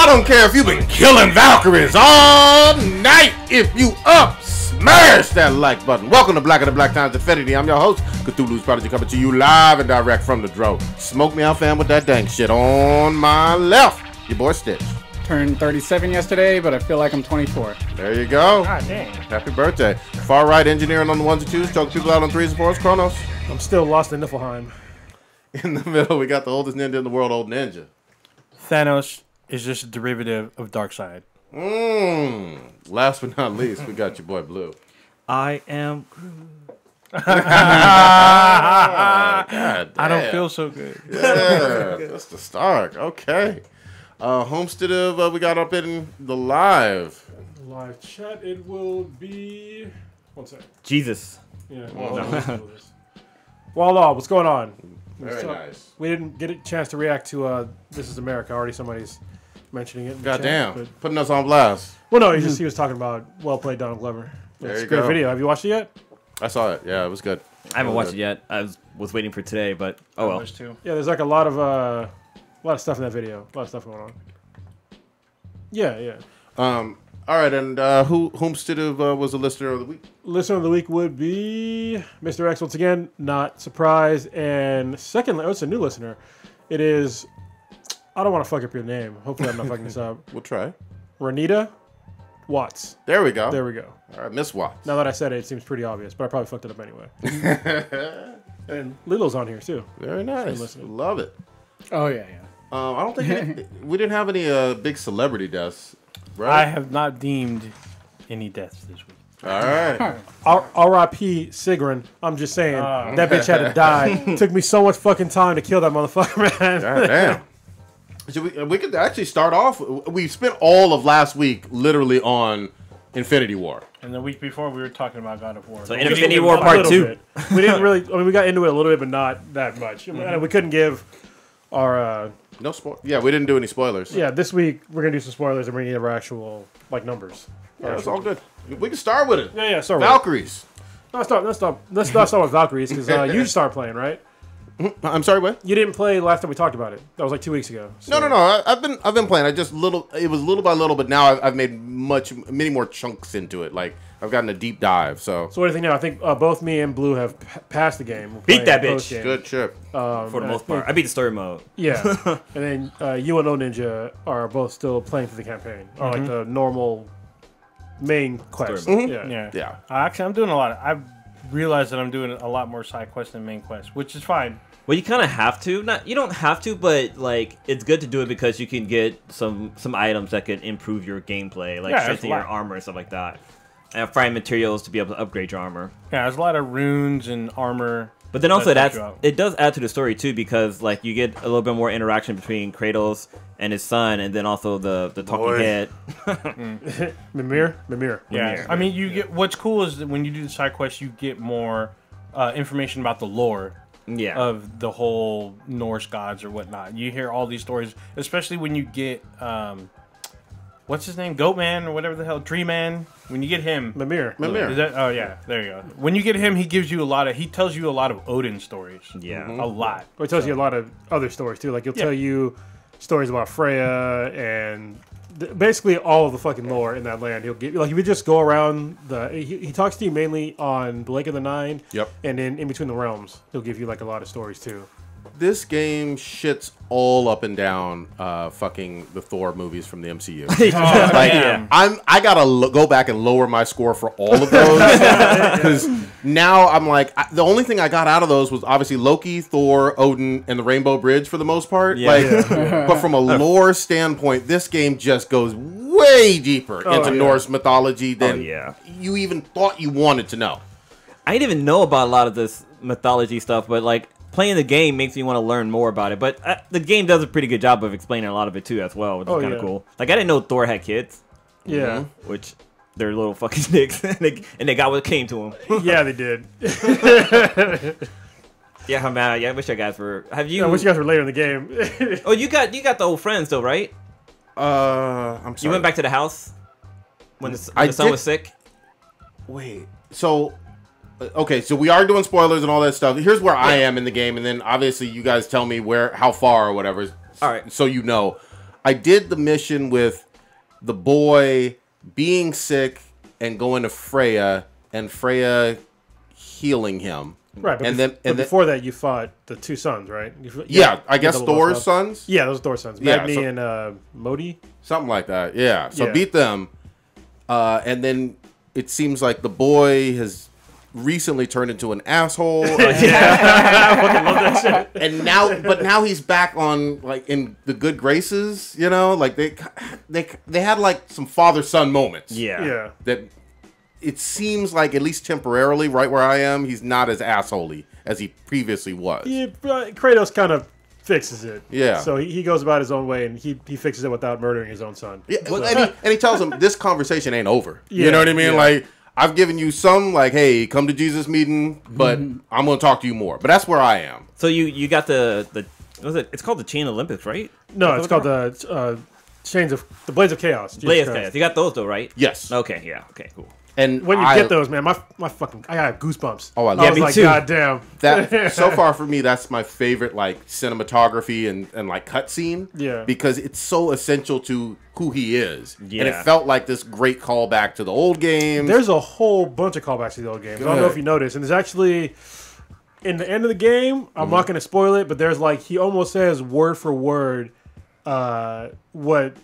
I don't care if you've been killing Valkyries all night. If you up, smash that like button. Welcome to Black of the Black Times Infinity. I'm your host, Cthulhu's Prodigy, coming to you live and direct from the Dro. Smoke me out, fam, with that dang shit. On my left, your boy Stitch. Turned 37 yesterday, but I feel like I'm 24. There you go. God dang. Happy birthday. Far right engineering on the ones and twos, choking people out on threes and fours, Kronos. I'm still lost in Niflheim. In the middle, we got the oldest ninja in the world, Old Ninja. Thanos is just a derivative of Darkseid. Last but not least, we got your boy Blue. I am Groot. I don't feel so good. Yeah, that's the start. Okay. Homestead of we got up in the live. Live chat, it will be... One second. Jesus. Yeah. Well, what's going on? Very nice. We didn't get a chance to react to This Is America. Already somebody's mentioning it. Goddamn. Putting us on blast. Well, no, he was talking about well played Donald Glover. There It's you a great go. video. Have you watched it yet? I saw it. Yeah, it was good. I haven't watched it yet. I was waiting for today, but oh well. Too. Yeah, there's like a lot of stuff in that video. A lot of stuff going on. Yeah. All right, and Homestead of was the listener of the week? Listener of the week would be Mr. X once again. Not surprised. And secondly, it's a new listener. It is. I don't want to fuck up your name. Hopefully, I'm not fucking this up. We'll try. Renita Watts. There we go. There we go. All right, Miss Watts. Now that I said it, it seems pretty obvious, but I probably fucked it up anyway. And Lilo's on here too. Very nice. Love it. Oh, yeah. I don't think we didn't have any big celebrity deaths, I right? have not deemed any deaths this week. All right. R.I.P. Sigrun. I'm just saying that bitch had to die. Took me so much fucking time to kill that motherfucker, man. God damn. So we could actually start off. We spent all of last week literally on Infinity War. And the week before, we were talking about God of War. So Infinity War Part 2. We didn't really. I mean, we got into it a little bit, but not that much. And we couldn't give our. No spoil. Yeah, we didn't do any spoilers. Yeah, this week we're gonna do some spoilers and bring in our actual numbers. Yeah, it's all good. We can start with it. Yeah. Sorry. Valkyries. Let's not start with Valkyries because you started playing, right? I'm sorry, what? You didn't play last time we talked about it. That was like 2 weeks ago. So. No. I've been playing. It was little by little, but now I've made many more chunks into it. Like I've gotten a deep dive. So what do you think now? I think both me and Blue have passed the game. We're Beat that playing bitch. post-game. good shit. For the most part. I beat the story mode. Yeah, and then you and O Ninja are both still playing through the campaign, or like the normal main quest. Yeah. Actually, I'm doing a lot. I've realized that I'm doing a lot more side quests than main quests, which is fine. Well, you kind of have to. You don't have to, but like it's good to do it because you can get some items that can improve your gameplay, like strengthen your armor and stuff like that, and find materials to be able to upgrade your armor. Yeah, there's a lot of runes and armor. But then also it does add to the story too, because like you get a little bit more interaction between Kratos and his son, and then also the talking head. Mimir. Yeah, I mean, you get what's cool is that when you do the side quests, you get more information about the lore. Yeah. Of the whole Norse gods or whatnot. You hear all these stories, especially when you get what's his name, Goatman or whatever the hell, Tree Man. When you get him, Mimir. Is that, oh yeah, there you go. When you get him, he tells you a lot of Odin stories. Yeah, a lot. But he tells you a lot of other stories too. Like he'll tell you stories about Freya and basically all of the fucking lore in that land. He'll give, like, if you just go around he talks to you mainly on Blake of the Nine. Yep. And then in between the realms, he'll give you like a lot of stories too. This game shits all up and down fucking the Thor movies from the MCU. I gotta go back and lower my score for all of those because now I'm like the only thing I got out of those was obviously Loki, Thor, Odin, and the Rainbow Bridge for the most part. But from a lore standpoint, this game just goes way deeper into Norse mythology than you even thought you wanted to know. I didn't even know about a lot of this mythology stuff, but like playing the game makes me want to learn more about it. But the game does a pretty good job of explaining a lot of it too as well, which is kind of cool. Like I didn't know Thor had kids. Yeah. Which they're little fucking dicks, and they got what came to them. Yeah, they did. Yeah, I'm mad. Yeah, I wish you guys were. Have you? I wish you guys were later in the game. Oh, you got the old friends though, right? I'm sorry. You went back to the house when the son was sick. Wait, so okay, so we are doing spoilers and all that stuff. Here's where I am in the game, and then obviously you guys tell me how far or whatever. All right. So you know. I did the mission with the boy being sick and going to Freya, and Freya healing him. Right, but, and before that, you fought the two sons, right? I guess Thor's sons. Yeah, those Thor's sons. Yeah, Magni and Modi. Something like that. Yeah. So beat them, and then it seems like the boy has recently turned into an asshole. I fucking love that shit. And now he's back on like in the good graces. You know, like they had like some father-son moments. Yeah. That. It seems like, at least temporarily, right where I am, he's not as assholey as he previously was. Yeah, Kratos kind of fixes it. Yeah. So he goes about his own way, and he fixes it without murdering his own son. Yeah, So. and he tells him, this conversation ain't over. Yeah, you know what I mean? yeah. Like, I've given you some, like, hey, come to Jesus meeting, but I'm going to talk to you more. But that's where I am. So you got the what was it? It's called the Chain Olympics, right? No, it's called the the Blades of Chaos. Blades of Chaos. You got those though, right? Yes. Okay. Yeah. Okay. Cool. And when you get those, man, my fucking I got goosebumps. Oh, I was love like, too. God damn. that. So far for me, that's my favorite, like, cinematography and like cutscene. Yeah. Because it's so essential to who he is. Yeah. And it felt like this great callback to the old games. There's a whole bunch of callbacks to the old games. I don't know if you noticed, and there's actually in the end of the game. I'm not going to spoil it, but there's like he almost says word for word what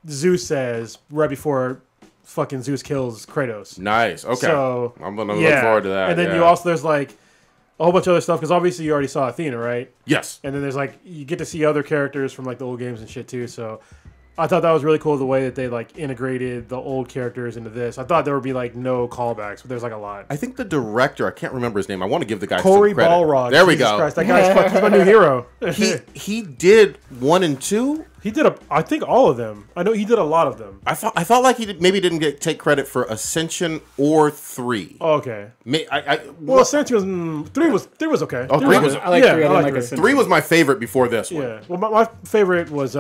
Zeus says right before fucking Zeus kills Kratos. Nice. Okay. So I'm gonna look forward to that. And then you also there's like a whole bunch of other stuff because obviously you already saw Athena, right? Yes. And then there's like you get to see other characters from like the old games and shit too. So I thought that was really cool the way that they like integrated the old characters into this. I thought there would be like no callbacks, but there's like a lot. I think the director, I can't remember his name. I want to give the guy Corey some credit. Balrog. There we Jesus go. Christ, that guy's he's my new hero. He did 1 and 2. He did I think all of them. I know he did a lot of them. I felt like he maybe didn't take credit for Ascension or 3. Oh, okay. Well, Ascension was 3 was okay. Oh, 3 was. I like 3. I didn't like three. Ascension. 3 was my favorite before this one. Yeah. Well, my favorite was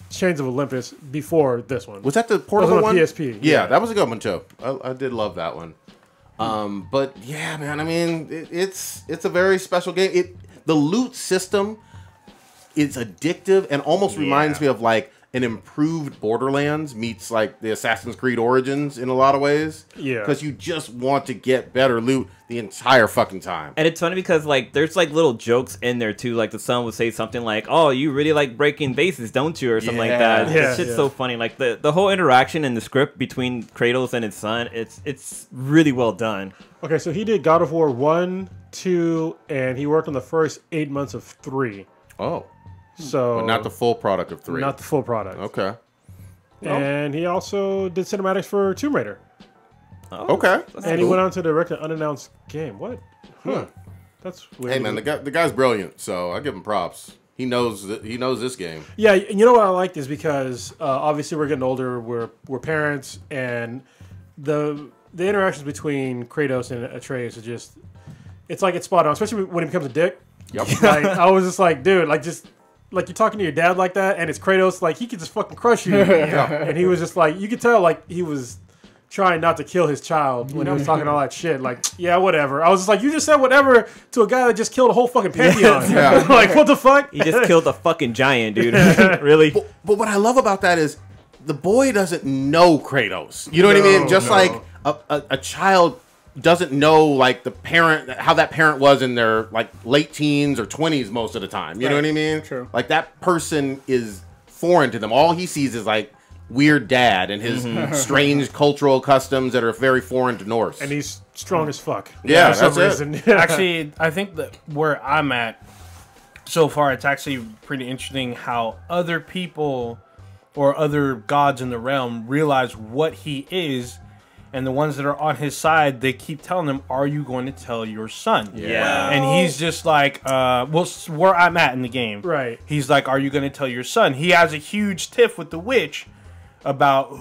Chains of Olympus before this one. Was that the portable on one? PSP. Yeah, that was a good one too. I did love that one. But yeah, man. I mean, it's a very special game. The loot system is addictive and almost reminds me of like an improved Borderlands meets like the Assassin's Creed Origins in a lot of ways. Yeah. Because you just want to get better loot the entire fucking time. And it's funny because like there's like little jokes in there too. Like the son would say something like, "Oh, you really like breaking bases, don't you?" or something like that. Yeah, It's just so funny. Like the whole interaction in the script between Kratos and his son, it's really well done. Okay, so he did God of War 1, 2, and he worked on the first 8 months of 3. Oh. So But not the full product of 3. Not the full product. Okay. And he also did cinematics for Tomb Raider. Oh, Okay. And he went on to direct an unannounced game. What? Huh. That's weird. Hey man, the guy's brilliant, so I give him props. He knows this game. Yeah, and you know what I liked is because obviously we're getting older, we're parents, and the interactions between Kratos and Atreus is just it's like it's spot on, especially when he becomes a dick. Yep. Like I was just like, dude, like just like you're talking to your dad like that, and it's Kratos, like he could just fucking crush you. And he was just like, you could tell like he was trying not to kill his child when he was talking all that shit. Like, yeah, whatever. I was just like, you just said whatever to a guy that just killed a whole fucking pantheon. Yeah. Like, what the fuck? He just killed a fucking giant, dude. Really? But what I love about that is the boy doesn't know Kratos. You know what I mean? Just like a child doesn't know like the parent, how that parent was in their like late teens or 20s most of the time. You know what I mean? True. Like that person is foreign to them. All he sees is like weird dad and his strange cultural customs that are very foreign to Norse. And he's strong as fuck. Yeah, for some that's reason. Actually, I think that where I'm at so far, it's actually pretty interesting how other people or other gods in the realm realize what he is, and the ones that are on his side, they keep telling him, "Are you going to tell your son?" Yeah. And he's just like, well, where I'm at in the game, Right. He's like, "Are you going to tell your son?" He has a huge tiff with the witch about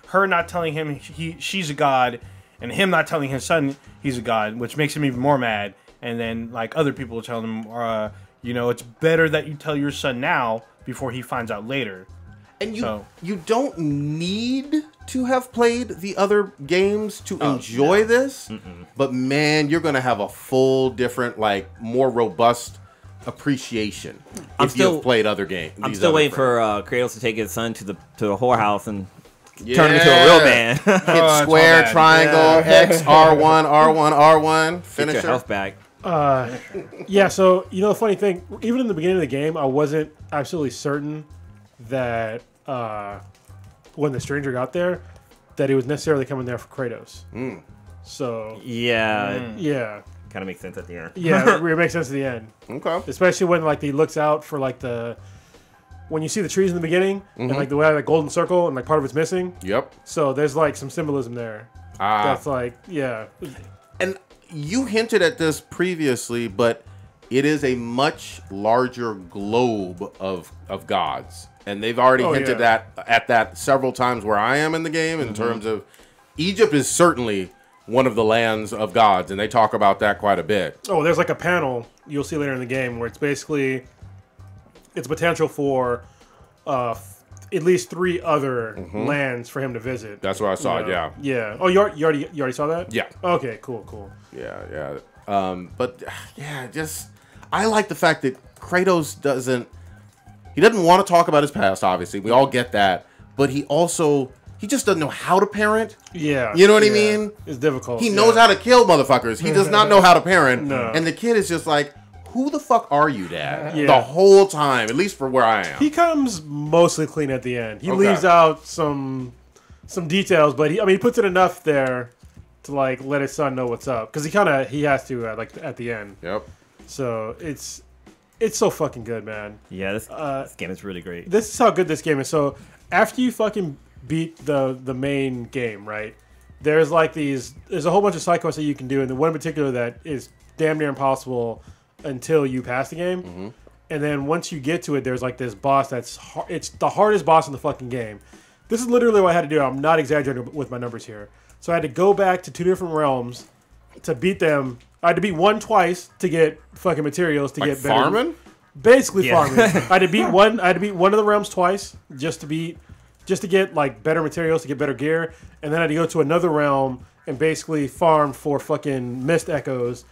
her not telling him she's a god, and him not telling his son he's a god, which makes him even more mad. And then like other people tell him, you know, it's better that you tell your son now before he finds out later. And you don't need to have played the other games to enjoy this, but man, you're gonna have a full different, like more robust appreciation I'm if still- you've played other games. I'm still waiting for Kratos to take his son to the whorehouse and yeah. turn him into a real man. Hit square, triangle, X, R1, R1, R1. Get Finisher. your health back. Yeah, so you know the funny thing, even in the beginning of the game, I wasn't absolutely certain that when the stranger got there, that he was necessarily coming there for Kratos. So Yeah, yeah, kind of makes sense at the end. yeah, it makes sense at the end, Okay. especially when like he looks out for like when you see the trees in the beginning and like the way the golden circle and like part of it's missing. Yep. So there's like some symbolism there. That's like And you hinted at this previously, but it is a much larger globe of gods. And they've already hinted at that several times where I am in the game in terms of Egypt is certainly one of the lands of gods, and they talk about that quite a bit. Oh, there's like a panel you'll see later in the game where it's basically it's potential for at least 3 other lands for him to visit. That's what I saw, yeah. Yeah. Oh, you already saw that? Yeah. Okay, cool. Yeah. But yeah, just I like the fact that Kratos doesn't want to talk about his past, obviously. We all get that. But he just doesn't know how to parent. Yeah. You know what I mean? It's difficult. He knows how to kill motherfuckers. He does not know how to parent. No. And the kid is just like, who the fuck are you, Dad? Yeah. The whole time, at least for where I am. He comes mostly clean at the end. He leaves out some details, but he puts it enough there to like let his son know what's up because he has to at the end. Yep. So it's so fucking good, man. Yeah, this game is really great. This is how good this game is. So after you fucking beat the main game, right? There's a whole bunch of side quests that you can do, and the one in particular that is damn near impossible until you pass the game. And then once you get to it, there's like this boss it's the hardest boss in the fucking game. This is literally what I had to do. I'm not exaggerating with my numbers here. So I had to go back to 2 different realms to beat them. I had to beat one twice to get fucking materials to get better. Farming? Basically farming. I had to beat one of the realms twice just to get like better materials, to get better gear, and then I had to go to another realm and basically farm for fucking mist echoes.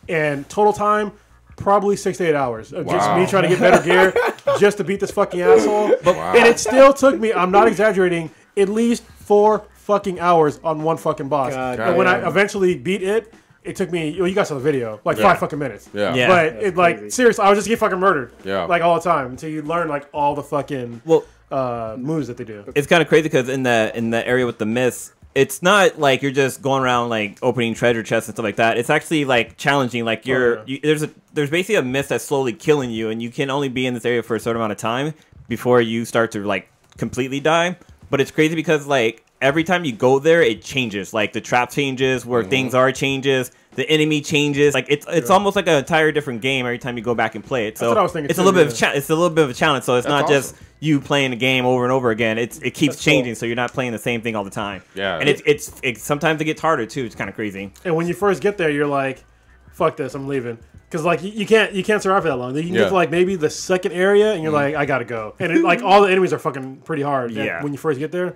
And total time, probably 6 to 8 hours of just me trying to get better gear just to beat this fucking asshole. And it still took me, I'm not exaggerating, at least 4 fucking hours on one fucking boss. And when I eventually beat it, it took me, well, you guys saw the video, like 5 fucking minutes. Yeah. But it like, seriously, I was just get fucking murdered. Yeah. Like all the time until you learn like all the fucking moves that they do. It's kind of crazy because in the area with the myths, it's not like you're just going around like opening treasure chests and stuff like that. It's actually like challenging. Like there's basically a myth that's slowly killing you, and you can only be in this area for a certain amount of time before you start to like completely die. But it's crazy because like every time you go there, it changes. Like the trap changes, where things are changes. The enemy changes. Like it's almost like an entire different game every time you go back and play it. So that's what I was thinking it's too, a little bit of it's a little bit of a challenge. So it's not awesome. just you playing the game over and over again. It keeps changing, so you're not playing the same thing all the time. Yeah. And it's sometimes it gets harder too. It's kind of crazy. And when you first get there, you're like, "Fuck this, I'm leaving." Because like you can't survive for that long. You can get to like maybe the second area, and you're like, "I gotta go." And like all the enemies are fucking pretty hard. Yeah. When you first get there,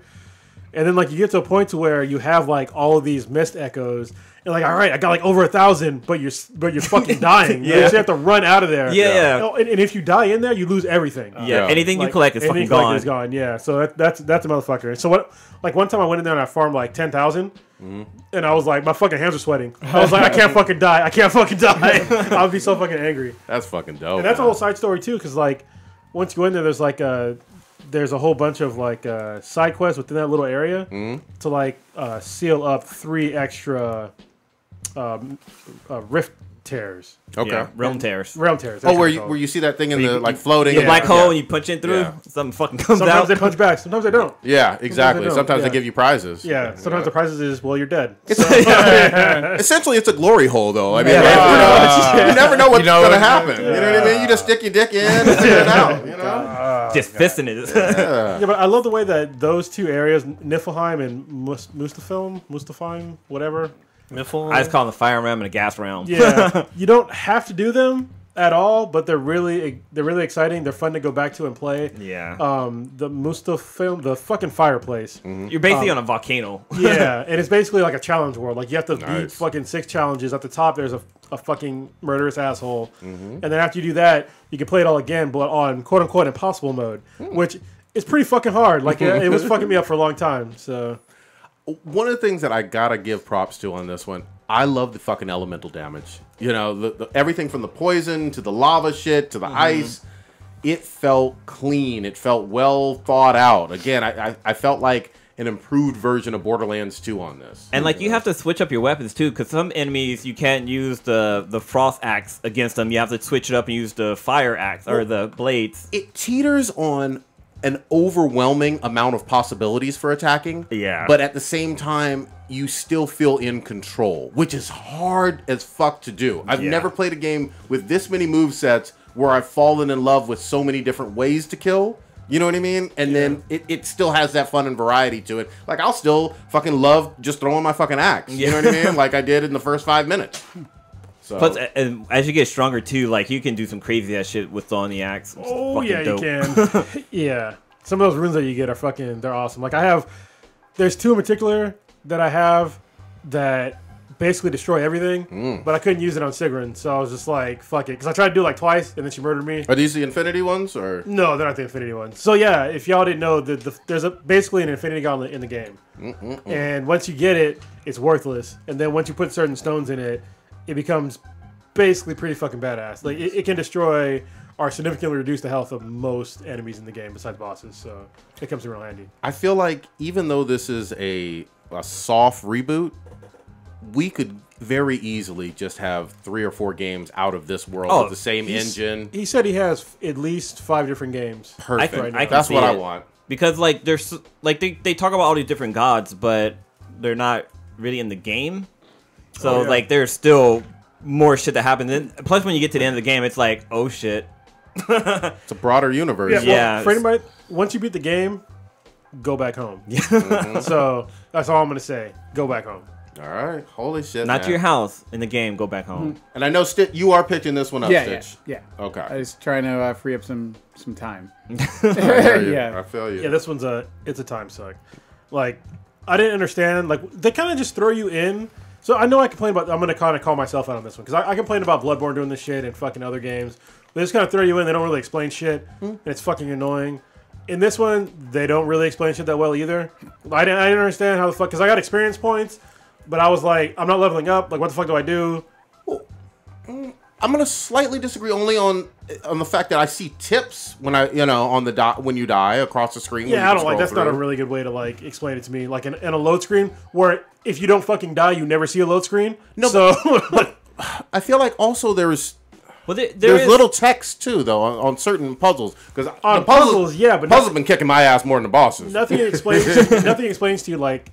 and then like you get to a point to where you have like all of these mist echoes. You're like, all right, I got like over 1,000, but you're fucking dying. So you have to run out of there. Yeah. Oh, and if you die in there, you lose everything. Anything you collect is fucking anything you collect gone. is gone. Yeah. So that's a motherfucker. So what? Like one time I went in there and I farmed like 10,000, and I was like, my fucking hands are sweating. I was like, I can't fucking die. I can't fucking die. I would be so fucking angry. That's fucking dope. And that's a whole side story too, because like once you go in there, there's a whole bunch of like side quests within that little area to like seal up 3 extra rift tears. Okay. Yeah, realm tears. Realm tears. Oh, where you see that thing in the like floating? The black hole, Yeah. and you punch in through, Yeah. something fucking comes Sometimes out. they punch back. Sometimes they don't. Yeah, exactly. don't. Sometimes they Yeah. give you prizes. Yeah. Sometimes the prizes is, well, you're dead. Essentially, it's a glory hole, though. I mean, you never know what's going to happen. You know what I mean? You just stick your dick in and figure it out. You know? Just fisting it. Yeah, but I love the way that those 2 areas, Niflheim and Mustafheim, whatever. I just call them the fire realm and the gas realm. Yeah, you don't have to do them at all, but they're really exciting. They're fun to go back to and play. Yeah. The Musta film, the fucking fireplace. You're basically on a volcano. Yeah, and it's basically like a challenge world. Like you have to beat fucking 6 challenges. At the top, there's a fucking murderous asshole, and then after you do that, you can play it all again, but on quote unquote impossible mode, which is pretty fucking hard. Like it was fucking me up for a long time. So one of the things that I gotta give props to on this one, I love the fucking elemental damage. You know, the everything from the poison to the lava shit to the ice. It felt clean. It felt well thought out. Again, I felt like an improved version of Borderlands 2 on this. And like you have to switch up your weapons too, because some enemies you can't use the frost axe against them. You have to switch it up and use the fire axe or the blades. It teeters on an overwhelming amount of possibilities for attacking. Yeah. But at the same time, you still feel in control, which is hard as fuck to do. I've never played a game with this many movesets where I've fallen in love with so many different ways to kill. You know what I mean? And then it still has that fun and variety to it. Like, I'll still fucking love just throwing my fucking axe. You know what I mean? Like I did in the first 5 minutes. So. Plus, as you get stronger too, like you can do some crazy ass shit with throwing the axe. oh yeah, dope. you can. Yeah, some of those runes that you get are they're awesome. Like there's 2 in particular that I have that basically destroy everything, but I couldn't use it on Sigrun, so I was just like, fuck it, because I tried to do it like twice, and then she murdered me. Are these the Infinity ones, or No, they're not the Infinity ones. So yeah, if y'all didn't know, there's basically an Infinity Gauntlet in the game, and once you get it, it's worthless, and then once you put certain stones in it, it becomes basically pretty fucking badass. Like it can destroy or significantly reduce the health of most enemies in the game besides bosses, so it comes in real handy. I feel like even though this is a soft reboot, we could very easily just have 3 or 4 games out of this world with the same engine. He said he has at least 5 different games. Perfect. Right now. That's what I want. Because like there's like they talk about all these different gods, but they're not really in the game. So like there's still more shit that happens. Then plus when you get to the end of the game, it's like, oh shit. It's a broader universe. Yeah. For anybody, once you beat the game, go back home. So that's all I'm gonna say. Go back home. All right. Holy shit. Not to your house in the game. Go back home. And I know you are pitching this one up, Stitch. Yeah. Okay. I was trying to free up some time. I Yeah. feel you. Yeah, this one's it's a time suck. Like, I didn't understand. Like, they kind of just throw you in. So I know I complain about. I'm gonna kind of call myself out on this one because I complain about Bloodborne doing this shit and fucking other games. They just kind of throw you in. They don't really explain shit, and it's fucking annoying. In this one, they don't really explain shit that well either. I didn't understand how the fuck, because I got experience points, but I was like, I'm not leveling up. Like, what the fuck do I do? I'm gonna slightly disagree only on the fact that I see tips when when you die across the screen. Yeah, I don't like. That's not a really good way to like explain it to me. Like in a load screen where if you don't fucking die, you never see a load screen. No, so but I feel like also there's There's little text too though on certain puzzles because on puzzles, yeah, but puzzles been kicking my ass more than the bosses. Nothing explains. Nothing explains to you like,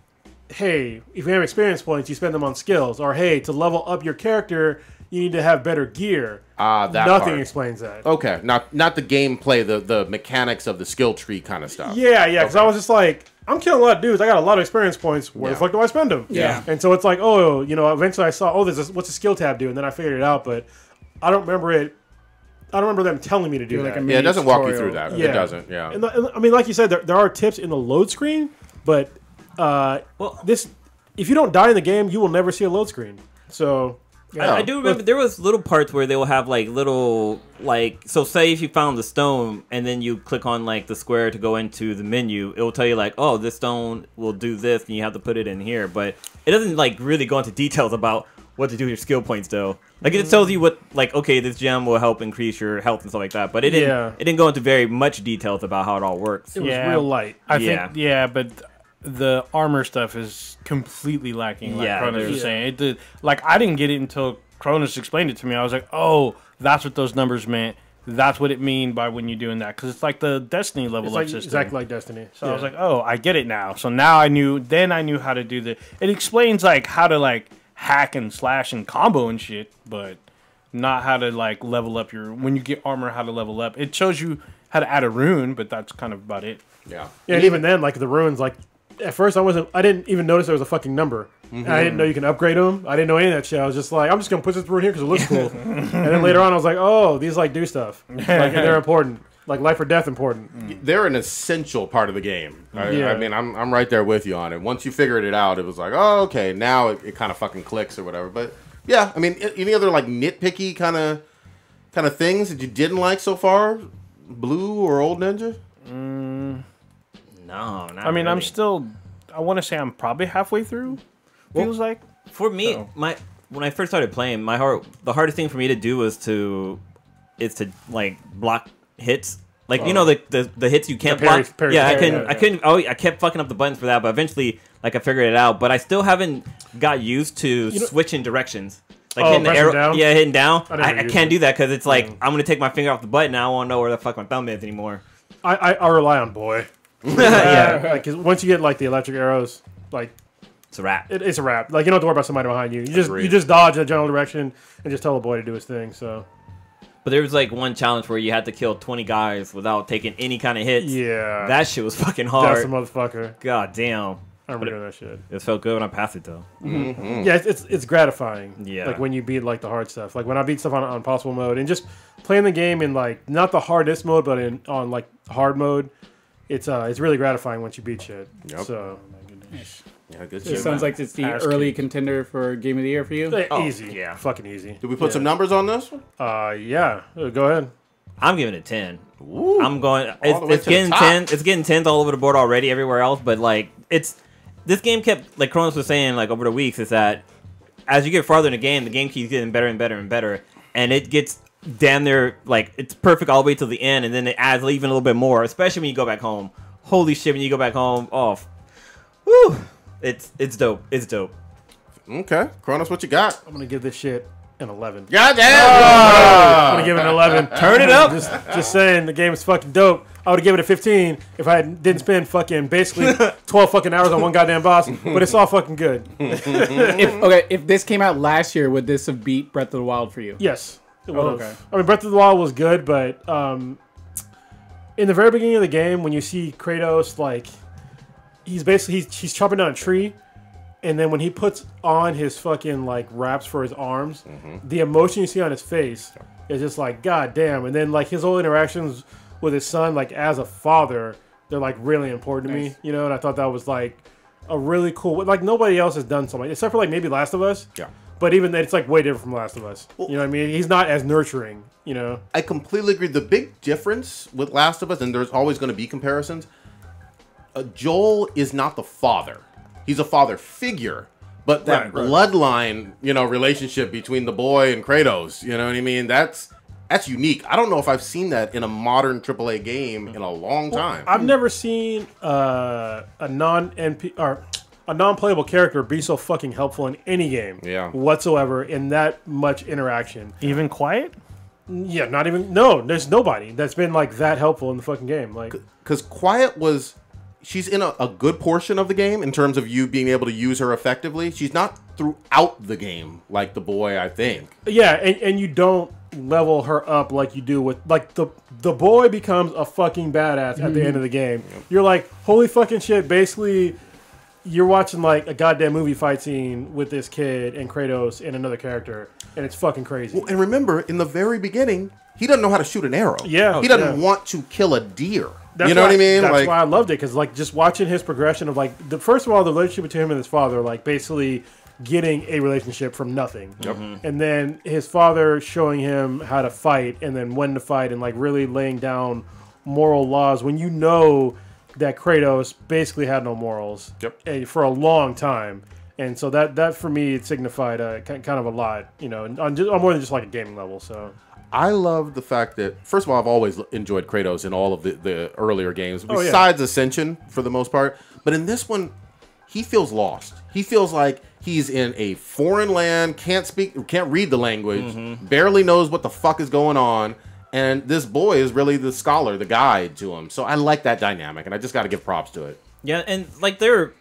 hey, if you have experience points, you spend them on skills, or hey, to level up your character, you need to have better gear. Nothing explains that. Okay, not the gameplay, the mechanics of the skill tree kind of stuff. Yeah, because I was just like, I'm killing a lot of dudes. I got a lot of experience points. Where the fuck do I spend them? Yeah. And so it's like, oh, eventually I saw, what's a skill tab do? And then I figured it out, but I don't remember it. I don't rember them telling me to do that. It doesn't walk you through that. Yeah. It doesn't, yeah. And I mean, like you said, there are tips in the load screen, but if you don't die in the game, you will never see a load screen. So... Yeah. I do remember there was little parts where they will have like little so say if you found the stone and then you click on like the square to go into the menu, it will tell you like, oh, this stone will do this and you have to put it in here, but it doesn't like really go into details about what to do with your skill points though. Like it tells you what like, okay, this gem will help increase your health and stuff like that, but it didn't go into very much details about how it all works. It was real light. I think but the armor stuff is completely lacking, like Cronus was saying. I didn't get it until Cronus explained it to me. I was like, oh, that's what those numbers meant. That's what it mean by when you're doing that. Because it's like the Destiny level up system. Exactly like Destiny. So I was like, oh, I get it now. So now I knew how to do it explains like how to like hack and slash and combo and shit, but not how to like level up when you get armor, how to level up. It shows you how to add a rune, but that's kind of about it. Yeah. Yeah, and even then, like the runes, like at first I didn't even notice there was a fucking number. And I didn't know you can upgrade them. I didn't know any of that shit. I was just like, I'm just gonna put this through here because it looks cool. And then later on, I was like, oh, these like do stuff. Like, and they're important. Like life or death important. They're an essential part of the game. I mean, I'm right there with you on it. Once you figured it out, it was like, oh, okay, now it kind of fucking clicks or whatever. But yeah, I mean, any other like nitpicky kind of things that you didn't like so far, Blue or Old Ninja? No, not I mean, really. I'm still. I want to say I'm probably halfway through. Feels like For me, when I first started playing, the hardest thing for me to do is to like block hits. Like you know the hits you can't block. I kept fucking up the buttons for that, but eventually like I figured it out. But I still haven't got used to switching directions. Like hitting the arrow, down? hitting down. I can't do that because it's like Mm. I'm gonna take my finger off the button. I won't know where the fuck my thumb is anymore. I rely on boy. Yeah, Because once you get like the electric arrows, like it's a wrap. it's a wrap. Like you don't have to worry about somebody behind you. You Agreed. just dodge in a general direction and just tell the boy to do his thing. So But there was like one challenge where you had to kill 20 guys without taking any kind of hits. yeah, That shit was fucking that's hard. a motherfucker. God damn. I remember doing that shit. It felt good when I passed it though. Yeah, it's gratifying. Yeah. Like when you beat like the hard stuff. Like when I beat stuff on possible mode and just playing the game in like not the hardest mode, but on like hard mode. It's really gratifying once you beat shit. Yep. So Yeah, good It shit. sounds like it's the Ass early kicked. contender for Game of the Year for you. easy. yeah. Fucking easy. Did we put some numbers on this one? Yeah. Go ahead. I'm giving it 10. Ooh. I'm going. All the way It's to the getting top. 10. It's getting 10s all over the board already everywhere else. But like this game kept like Kronos was saying like over the weeks is that as you get farther in the game keeps getting better and better and better, and it gets damn near like it's perfect all the way to the end, and then it adds even a little bit more, especially when you go back home. Holy shit! When you go back home, woo! It's dope. It's dope. Okay, Kronos, what you got? I'm gonna give this shit an 11. Goddamn! I'm gonna give it an 11. Turn it up. Just saying, the game is fucking dope. I would have given it a 15 if I didn't spend fucking basically 12 fucking hours on one goddamn boss. But it's all fucking good. If this came out last year, would this have beat Breath of the Wild for you? Yes. It would've. okay. I mean, Breath of the Wild was good, but in the very beginning of the game, when you see Kratos, like, he's chopping down a tree, and then when he puts on his fucking, like, wraps for his arms, the emotion you see on his face is just like, god damn. And then, like, his whole interactions with his son, like, as a father, they're, like, really important to me, you know? And I thought that was, like, a really cool... Like, nobody else has done something, except for, like, maybe Last of Us. Yeah. But even then, it's, like, way different from Last of Us. You know what I mean? He's not as nurturing, you know? I completely agree. The big difference with Last of Us, and there's always going to be comparisons, Joel is not the father. He's a father figure. But that bloodline, relationship between the boy and Kratos, you know what I mean? That's unique. I don't know if I've seen that in a modern AAA game in a long time. I've never seen a non-NP or a non-playable character be so fucking helpful in any game whatsoever in that much interaction. even Quiet. Yeah, not even... No, there's nobody that's been, like, that helpful in the fucking game. Like, Because Quiet was... She's in a good portion of the game in terms of you being able to use her effectively. She's not throughout the game like the boy, I think. yeah, and you don't level her up like you do with... Like, the boy becomes a fucking badass at the end of the game. You're like, holy fucking shit, basically... You're watching, like, a goddamn movie fight scene with this kid and Kratos and another character, and it's fucking crazy. Well, and remember, in the very beginning, he doesn't know how to shoot an arrow. Yeah. He doesn't want to kill a deer. That's You know why, what I mean? That's Like, why I loved it, because, like, just watching his progression of, like, first of all, the relationship between him and his father, like, basically getting a relationship from nothing. Yep. And then his father showing him how to fight and then when to fight and, like, really laying down moral laws when you know that Kratos basically had no morals for a long time. And so that for me, it signified kind of a lot, on more than just like a gaming level. So I love the fact that, first of all, I've always enjoyed Kratos in all of the earlier games, Oh, yeah. besides Ascension for the most part. But in this one, he feels lost. He feels like he's in a foreign land, can't read the language, barely knows what the fuck is going on. And this boy is really the scholar, the guide to him. So I like that dynamic, and I just got to give props to it. Yeah, and like they're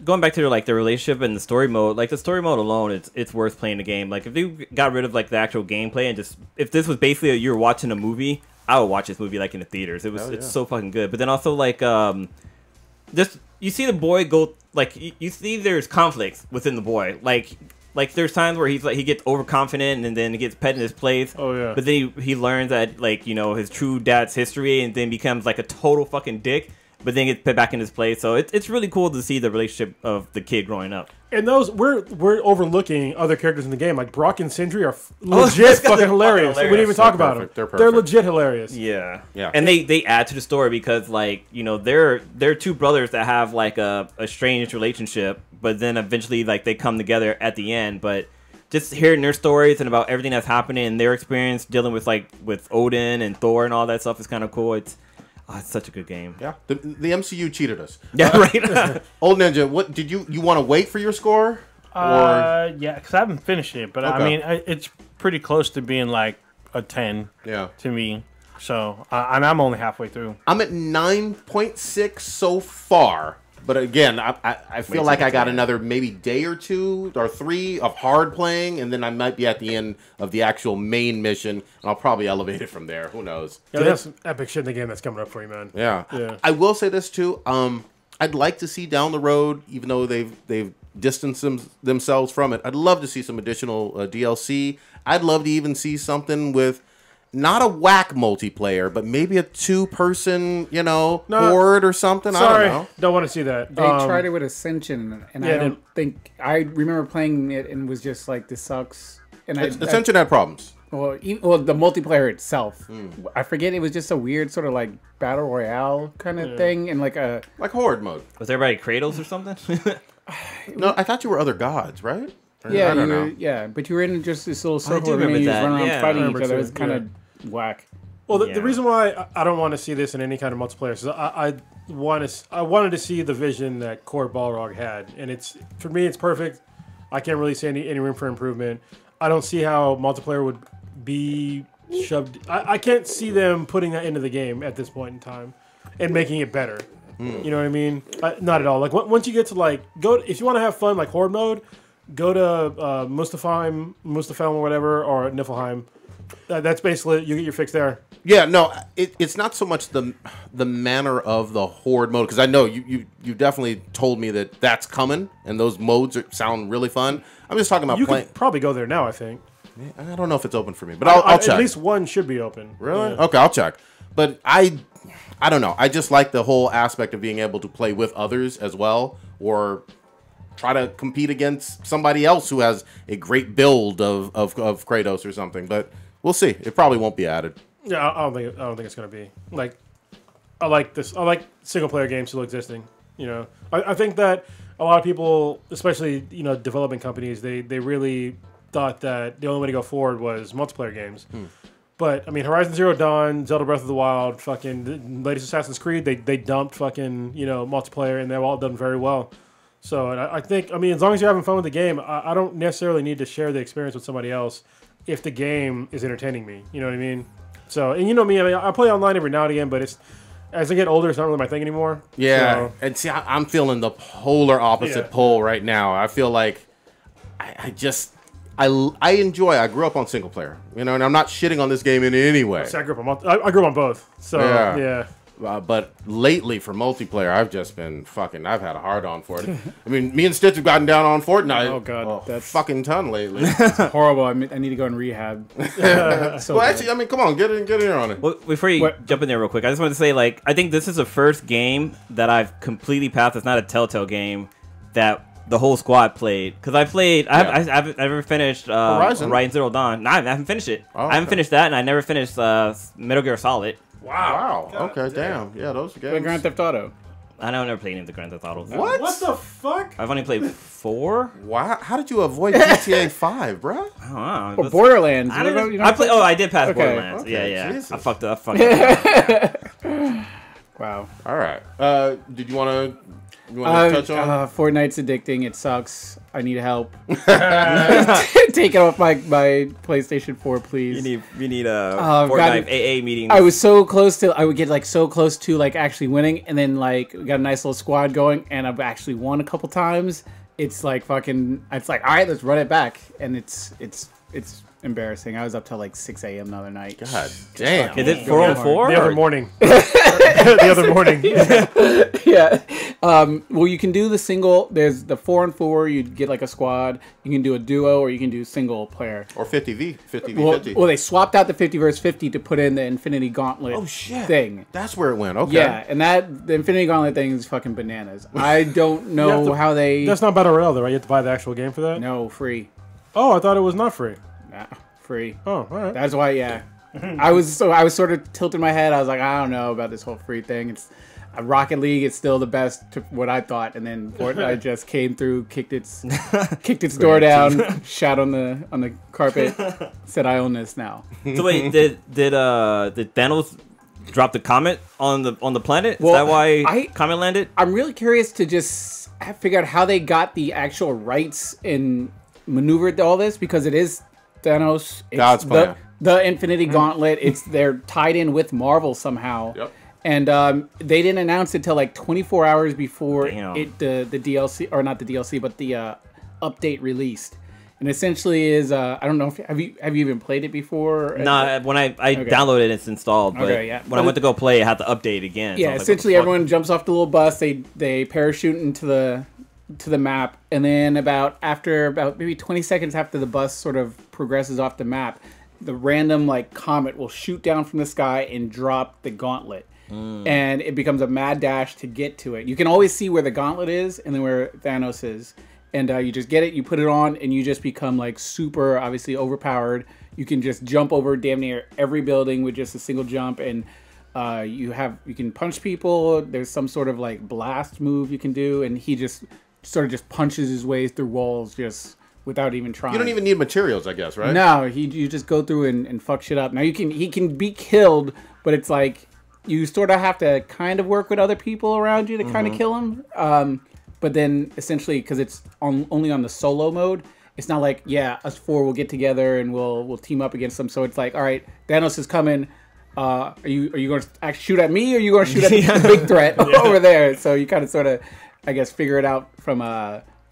going back to their relationship and the story mode. Like the story mode alone, it's worth playing the game. Like if you got rid of like the actual gameplay and just if this was basically you're watching a movie, I would watch this movie like in the theaters. It's so fucking good. But then also like just you see the boy go like you see there's conflicts within the boy. Like there's times where he gets overconfident and then he gets put in his place. Oh yeah. But then he learns that like his true dad's history and then becomes like a total fucking dick. But then gets put back in his place. So it's really cool to see the relationship of the kid growing up. And those we're overlooking other characters in the game like Brock and Sindri are legit fucking hilarious. We didn't even talk about them. They're legit hilarious. Yeah. And they add to the story because like they're two brothers that have like a strange relationship, but then eventually like they come together at the end. But just hearing their stories and about everything that's happening and their experience dealing with Odin and Thor and all that stuff is kind of cool. It's such a good game. Yeah, the MCU cheated us. Yeah, right. Old Ninja, what did you want to wait for your score? Yeah, because I haven't finished it, but I mean it's pretty close to being like a 10. Yeah. To me, so and I'm only halfway through. I'm at 9.6 so far, but again, I feel like I got another maybe day or 2 or 3 of hard playing, and then I might be at the end of the actual main mission, and I'll probably elevate it from there. Who knows? Yeah, there's some epic shit in the game that's coming up for you, man. Yeah. I will say this too. I'd like to see down the road, even though they've distanced themselves from it. I'd love to see some additional DLC. I'd love to even see something with not a whack multiplayer, but maybe a 2-person, horde or something. Sorry, I don't know. Don't want to see that. They tried it with Ascension, and I don't think I remember playing it and was just like, this sucks. And Ascension had problems. Well, the multiplayer itself, I forget. It was just a weird sort of like battle royale kind of thing, and like horde mode. Was everybody Kratos or something? No, I thought you were other gods, right? Yeah, I don't know. Yeah, but you were in just this little circle remember and you that. run around Yeah, fighting I each remember other. It was too. kind of whack. Well, the reason why I don't want to see this in any kind of multiplayer is I wanted to see the vision that Core Balrog had, and for me it's perfect. I can't really see any room for improvement. I don't see how multiplayer would be shoved. I can't see them putting that into the game at this point in time and making it better. You know what I mean? Not at all. Like once you get to like if you want to have fun like horde mode, go to Muspelheim or whatever, or Niflheim. That's basically you get your fix there. Yeah, no, it's not so much the manner of the horde mode, because I know you definitely told me that that's coming and those modes sound really fun. I'm just talking about playing. Could probably go there now, I think. I don't know if it's open for me, but I'll check. At least one should be open. Really? Yeah. Okay, I'll check. But I don't know. I just like the whole aspect of being able to play with others as well, or try to compete against somebody else who has a great build of Kratos or something. But we'll see. It probably won't be added. Yeah, I don't think it's gonna be like. I like this. I like single player games still existing. I think that a lot of people, especially development companies, they really thought that the only way to go forward was multiplayer games. But I mean, Horizon Zero Dawn, Zelda Breath of the Wild, fucking the latest Assassin's Creed, they dumped fucking multiplayer, and they've all done very well. So, and I think, as long as you're having fun with the game, I don't necessarily need to share the experience with somebody else if the game is entertaining me. You know what I mean? So, and you know me, I play online every now and again, but as I get older, it's not really my thing anymore. Yeah, so. And see, I'm feeling the polar opposite pole right now. I feel like I enjoy. I grew up on single player, and I'm not shitting on this game in any way. I grew up on both. So yeah. But lately for multiplayer, I've just been I've had a hard on for it. I mean, me and Stitch have gotten down on Fortnite. Oh god, that's fucking ton lately. It's horrible. I need to go in rehab. So actually, come on, get in here on it. Well, before you jump in there real quick, I just want to say, I think this is the first game that I've completely passed. It's not a Telltale game that the whole squad played, because I haven't ever finished Horizon Zero Dawn. No, I haven't finished it. I haven't finished that, and I never finished Metal Gear Solid. Wow. Okay, damn. Yeah, those are games. Like Grand Theft Auto. I never played any of the Grand Theft Auto. What? What the fuck? I've only played 4. Wow. How did you avoid GTA 5, bro? I don't know. Or Borderlands. I did pass Borderlands. Okay, Yeah. Jesus. I fucked up. Wow. All right. Did you want to touch on? Fortnite's addicting. It sucks. I need help. Take it off my PlayStation 4, please. You need a Fortnite AA meeting. I was so close to. I would get so close to actually winning, and then we got a nice little squad going, and I've actually won a couple times. It's fucking. It's all right. Let's run it back, and it's it's embarrassing. I was up till like 6 a.m. the other night. God damn. Is it 4-on-4? The other morning. The other morning. Yeah. Well, you can do the single. There's the 4-on-4. You get like a squad. You can do a duo, or you can do single player. Or 50v50. Well, they swapped out the 50 versus 50 to put in the Infinity Gauntlet thing. That's where it went. Okay. Yeah, and the Infinity Gauntlet thing is fucking bananas. I don't know how they. That's not Battle Royale, though, right? You have to buy the actual game for that? No, free. Oh, I thought it was not free. Nah, free. Oh, all right. That's why, yeah. I was sort of tilting my head. I was like, I don't know about this whole free thing. It's Rocket League. It's still the best, to what I thought, and then Fortnite just came through, kicked its door down, shot on the carpet, said, "I own this now." So wait, did Thanos drop the comet on the planet? Well, is that why comet landed? I'm really curious to just figure out how they got the actual rights and maneuvered all this, because it is Thanos. It's God's plan. The Infinity Gauntlet. They're tied in with Marvel somehow. Yep. And they didn't announce it till like 24 hours before the DLC, or not the DLC, but the update released. And essentially is I don't know if have you even played it before? Nah, when I downloaded it, it's installed. But when I went to go play, I had to update again. Yeah, so essentially everyone jumps off the little bus. They parachute into the map, and then after about maybe 20 seconds after the bus sort of progresses off the map, the random like comet will shoot down from the sky and drop the gauntlet. And it becomes a mad dash to get to it. You can always see where the gauntlet is and then where Thanos is. And you just get it, you put it on, and you just become like super, obviously, overpowered. You can just jump over damn near every building with just a single jump. And you can punch people. There's some sort of like blast move you can do. And he just sort of just punches his way through walls just without even trying. You don't even need materials, I guess, right? No, you just go through and fuck shit up. Now he can be killed, but it's like you sort of have to kind of work with other people around you to kind of kill him. But then essentially, because it's only on the solo mode, it's not like, yeah, us four will get together and we'll team up against them. So it's like, all right, Thanos is coming. Are you going to actually shoot at me, or are you going to shoot at the big threat over there? So you kind of sort of, I guess, figure it out from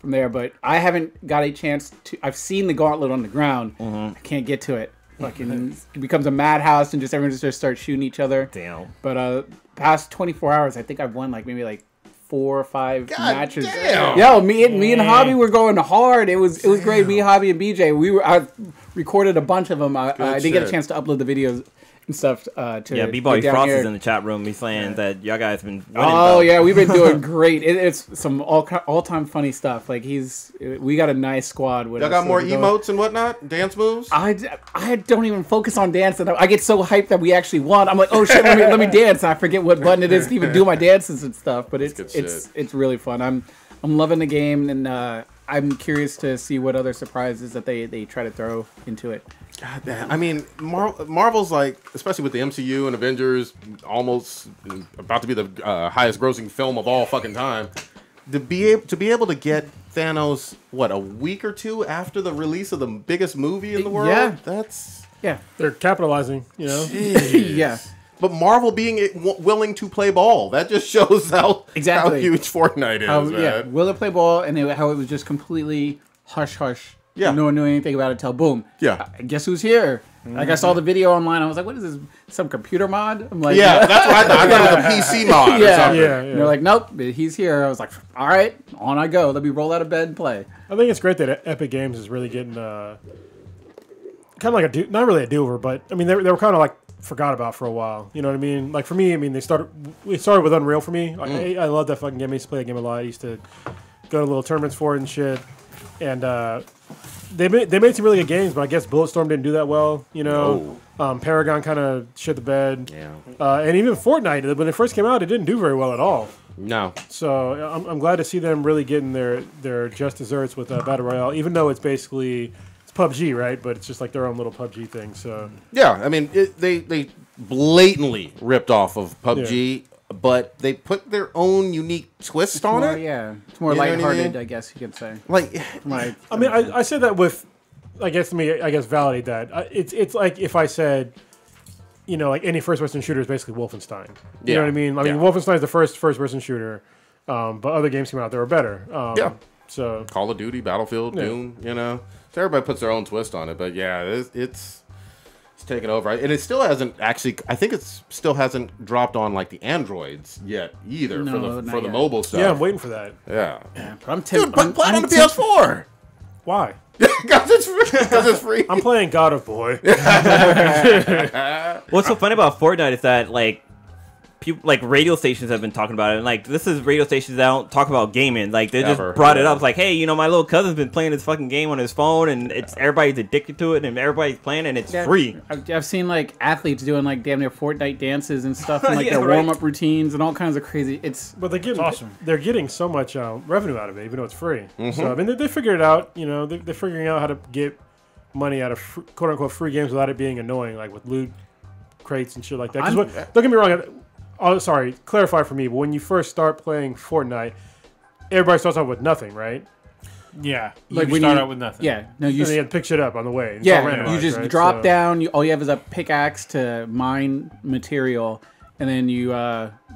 there. But I haven't got a chance to. I've seen the gauntlet on the ground. I can't get to it. Fucking, it becomes a madhouse, and just everyone just starts shooting each other. Damn. But past 24 hours, I think I've won like maybe like 4 or 5 matches. Damn. Yo, me and Hobby were going hard. It was great. Me, Hobby, and BJ. I recorded a bunch of them. I didn't get a chance to upload the videos and stuff. B-Boy Frost is in the chat room. He's saying that y'all guys been winning. Oh yeah, we've been doing great. It's some all-time funny stuff. Like we got a nice squad with y'all us. got more emotes and whatnot, dance moves. I don't even focus on dancing. I get so hyped that we actually won. I'm like, oh shit, let me dance. I forget what button it is to even do my dances and stuff. But it's really fun. I'm loving the game, and I'm curious to see what other surprises that they try to throw into it. God damn. I mean, Marvel's like, especially with the MCU and Avengers, almost about to be the highest grossing film of all fucking time. To be able to get Thanos, what, a week or 2 after the release of the biggest movie in the world? Yeah. They're capitalizing, you know? Yeah. But Marvel being willing to play ball, that just shows how huge Fortnite is, man. Yeah, will it play ball, and how it was just completely hush-hush. Yeah. No one knew anything about it until boom. Yeah. Guess who's here? Like, I saw the video online. I was like, what is this? Some computer mod? I'm like, yeah, that's what I thought. I thought it was a PC mod or something. Yeah. And they're like, nope, he's here. I was like, all right, on I go. Let me roll out of bed and play. I think it's great that Epic Games is really getting kind of like not really a do-over, but I mean, they were kind of like forgot about for a while. You know what I mean? Like for me, I mean, it started with Unreal for me. I love that fucking game. I used to play that game a lot. I used to go to little tournaments for it and shit. And they made some really good games, but I guess Bulletstorm didn't do that well. You know, Paragon kind of shit the bed. Yeah. And even Fortnite, when it first came out, it didn't do very well at all. No. So I'm glad to see them really getting their just desserts with Battle Royale, even though it's basically PUBG, right? But it's just like their own little PUBG thing. So yeah, I mean, they blatantly ripped off of PUBG, but they put their own unique twist on it. Yeah, it's more lighthearted, I guess you could say. Like, I mean, I said that with, I guess validate that. It's like if I said, you know, like any first-person shooter is basically Wolfenstein. You know what I mean? I mean, Wolfenstein is the first-person shooter, but other games came out that were better. So Call of Duty, Battlefield, Doom, you know. So everybody puts their own twist on it, but yeah, it's taken over, and it still hasn't actually. I think it still hasn't dropped on like the Androids yet either for the mobile stuff. Yeah, I'm waiting for that. Yeah, but I'm dude, play it on the PS4. Why? Because it's free. I'm playing God of Boy. What's so funny about Fortnite is that like people like radio stations have been talking about it, and like this is radio stations that don't talk about gaming. Like they just brought it up. It's like, hey, you know, my little cousin's been playing this fucking game on his phone, and it's everybody's addicted to it, and everybody's playing, and it's free. I've seen like athletes doing like damn near Fortnite dances and stuff, and like their warm up routines and all kinds of crazy. But they're getting so much revenue out of it, even though it's free. So I mean, they figured it out. You know, they're figuring out how to get money out of quote unquote free games without it being annoying, like with loot crates and shit like that. Don't get me wrong. Oh, sorry. Clarify for me. But when you first start playing Fortnite, everybody starts off with nothing, right? Yeah, like you start out with nothing. Yeah, no, you have to pick shit up on the way. It's you just drop down. All you have is a pickaxe to mine material, and then you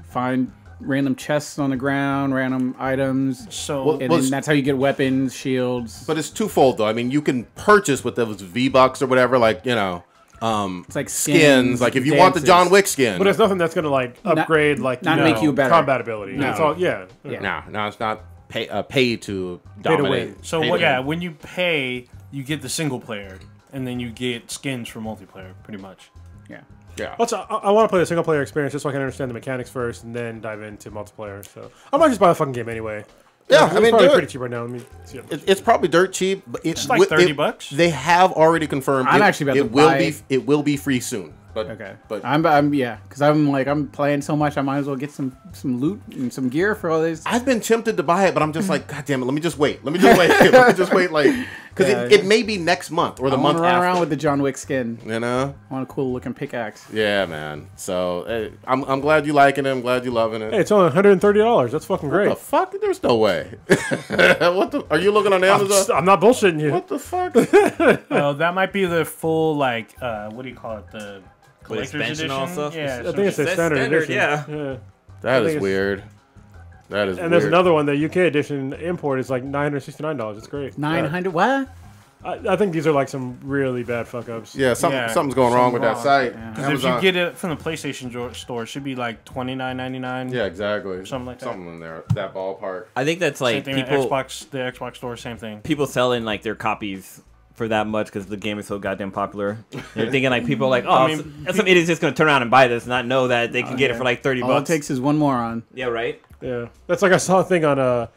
find random chests on the ground, random items. So then that's how you get weapons, shields. But it's twofold though. I mean, you can purchase with those V-Bucks or whatever, like it's like skins. Like if you want the John Wick skin, but it's nothing that's gonna like upgrade not make you better combat ability. No. It's all No, it's not pay to dominate. To win. When you pay, you get the single player, and then you get skins for multiplayer, pretty much. Yeah. Also, I want to play the single player experience just so I can understand the mechanics first, and then dive into multiplayer. So I might just buy the fucking game anyway. Yeah, I mean, it's probably pretty cheap right now. Let me see. It's probably dirt cheap, but it's like $30. They have already confirmed. I'm actually about to buy. It will be free soon. But okay, but I'm because I'm playing so much, I might as well get some loot and some gear for all this. I've been tempted to buy it, but I'm just like, God damn it, let me just wait. Let me just wait, like, because it may be next month or the month after. Run around with the John Wick skin. You know, I want a cool looking pickaxe. Yeah, man. So I'm glad you liking it. I'm glad you loving it. Hey, it's only $130. That's fucking great. What the fuck? There's no way. Are you looking on Amazon? I'm not bullshitting you. What the fuck? That might be the full like what do you call it? The collector's edition. Also? Yeah, I think it's a standard edition. Yeah. That is weird. That is. And there's another one. The UK edition import is like $969. It's great. 900 what? I think these are like some really bad fuck ups. Yeah, something's going wrong with that site. Because if you get it from the PlayStation store, it should be like $29.99. Yeah, exactly. Something like that. Something in there, that ballpark. I think that's like same thing people. The Xbox store, same thing. People selling like their copies for that much because the game is so goddamn popular. You're thinking like people are like, oh, some idiot's just gonna turn around and buy this, and not know that they can get it for like $30. All it takes is one moron. Yeah, right. Yeah, that's like I saw a thing on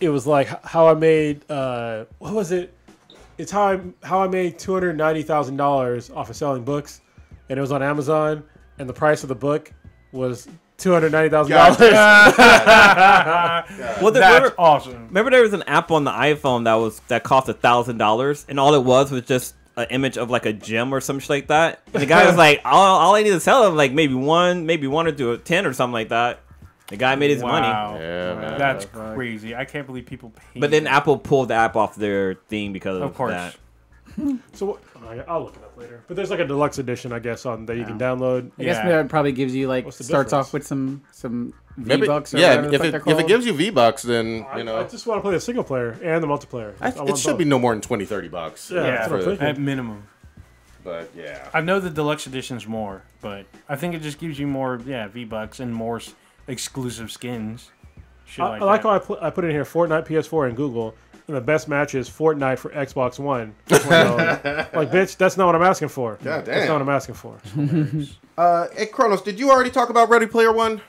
it was like how I made what was it? It's how I made $290,000 off of selling books, and it was on Amazon, and the price of the book was $290,000. Well, that's awesome. Remember, there was an app on the iPhone that cost $1,000, and all it was just an image of like a gem or some shit like that. And the guy was like, all I need to sell him like maybe one or two or 10 or something like that. The guy made his money. Yeah, man. That's crazy. I can't believe people pay. But then Apple pulled the app off their thing because of that. So I'll look it up later. But there's like a deluxe edition, I guess, on that you can download. I guess that probably gives you like starts off with some V-Bucks. If it gives you V-Bucks, then you know. I just want to play the single player and the multiplayer. It should be no more than $20-$30. Yeah, at minimum. But yeah, I know the deluxe edition's more, but I think it just gives you more V-Bucks and more exclusive skins. I like how I put in here Fortnite, PS4, and Google. And the best match is Fortnite for Xbox One. Like, bitch, that's not what I'm asking for. God damn. That's not what I'm asking for. Hey, Kronos, did you already talk about Ready Player One?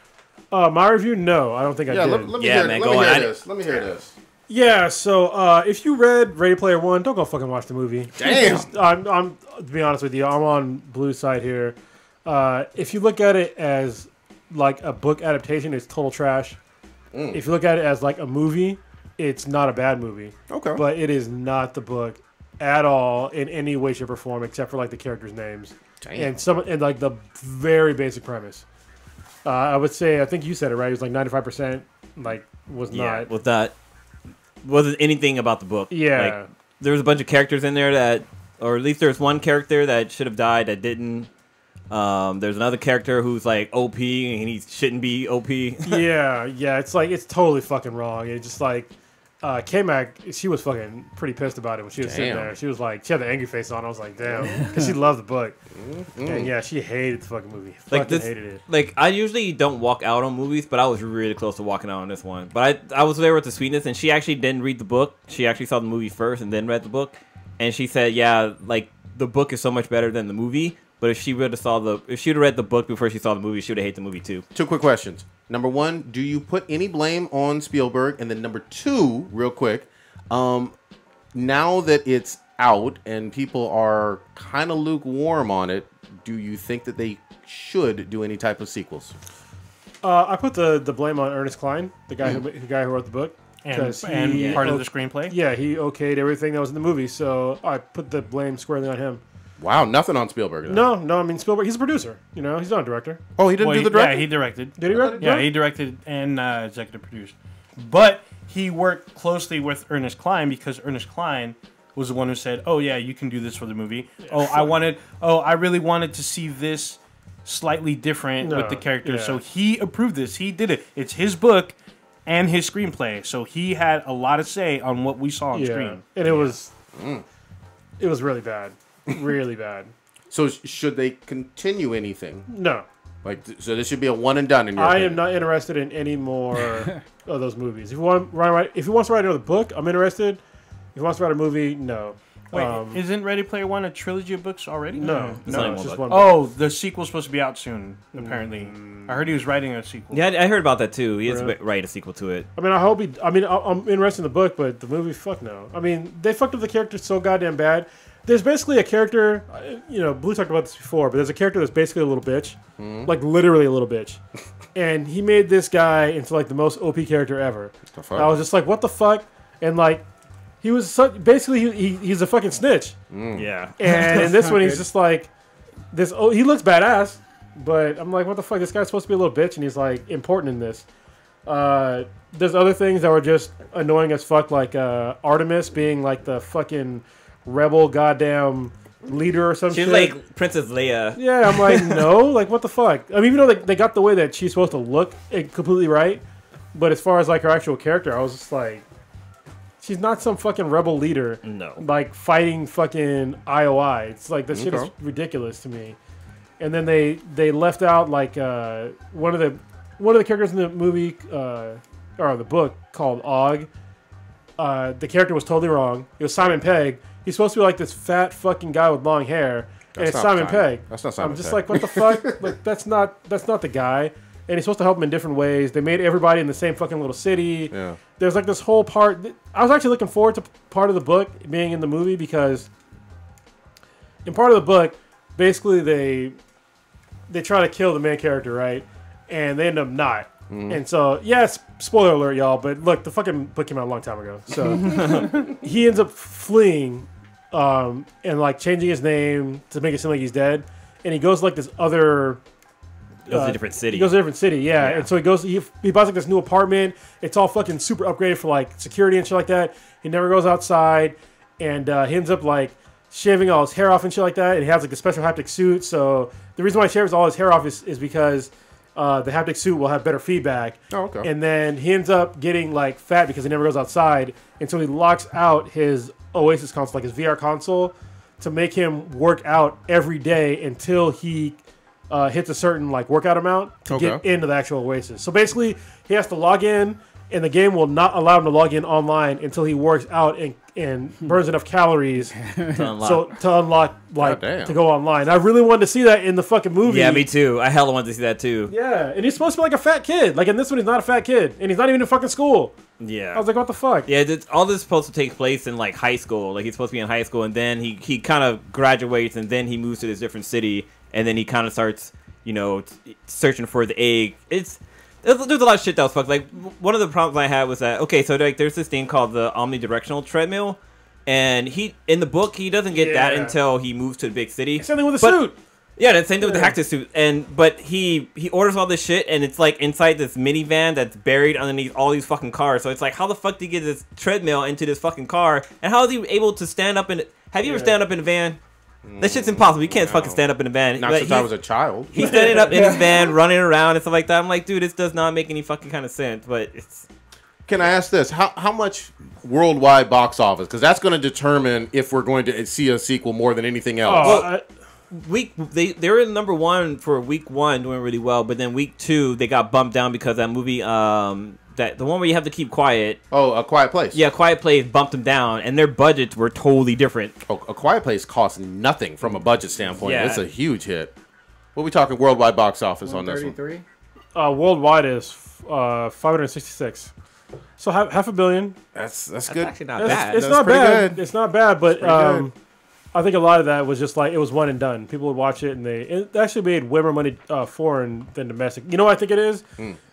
My review, no. I don't think I did. Let me hear this. Let me hear this. Yeah, so if you read Ready Player One, don't go fucking watch the movie. Damn. I'm to be honest with you, I'm on blue side here. If you look at it as like a book adaptation, it's total trash. If you look at it as like a movie, it's not a bad movie. Okay. But it is not the book at all in any way, shape, or form, except for like the characters' names. Damn. And like the very basic premise. I would say, I think you said it right. It was like 95%. Like was not. With that, wasn't anything about the book. Yeah. Like, there was a bunch of characters in there that, or at least there's one character that should have died that didn't. There's another character who's like OP and he shouldn't be OP. yeah, it's like it's totally fucking wrong. It's just like K-Mac, she was fucking pretty pissed about it when she was sitting there. She was like, she had the angry face on. I was like, damn, because she loved the book. And yeah, she hated the fucking movie. Fucking hated it. Like, I usually don't walk out on movies, but I was really close to walking out on this one. But I was there with the sweetness, and she actually didn't read the book. She actually saw the movie first and then read the book. And she said, yeah, like, the book is so much better than the movie. But if she would have read the book before she saw the movie, she would have hated the movie too. 2 quick questions. Number 1, do you put any blame on Spielberg? And then number 2, real quick, now that it's out and people are kind of lukewarm on it, do you think that they should do any type of sequels? I put the blame on Ernest Cline, the guy who wrote the book. And part of the screenplay? Yeah, he okayed everything that was in the movie, so I put the blame squarely on him. Wow, nothing on Spielberg. No, I mean, Spielberg, he's a producer. You know, he's not a director. Oh, he didn't do the directing? Yeah, he directed. Did he direct? Yeah, he directed and executive produced. But he worked closely with Ernest Cline because Ernest Cline was the one who said, "Oh yeah, you can do this for the movie." I really wanted to see this slightly different with the characters. So he approved this. He did it. It's his book and his screenplay. So he had a lot of say on what we saw on screen. And it was really bad. Really bad. So should they continue anything? No. Like, so this should be a one and done in your opinion. am not interested in any more of those movies. If he wants to write another book, I'm interested. If he wants to write a movie, no. Wait, isn't Ready Player One a trilogy of books already? No, it's just one book. Oh, the sequel's supposed to be out soon, apparently. I heard he was writing a sequel. Yeah, I heard about that too. He has to write a sequel to it. I mean, I'm interested in the book, but the movie, fuck no. I mean, they fucked up the character so goddamn bad. There's basically a character, Blue talked about this before, but there's a character that's basically a little bitch. Like, literally a little bitch. And he made this guy into, like, the most OP character ever. I was just like, what the fuck? And, like, he was he's a fucking snitch. Yeah. And in this one, he's just like, he looks badass, but I'm like, what the fuck? This guy's supposed to be a little bitch, and he's, like, important in this. There's other things that were just annoying as fuck, like Artemis being, like, the fucking rebel goddamn leader or some shit. She's like Princess Leia. Yeah, I'm like, no, like, what the fuck? I mean, even though they got the way that she's supposed to look completely right, but as far as, like, her actual character, I was just like, she's not some fucking rebel leader. No. Like, fighting fucking IOI. It's like, that shit is ridiculous to me. And then they left out, like, one of the characters in the movie, or the book, called Og. The character was totally wrong. It was Simon Pegg. He's supposed to be like this fat fucking guy with long hair, and it's Simon Pegg. That's not Simon I'm just Pegg. like, what the fuck? Like, that's not the guy. And he's supposed to help him in different ways. They made everybody in the same fucking little city. Yeah. There's like this whole part. I was actually looking forward to part of the book being in the movie because in part of the book, basically they try to kill the main character, right? And they end up not. And so, yes, spoiler alert, y'all, but look, the fucking book came out a long time ago. So he ends up fleeing and, like, changing his name to make it seem like he's dead. And he goes, like, this other... He goes to a different city. He goes to a different city, yeah. And so he buys, like, this new apartment. It's all fucking super upgraded for, like, security and shit like that. He never goes outside. And he ends up, like, shaving all his hair off and shit like that. And he has, like, a special haptic suit. So the reason why he shaves all his hair off is because... the haptic suit will have better feedback. Oh, okay. And then he ends up getting, like, fat because he never goes outside. And so he locks out his Oasis console, like his VR console, to make him work out every day until he hits a certain, like, workout amount to get into the actual Oasis. So basically, he has to log in, and the game will not allow him to log in online until he works out and burns enough calories to unlock like to go online. I really wanted to see that in the fucking movie. Yeah, me too. I hella wanted to see that too. Yeah, and he's supposed to be like a fat kid. Like, in this one, he's not a fat kid, and he's not even in fucking school. Yeah, I was like, what the fuck? Yeah, all this is supposed to take place in, like, high school. Like, he's supposed to be in high school, and then he kind of graduates, and then he moves to this different city, and then he kind of starts, searching for the egg. There's a lot of shit that was fucked. Like, one of the problems I had was that, so, like, there's this thing called the omnidirectional treadmill, and in the book, he doesn't get that until he moves to the big city. Same thing with the suit. Yeah, the same thing with the hactic suit. But he orders all this shit, and it's, like, inside this minivan that's buried underneath all these fucking cars. So it's like, how the fuck did he get this treadmill into this fucking car? And how is he able to stand up in it? Have you ever stand up in a van? That shit's impossible. You can't fucking stand up in a van. Not since I was a child. He's standing up in his van, running around and stuff like that. I'm like, dude, this does not make any fucking kind of sense. But Can I ask this? How much worldwide box office? Because that's going to determine if we're going to see a sequel more than anything else. Well, they were number one for week 1, doing really well, but then week 2 they got bumped down because that movie, that the one where you have to keep quiet. Oh, A Quiet Place. Yeah, Quiet Place bumped them down, and their budgets were totally different. Oh, A Quiet Place costs nothing from a budget standpoint. Yeah. It's a huge hit. What are we talking worldwide box office on this one? 133. Worldwide is 566. So half a billion. That's That's good. actually not bad. It's That's not pretty bad. good. It's not bad, but good. I think a lot of that was just like it was one and done. People would watch it, and it actually made way more money foreign than domestic. You know what I think it is?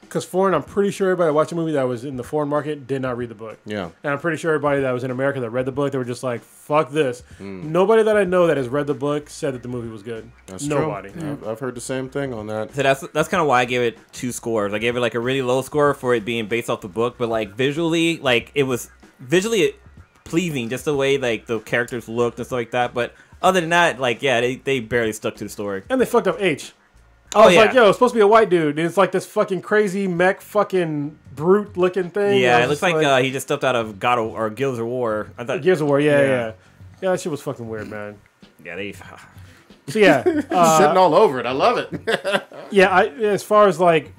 Because foreign, I'm pretty sure everybody that watched a movie that was in the foreign market did not read the book. Yeah. And I'm pretty sure everybody that was in America that read the book, they were just like, fuck this. Nobody that I know that has read the book said that the movie was good. That's Nobody. true. I've heard the same thing on that. So that's kind of why I gave it 2 scores. I gave it like a really low score for it being based off the book, but like visually, like it was visually pleasing, just the way like the characters looked and stuff like that. But other than that, like yeah, they barely stuck to the story. And they fucked up H. I was like, yo, it's supposed to be a white dude. And it's like this fucking crazy mech fucking brute looking thing. Yeah, it looks like he just stepped out of God or Guilds of War. I thought Gears of War, yeah. Yeah, that shit was fucking weird, man. Yeah, they. So yeah, Sitting all over it. I love it. yeah. As far as like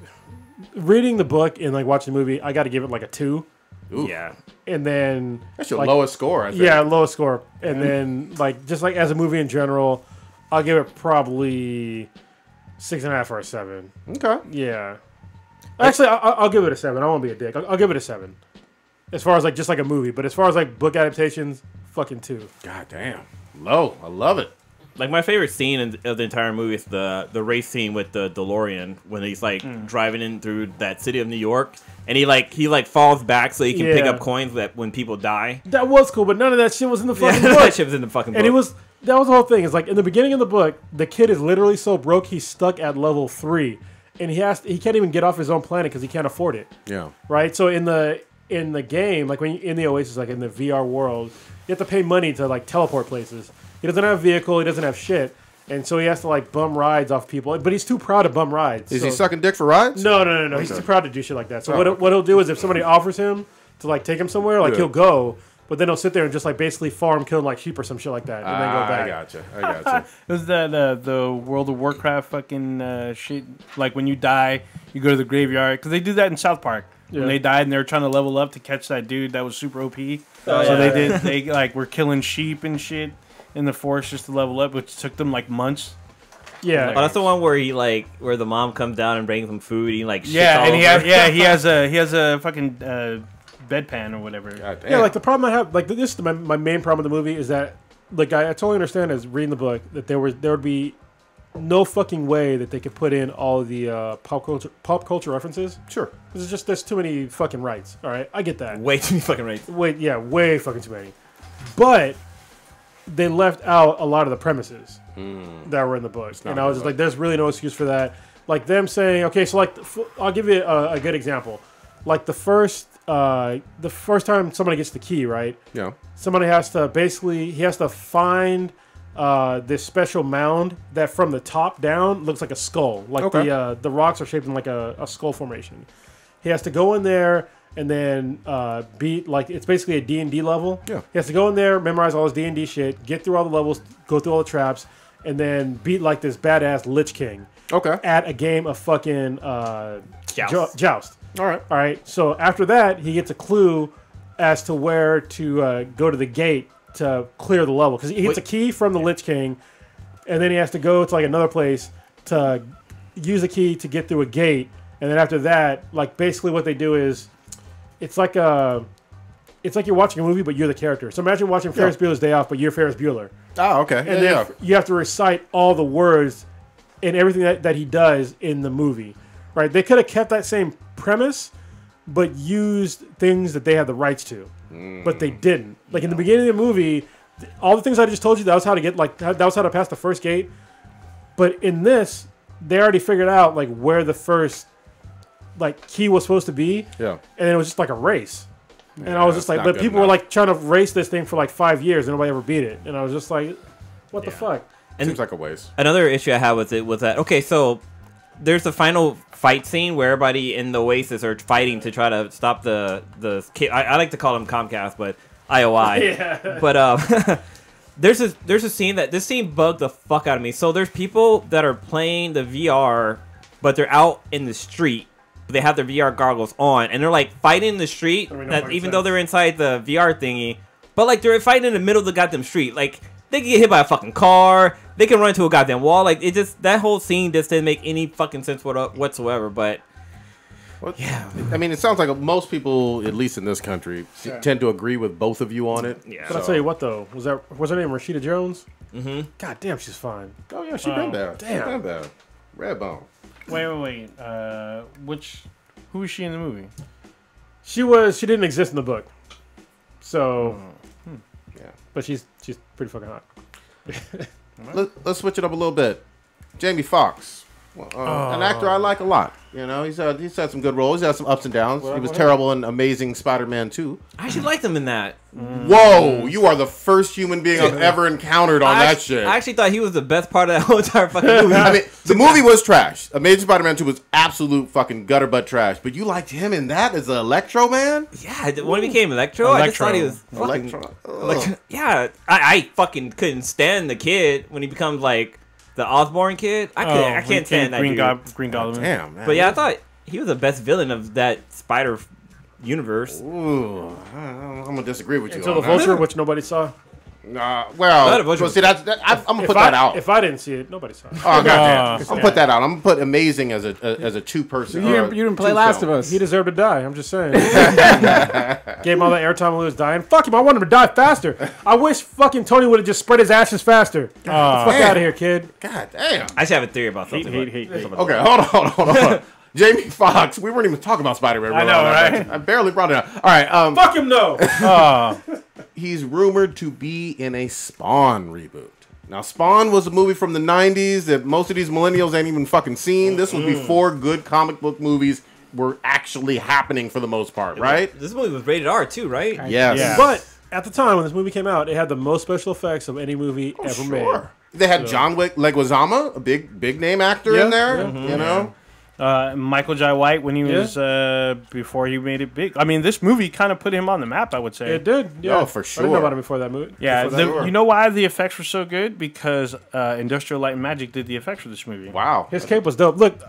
reading the book and like watching the movie, I got to give it like a 2. Ooh. Yeah. And then That's your like, lowest score, I think. yeah, lowest score. And then like just like as a movie in general, I'll give it probably 6.5 or a 7. Okay. Yeah. Actually, I'll give it a 7. I won't be a dick. I'll give it a 7. As far as like just like a movie, but as far as like book adaptations, fucking 2. God damn. Low. I love it. Like my favorite scene of the entire movie is the race scene with the DeLorean when he's like driving in through that city of New York, and he falls back so he can pick up coins that when people die. That was cool, but none of that shit was in the fucking book. That shit was in the fucking book. And that was the whole thing. It's like in the beginning of the book, the kid is literally so broke he's stuck at level 3, and he can't even get off his own planet because he can't afford it. Yeah. Right. So in the game, like when in the Oasis, like in the VR world, you have to pay money to like teleport places. He doesn't have a vehicle. He doesn't have shit. And so he has to like bum rides off people, but he's too proud to bum rides. Is he sucking dick for rides? No. He's too proud to do shit like that. So what he'll do is if somebody offers him to like take him somewhere, like he'll go, but then he'll sit there and just like basically farm kill like sheep or some shit like that, and then go back. I gotcha. It was the World of Warcraft fucking shit. Like when you die, you go to the graveyard because they do that in South Park. When they died and they were trying to level up to catch that dude that was super OP. They like were killing sheep and shit in the forest just to level up, which took them like months. Yeah, Oh, that's the one where where the mom comes down and brings him food. He like shits Yeah, all and over. he has a fucking bedpan or whatever. God damn. yeah. Like the problem I have, like this is my main problem with the movie is that like I totally understand as reading the book that there would be no fucking way that they could put in all of the pop culture references. Sure. There's too many fucking rights. All right, I get that. Way too many fucking rates. Way fucking too many. But they left out a lot of the premises that were in the book, and I was just like, "There's really no excuse for that." Like them saying, "Okay, so like, I'll give you a good example. Like the first time somebody gets the key, right? Yeah. Somebody has to find this special mound that from the top down looks like a skull. Like the rocks are shaped in like a skull formation. He has to go in there and then beat, like, it's basically a D&D level. Yeah. He has to go in there, memorize all his D&D shit, get through all the levels, go through all the traps, and then beat like this badass Lich King. Okay. At a game of fucking Joust. All right. So after that, he gets a clue as to where to go to the gate to clear the level, because he gets a key from the Lich King, and then he has to go to like another place to use the key to get through a gate, and then after that, like basically what they do is, it's like you're watching a movie, but you're the character. So imagine watching Ferris Bueller's Day Off, but you're Ferris Bueller. Oh, okay. And then you have to recite all the words and everything that he does in the movie, right? They could have kept that same premise, but used things that they had the rights to, but they didn't. Like in the beginning of the movie, all the things I just told you, that was how to pass the first gate. But in this, they already figured out like where the first like key was supposed to be. Yeah, and it was just like a race. Yeah, and I was just like, but people were like trying to race this thing for like 5 years, and nobody ever beat it. And I was just like, what the fuck? Seems like a waste. Another issue I had with it was that, okay, so there's the final fight scene where everybody in the Oasis are fighting to try to stop the I like to call them Comcast, but IOI. Yeah. But there's a scene this scene bugged the fuck out of me. So there's people that are playing the VR, but they're out in the street. They have their VR goggles on, and they're like fighting in the street. Even though they're inside the VR thingy, but like they're fighting in the middle of the goddamn street. Like they can get hit by a fucking car. They can run into a goddamn wall. Like it just that whole scene just didn't make any fucking sense whatsoever. But yeah, I mean, it sounds like most people, at least in this country, tend to agree with both of you on it. Yeah. But I'll tell you what though, was her name Rashida Jones? Mm-hmm. God damn, she's fine. Oh yeah, she been there. Damn, she been there. Redbone. Wait. Who was she in the movie? She didn't exist in the book. So, yeah. But she's pretty fucking hot. Let's switch it up a little bit. Jamie Foxx, an actor I like a lot. You know, he's had some good roles. He's had some ups and downs. He was terrible in Amazing Spider-Man 2. I actually liked him in that. Whoa, you are the first human being I've ever encountered on that shit. I actually thought he was the best part of that whole entire fucking movie. I mean, the movie was trash. Amazing Spider-Man 2 was absolute fucking gutter butt trash. But you liked him in that as an Electro Man? Yeah, when he became Electro, I just thought he was fucking... Electro. Yeah, I fucking couldn't stand the kid when he becomes like the Osborn kid. I can't stand that dude. Green Goblin. Damn, man. But yeah, I thought he was the best villain of that Spider universe. Ooh, I'm gonna disagree with you. Until the Vulture, which nobody saw. Well, see, I'm gonna put that out. If I didn't see it, nobody saw it. Oh goddamn! I'm gonna put that out. I'm gonna put Amazing as a two-person. You didn't play Last of Us. He deserved to die. I'm just saying. Gave him all the airtime when he was dying. Fuck him! I want him to die faster. I wish fucking Tony would have just spread his ashes faster. Get the fuck out of here, kid. God damn! I actually have a theory about something. Hate. Okay, hold on. Jamie Foxx. We weren't even talking about Spider-Man. I know, right? I barely brought it up. All right. Fuck him, no. He's rumored to be in a Spawn reboot. Now, Spawn was a movie from the 90s that most of these millennials ain't even fucking seen. This was before good comic book movies were actually happening for the most part, right? This movie was rated R too, right? Yes. Yeah. But at the time when this movie came out, it had the most special effects of any movie ever made. They had John Leguizamo, a big name actor in there, you know? Michael Jai White when he was before he made it big. I mean, this movie kind of put him on the map, I would say. It did. Yeah, oh, for sure. I didn't know about him before that movie. Yeah, you know why the effects were so good? Because Industrial Light and Magic did the effects for this movie. Wow, his cape was dope. Look,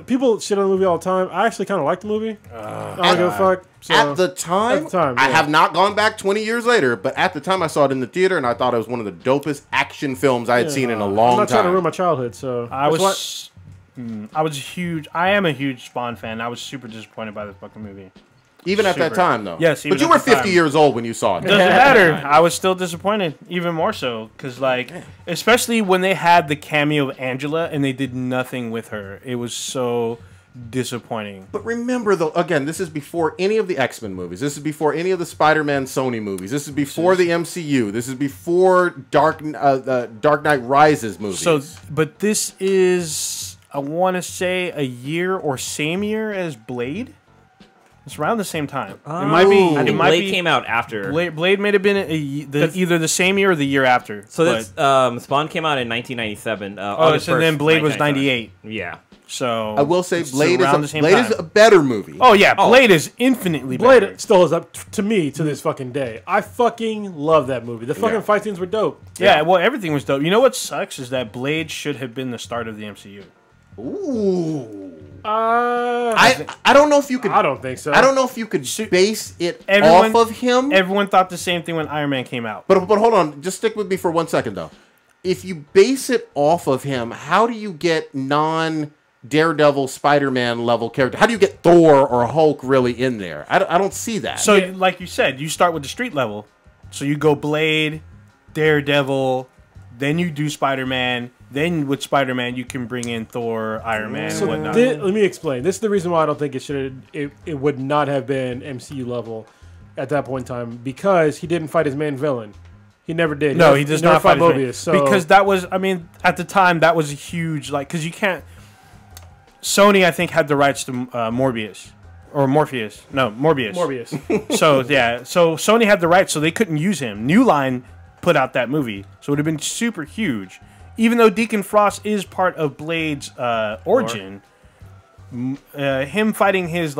people shit on the movie all the time. I actually kind of liked the movie. I don't give a fuck. So, at the time, I have not gone back 20 years later, but at the time I saw it in the theater, and I thought it was one of the dopest action films I had seen in a long time. I'm not trying to ruin my childhood, so I am a huge Spawn fan. I was super disappointed by this fucking movie. Even at that time, though. Yes, but you were 50 years old when you saw it. Doesn't matter. I was still disappointed, even more so, because especially when they had the cameo of Angela and they did nothing with her, it was so disappointing. But remember, though, again, this is before any of the X-Men movies. This is before any of the Spider-Man Sony movies. This is before the MCU. This is before Dark Knight Rises movies. So, but this is, I want to say, a year or same year as Blade. It's around the same time. It might be. I think Blade came out after. Blade may have been either the same year or the year after. So that's Spawn came out in 1997. So then Blade was 98. Yeah. So I will say Blade is a better movie. Oh yeah, Blade is infinitely better. Blade still is up to me to this fucking day. I fucking love that movie. The fucking fight scenes were dope. Yeah, well, everything was dope. You know what sucks is that Blade should have been the start of the MCU. Ooh. I don't know if you could. I don't think so. I don't know if you could base it off of him. Everyone thought the same thing when Iron Man came out. But hold on, just stick with me for 1 second though. If you base it off of him, how do you get Daredevil, Spider-Man level character? How do you get Thor or Hulk really in there? I don't see that. So, like you said, you start with the street level. So you go Blade, Daredevil, then you do Spider-Man. Then with Spider-Man, you can bring in Thor, Iron Man, and whatnot. Let me explain. This is the reason why I don't think it would not have been MCU level at that point in time, because he didn't fight his main villain. He never did. No, he does not fight Mobius. So. Because that was, I mean, at the time, that was a huge, because you can't. Sony, I think, had the rights to Morbius. Or Morpheus. No, Morbius. So, yeah. So, Sony had the rights, so they couldn't use him. New Line put out that movie. So, it would have been super huge. Even though Deacon Frost is part of Blade's origin, him fighting his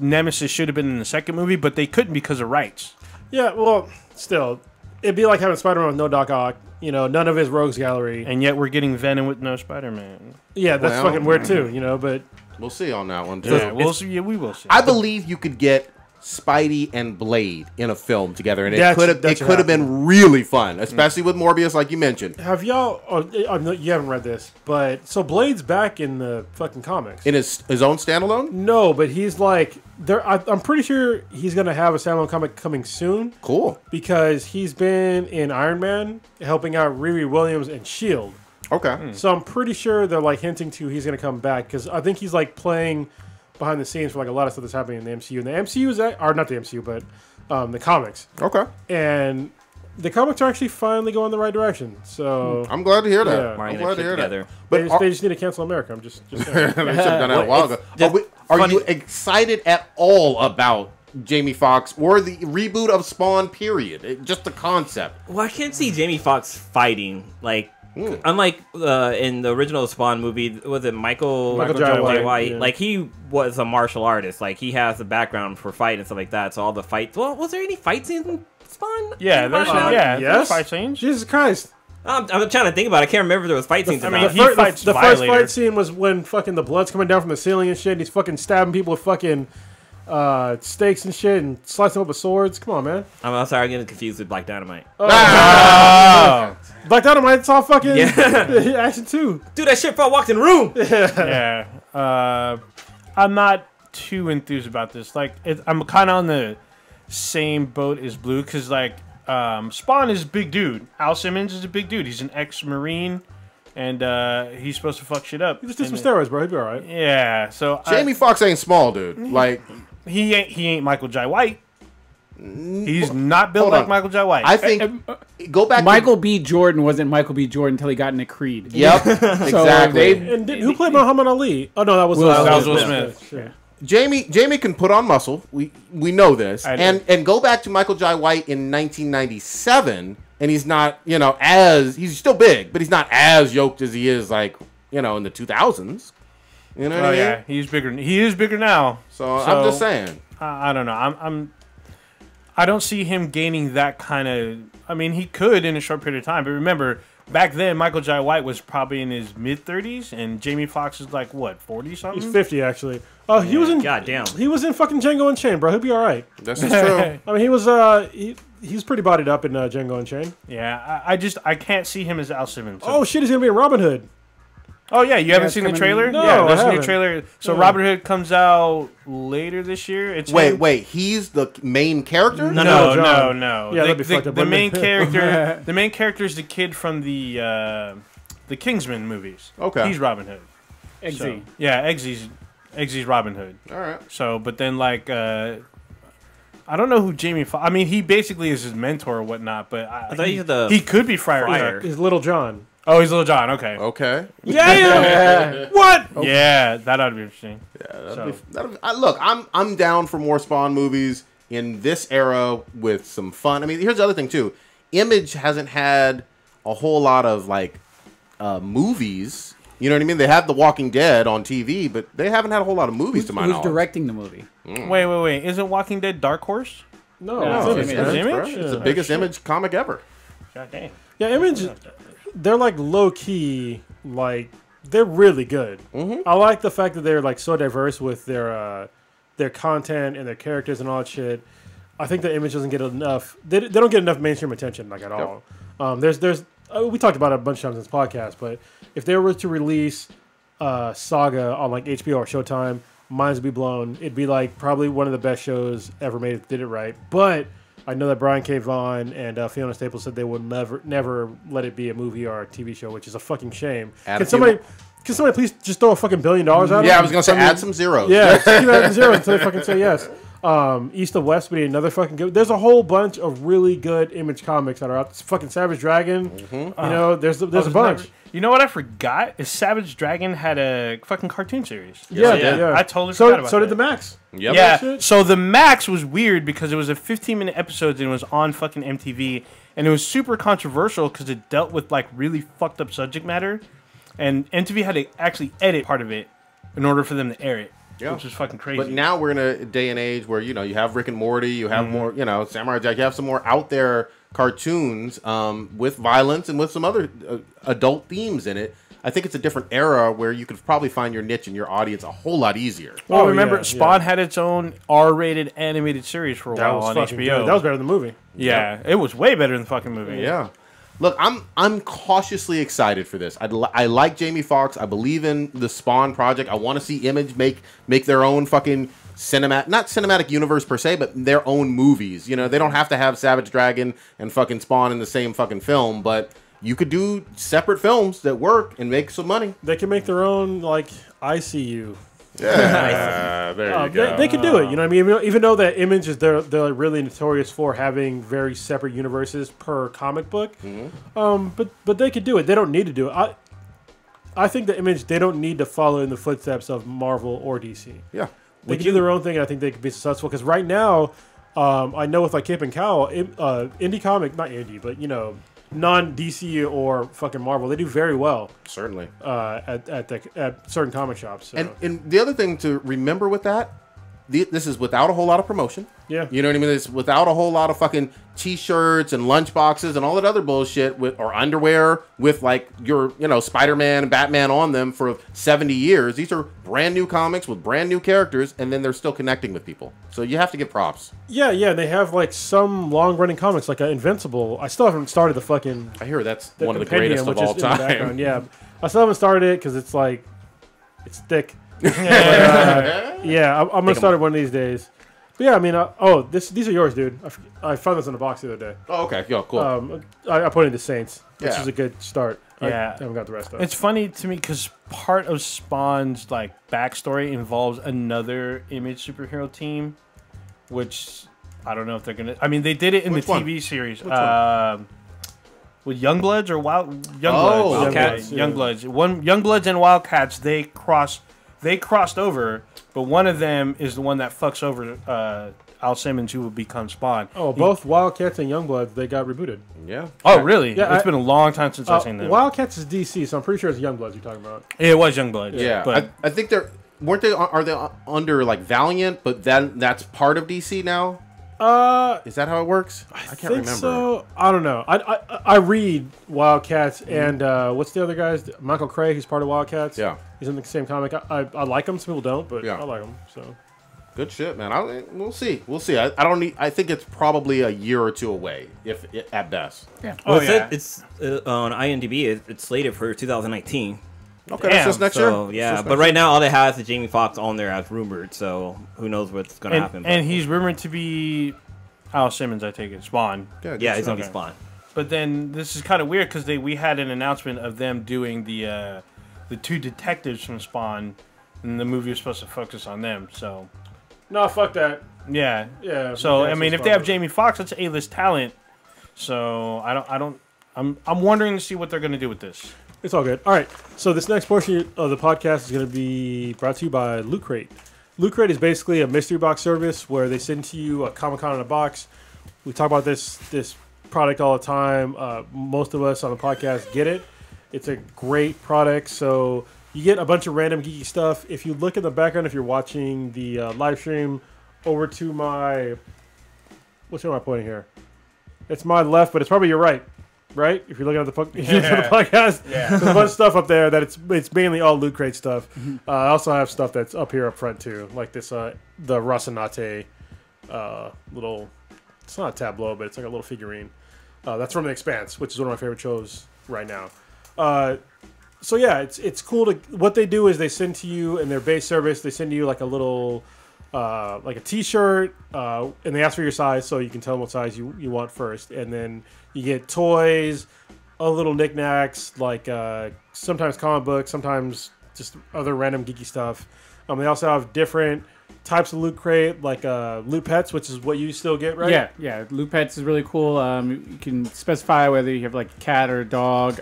nemesis should have been in the second movie, but they couldn't because of rights. Yeah, well, still, it'd be like having Spider-Man with no Doc Ock. You know, none of his rogues gallery. And yet we're getting Venom with no Spider-Man. Yeah, that's fucking weird too. You know, but we'll see on that one too. Yeah, we'll see. Yeah, we will see. I believe you could get Spidey and Blade in a film together, and it could have been really fun, especially with Morbius, like you mentioned. Have y'all? You haven't read this, but so Blade's back in the fucking comics In his own standalone. No, but he's like there. I'm pretty sure he's gonna have a standalone comic coming soon. Cool. Because he's been in Iron Man helping out Riri Williams and Shield. Okay. So I'm pretty sure they're like hinting to he's gonna come back because I think he's like playing behind the scenes for like a lot of stuff that's happening in the MCU. And the MCU is or not the MCU, but the comics. Okay. And the comics are actually finally going the right direction. So I'm glad to hear that. Yeah. I'm glad to hear together. that. But they just need to cancel America. I'm just saying. They should have done that a while ago. Are you excited at all about Jamie Foxx or the reboot of Spawn? Period. Just the concept. Well, I can't see Jamie Foxx fighting like. Unlike in the original Spawn movie, was it Michael Jai White? Yeah. Like he was a martial artist. Like he has a background for fight and stuff like that. So all the fights. Well, was there any fight scenes in Spawn? Yeah, there's yes. fight scenes. Jesus Christ. I'm trying to think about it. I can't remember if there was fight scenes. I mean, about it. The first fight scene was when fucking the blood's coming down from the ceiling and shit. And he's fucking stabbing people with fucking stakes and shit and slicing them up with swords. Come on, man. I'm sorry, I'm getting confused with Black Dynamite. Black Dynamite, it's all fucking action too. Dude, that shit walked in the room. Yeah. I'm not too enthused about this. Like, I'm kind of on the same boat as Blue because, like, Spawn is a big dude. Al Simmons is a big dude. He's an ex-Marine, and he's supposed to fuck shit up. He just did some steroids, bro. He'd be all right. Yeah. So Jamie Foxx ain't small, dude. Like he ain't Michael Jai White. He's not built like Michael Jai White. I think go back. Michael B. Jordan wasn't Michael B. Jordan until he got into Creed. Yep, exactly. And who played Muhammad Ali? Oh no, that was Will Smith. Sure. Jamie can put on muscle. We know this. And go back to Michael Jai White in 1997, and he's not, he's still big, but he's not as yoked as he is like, in the 2000s. You know what I mean? Yeah, he's bigger. He is bigger now. So I'm just saying. I don't know. I don't see him gaining that kind of. I mean, he could in a short period of time, but remember, back then Michael Jai White was probably in his mid-30s, and Jamie Foxx is like what, 40 something? He's 50 actually. Oh, he was in. Goddamn. He was in fucking Django Unchained, bro. He'll be all right. This is true. I mean, he was. He's pretty bodied up in Django Unchained. Yeah, I can't see him as Al Simmons. So. Oh shit, he's gonna be in Robin Hood. Oh yeah, you haven't seen the trailer? No, yeah, there's I a new haven't. trailer. So Robin Hood comes out later this year. It's him. Wait, he's the main character? No. Yeah, that'd be fucked up, The main wouldn't it? character, the main character is the kid from the Kingsman movies. Okay. He's Robin Hood. Eggsy. So, yeah, Eggsy's Robin Hood. All right. So, but then like, I don't know who Jamie. I mean, he basically is his mentor or whatnot. But I thought he could be Friar. He's Little John. Oh, he's Little John. Okay. Okay. Yeah. What? Yeah, that ought to be interesting. Look, I'm down for more Spawn movies in this era with some fun. I mean, here's the other thing too. Image hasn't had a whole lot of like movies. You know what I mean? They have The Walking Dead on TV, but they haven't had a whole lot of movies to my knowledge. Who's directing the movie? Wait. Isn't Walking Dead Dark Horse? No, it's Image. Image? It's the biggest Image comic ever. God damn. Yeah, Image. They're like low key, like they're really good. I like the fact that they're like so diverse with their content and their characters and all that shit. I think that Image doesn't get enough. They don't get enough mainstream attention like at all. There's we talked about it a bunch of times in this podcast, but if they were to release Saga on like HBO or Showtime, minds would be blown. It'd be like probably one of the best shows ever made if they did it right. But I know that Brian K. Vaughan and Fiona Staples said they would never let it be a movie or a TV show, which is a fucking shame. Can somebody please just throw a fucking $1 billion at it? Yeah, I was gonna say add some zeros. Yeah, just keep adding zeros until they fucking say yes. East of West would be another fucking good. There's a whole bunch of really good Image comics that are out. Fucking Savage Dragon. You know, there's a bunch. You know what I forgot? Is Savage Dragon had a fucking cartoon series. Yeah. I totally forgot about So that. did the Max. Yep. Yeah, so the Max was weird because it was a 15-minute episode and it was on fucking MTV, and it was super controversial because it dealt with like really fucked up subject matter, and MTV had to actually edit part of it in order for them to air it. Yeah. Which is fucking crazy. But now we're in a day and age where, you know, you have Rick and Morty, you have more, you know, Samurai Jack, you have some more out there cartoons with violence and with some other adult themes in it. I think it's a different era where you could probably find your niche and your audience a whole lot easier. Well, remember, Spawn had its own R-rated animated series for a while on HBO. Good. That was better than the movie. Yeah, it was way better than the fucking movie. Yeah. Look, I'm cautiously excited for this. I like Jamie Foxx. I believe in the Spawn project. I want to see Image make their own fucking not cinematic universe per se, but their own movies. You know, they don't have to have Savage Dragon and fucking Spawn in the same fucking film, but you could do separate films that work and make some money. They can make their own, like, ICU. Yeah, there you go. They can do it, you know what I mean? Even though that Image is they're really notorious for having very separate universes per comic book, but they could do it. They don't need to do it. I think the Image, they don't need to follow in the footsteps of Marvel or DC. Yeah, they can do their own thing, and I think they could be successful. Because right now, I know with like Cape and Cowl, indie comic, not indie, but you know, non-DC or fucking Marvel, they do very well. Certainly. At certain comic shops. So. And the other thing to remember with that, this is without a whole lot of promotion. Yeah. You know what I mean? It's without a whole lot of fucking T-shirts and lunchboxes and all that other bullshit or underwear with like your, you know, Spider-Man and Batman on them for 70 years. These are brand new comics with brand new characters, and then they're still connecting with people. So you have to give props. Yeah. They have like some long-running comics like Invincible. I still haven't started the fucking... I hear that's one of the greatest of all time. Yeah. I still haven't started it because it's like... It's thick. Yeah, I'm gonna start it one of these days. But yeah, I mean, these are yours, dude. I found this in a box the other day. Oh, okay, yo, cool. I put it into Saints, which Yeah. is a good start. Yeah. I haven't got the rest of it. It's funny to me because part of Spawn's like backstory involves another Image superhero team, which I don't know if they're gonna. I mean, they did it in Which the one? TV series. Which one? With Youngbloods or Youngbloods? Wildcats, Okay, Youngbloods. Youngbloods and Wildcats, they crossed over, but one of them is the one that fucks over Al Simmons, who will become Spawn. Oh, both Wildcats and Youngbloods, they got rebooted. Yeah. Oh, really? Yeah, it's been a long time since I've seen them. Wildcats is DC, so I'm pretty sure it's Youngbloods you're talking about. It was Youngbloods. Yeah, but I think are they under like Valiant, but then that's part of DC now? Is that how it works? I can't remember. So I don't know. I read Wildcats and what's the other guys? Michael Craig, who's part of Wildcats. Yeah, he's in the same comic. I like him. Some people don't, but Yeah. I like him. So good shit, man. We'll see. We'll see. I don't need. I think it's probably a year or two away, if at best. Yeah. Well, yeah. it's on IMDb. It's slated for 2019. Okay, that's just next So year. yeah, Just but next right year. now all they have is Jamie Foxx on there as rumored. So who knows what's gonna happen? and he's rumored to be Al Simmons, I take it, Spawn. good yeah, he's shit. gonna be Spawn. But then this is kind of weird because we had an announcement of them doing the two detectives from Spawn, and the movie was supposed to focus on them. So no, fuck that. yeah. yeah, So I mean, if they Spawn. have Jamie Foxx, that's A-list talent. So I'm wondering to see what they're gonna do with this. It's all good. All right. So this next portion of the podcast is going to be brought to you by Loot Crate. Loot Crate is basically a mystery box service where they send to you a Comic-Con in a box. We talk about this product all the time. Most of us on the podcast get it. It's a great product. So you get a bunch of random geeky stuff. If you look in the background, if you're watching the live stream, over to my... Which one am I pointing here? It's my left, but it's probably your right. Right? If you're looking at the podcast, there's a bunch of stuff up there that it's mainly all Loot Crate stuff. I also have stuff that's up here up front too, like this the Rocinante little. It's not a tableau, but it's like a little figurine. That's from The Expanse, which is one of my favorite shows right now. So yeah, it's cool to what they do is they send to you in their base service. They send you like a little. Like a T-shirt, and they ask for your size, so you can tell them what size you want first, and then you get toys, other little knickknacks, like sometimes comic books, sometimes just other random geeky stuff. They also have different types of Loot Crate, like Loot Pets, which is what you still get, right? Yeah. Loot Pets is really cool. You can specify whether you have like a cat or a dog.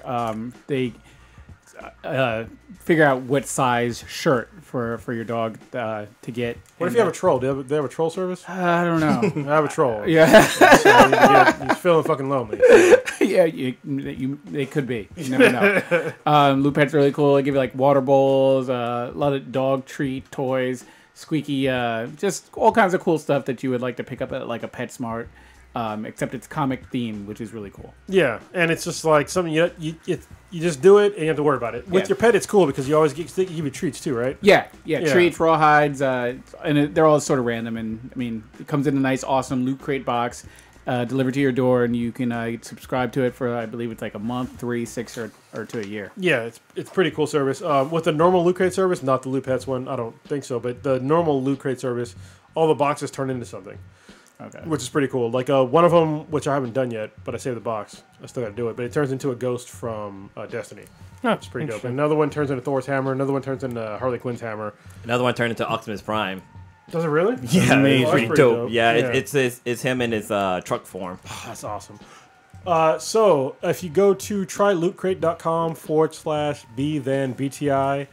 They figure out what size shirt for your dog to get. What if you have a troll? Do they have a troll service? I don't know. I have a troll. Yeah. So he's feeling fucking lonely. So. Yeah, they could be. You never know. Loot Pet's really cool. They give you like water bowls, a lot of dog treat toys, squeaky, just all kinds of cool stuff that you would like to pick up at like a PetSmart. Except it's comic themed, which is really cool. Yeah, and it's just like something you just do it and you have to worry about it. With your pet, it's cool because you always give you treats too, right? Yeah. Treats, rawhides, and they're all sort of random. And I mean, it comes in a nice, awesome Loot Crate box, delivered to your door, and you can subscribe to it for I believe it's like a month, 3, 6, or to a year. Yeah, it's pretty cool service. With the normal Loot Crate service, not the Loot Pets one, I don't think so, but the normal Loot Crate service, all the boxes turn into something. Okay. Which is pretty cool. Like one of them, which I haven't done yet, but I saved the box. I still got to do it. But it turns into a ghost from Destiny. Oh, it's pretty dope. And another one turns into Thor's hammer. Another one turns into Harley Quinn's hammer. Another one turned into Optimus Prime. Does it really? Yeah, amazing. pretty dope. Yeah, it's him in his truck form. That's awesome. So if you go to trylootcrate.com/B-then-BTI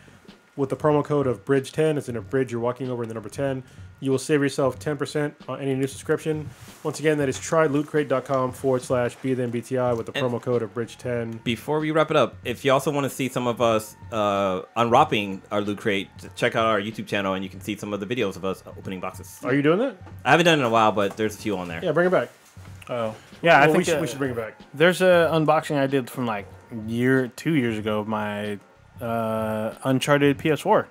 with the promo code of Bridge10, it's in a bridge you're walking over in the number 10. You will save yourself 10% on any new subscription. Once again, that is trylootcrate.com/B-then-BTI with the promo code of Bridge10. Before we wrap it up, if you also want to see some of us unwrapping our Loot Crate, check out our YouTube channel and you can see some of the videos of us opening boxes. Are you doing that? I haven't done it in a while, but there's a few on there. Yeah, bring it back. Oh, yeah. Well, I think we should bring it back. There's a unboxing I did from like 2 years ago of my Uncharted PS4.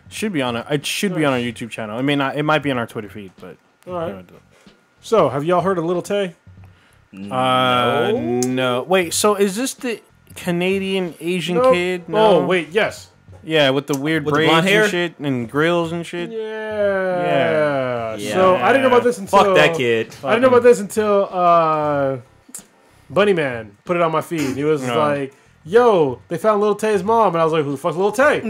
Should be on it. It should be on our YouTube channel. It may not. It might be on our Twitter feed, but all right. So, have y'all heard of Little Tay? No. Wait. So, is this the Canadian Asian kid? No. Oh, wait. Yes. Yeah, with the weird With the braids blonde hair? and shit and grills and shit. Yeah. Yeah. So I didn't know about this until Fuck that kid. I didn't know about this until Bunny Man put it on my feed. He was like, "Yo, they found Little Tay's mom," and I was like, "Who the fuck's Little Tay?"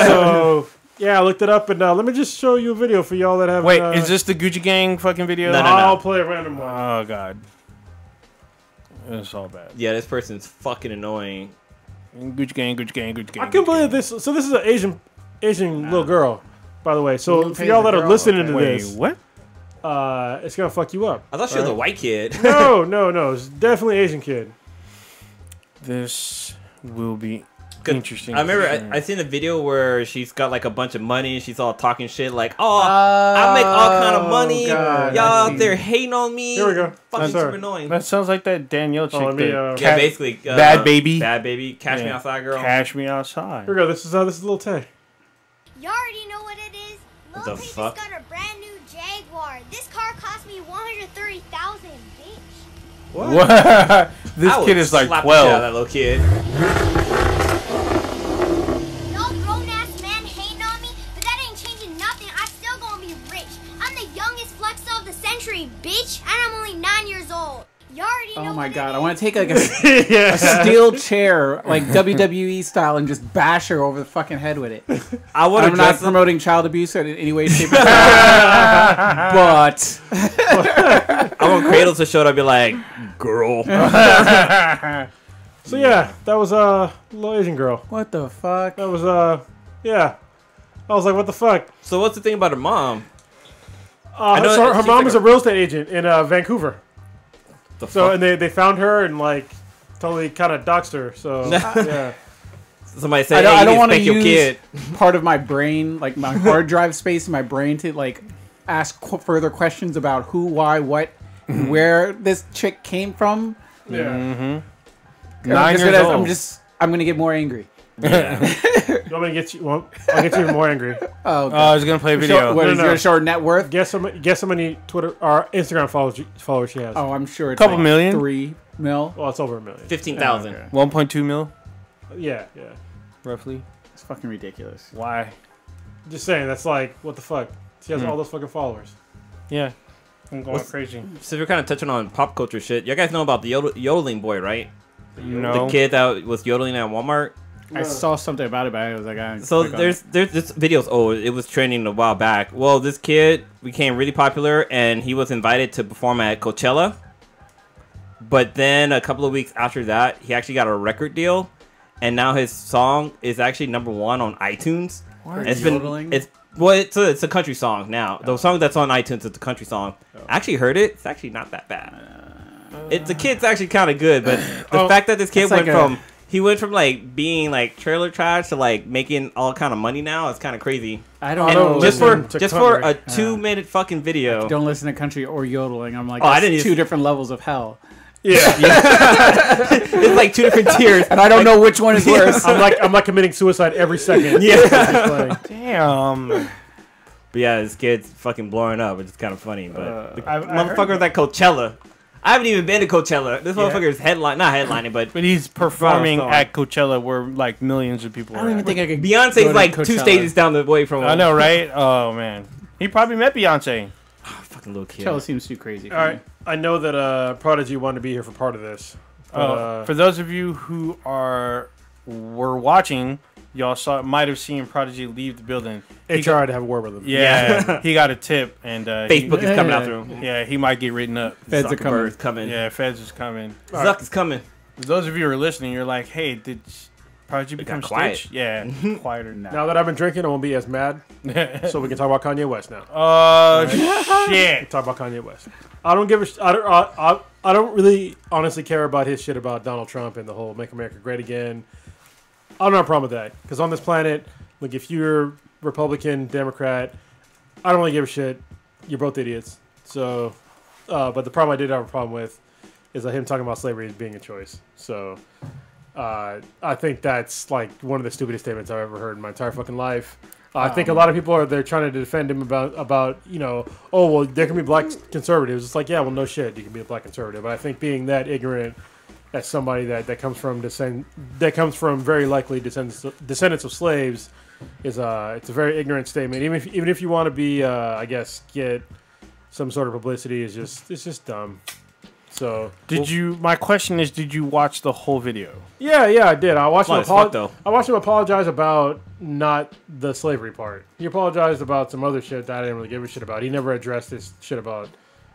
So yeah, I looked it up, and let me just show you a video for y'all that have. Wait, is this the Gucci Gang fucking video? No. I'll play a random one. Oh god, it's all bad. Yeah, this person's fucking annoying. Gucci Gang, Gucci Gang, Gucci Gang. I can't believe this. So this is an Asian little girl, by the way. So for y'all that are listening to this, what? It's gonna fuck you up. I thought she was a white kid. No, it's definitely Asian kid. This will be interesting. I remember I seen a video where she's got like a bunch of money. She's all talking shit like, "Oh, I make all kind of money. God, Y'all out there hating on me." Here we go. Fucking Sorry. super annoying. That sounds like that Danielle chick. let me, Yeah, basically. Bad Baby. Bad Baby. Cash Me Yeah. Outside Girl. Cash Me Outside. Here we go. This is Little Tay. You already know what it is. What Lil the Tay fuck? just got a brand new Jaguar. This car cost me $130,000, bitch. What? This I would kid is like slap the shit out of 12. that little kid. Y'all grown ass men hating on me, but that ain't changing nothing. I still gonna be rich. I'm the youngest flexer of the century, bitch, and I'm only 9 years old. You already know Oh my what god, it I is. want to take like a steel chair, like WWE style, and just bash her over the fucking head with it. I would I'm have not dressed promoting child abuse in any way, shape, or form. But I want Cradles to show up and be like, "Girl." So yeah, that was a little Asian girl. what the fuck? That was yeah. I was like, what the fuck? So what's the thing about her mom? Her know her she's mom like is a- a real estate agent in Vancouver. The So fuck? and they found her and like totally kind of doxed her. So yeah. Somebody say, I don't, "Hey, I you don't need want to to spank your use kid." part of my brain, like my hard drive space in my brain, to like ask further questions about who, why, what, and where this chick came from. Yeah. 9 years old. I'm gonna get more angry. You want me to get you? Well, I'll get you even more angry. Oh, okay. I was gonna play a video. What No, is no. your short net worth? Guess how many Twitter or Instagram followers she has? Oh, I'm sure it's Couple like million? 3 mil. Well, it's over 1 million. 15,000. 1.2 mil, Yeah. roughly. It's fucking ridiculous. Why? Just saying, that's like what the fuck. She has all those fucking followers. Yeah. I'm going crazy. So we're kind of touching on pop culture shit. You guys know about the yodeling boy, right? No. The kid that was yodeling at Walmart. I saw something about it, but I was like, So there's this videos. Oh, it was trending a while back. Well, this kid became really popular, and he was invited to perform at Coachella. But then a couple of weeks after that, he actually got a record deal, and now his song is actually #1 on iTunes. What? It's Yodeling? it's a country song now. The song that's on iTunes is a country song. I actually heard it. It's actually not that bad. The kid's actually kind of good, but the fact that this kid went from like being like trailer trash to like making all kind of money now is kind of crazy. I don't know. Just for a 2-minute fucking video. Don't listen to country or yodeling. I'm like, I didn't 2 different levels of hell. Yeah. It's like 2 different tiers, and I don't know which one is worse. I'm like committing suicide every second. Yeah. Damn. But yeah, this kid's fucking blowing up. It's kind of funny. But the motherfucker's at Coachella. I haven't even been to Coachella. This motherfucker's not headlining, but he's performing at Coachella where like millions of people. I don't even think I could. Beyonce's like 2 stages down the way from him. I know, right? Oh man, he probably met Beyonce. Fucking little kid. Coachella seems too crazy. All right, I know that Prodigy wanted to be here for part of this. But, for those of you who were watching, y'all might have seen Prodigy leave the building. HR had to have a word with him. Yeah, he got a tip, and Facebook is coming after him. Yeah, he might get written up. Feds are coming. Yeah, Feds is coming. Zuck is coming. For those of you who are listening, you're like, hey, did Prodigy become quiet. Stitch? Yeah, quieter now. Now that I've been drinking, I won't be as mad. So we can talk about Kanye West now. Shit. Talk about Kanye West. I don't give a. I don't really honestly care about his shit about Donald Trump and the whole "Make America Great Again." I don't have a problem with that because on this planet, like if you're Republican, Democrat, I don't really give a shit. You're both idiots. So, but the problem I did have a problem with is him talking about slavery as being a choice. So, I think that's like one of the stupidest statements I've ever heard in my entire fucking life. I think a lot of people they're trying to defend him about oh well there can be black conservatives. It's like yeah well no shit you can be a black conservative. But I think being that ignorant as somebody that comes from very likely descendants of slaves is it's a very ignorant statement. Even if you want to be I guess get some sort of publicity it's just dumb. So my question is, did you watch the whole video? Yeah, I did. I watched him I watched him apologize about not the slavery part. He apologized about some other shit that I didn't really give a shit about. He never addressed this shit about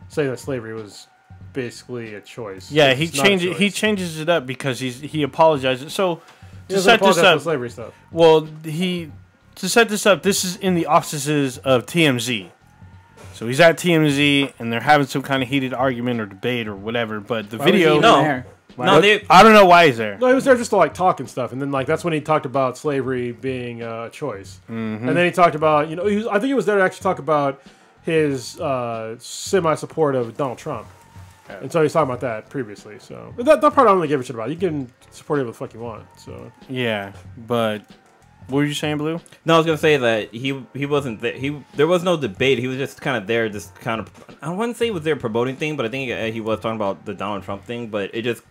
saying that slavery was basically a choice. Yeah, he changes it up because he apologizes. So to set this up, slavery stuff. Well, to set this up, this is in the auspices of TMZ. So he's at TMZ, and they're having some kind of heated argument or debate or whatever. But the video, I don't know why he's there. No, he was there just to like talk and stuff, and then like that's when he talked about slavery being a choice, and then he talked about I think he was there to actually talk about his semi-support of Donald Trump, and so he's talking about that previously. So that part I don't really give a shit about. You can support it with the fuck you want. So yeah, but. What were you saying, Blue? No, I was gonna say that he wasn't there. There was no debate. He was just kind of there, just kind of. I wouldn't say he was there promoting thing, but I think he was talking about the Donald Trump thing. But his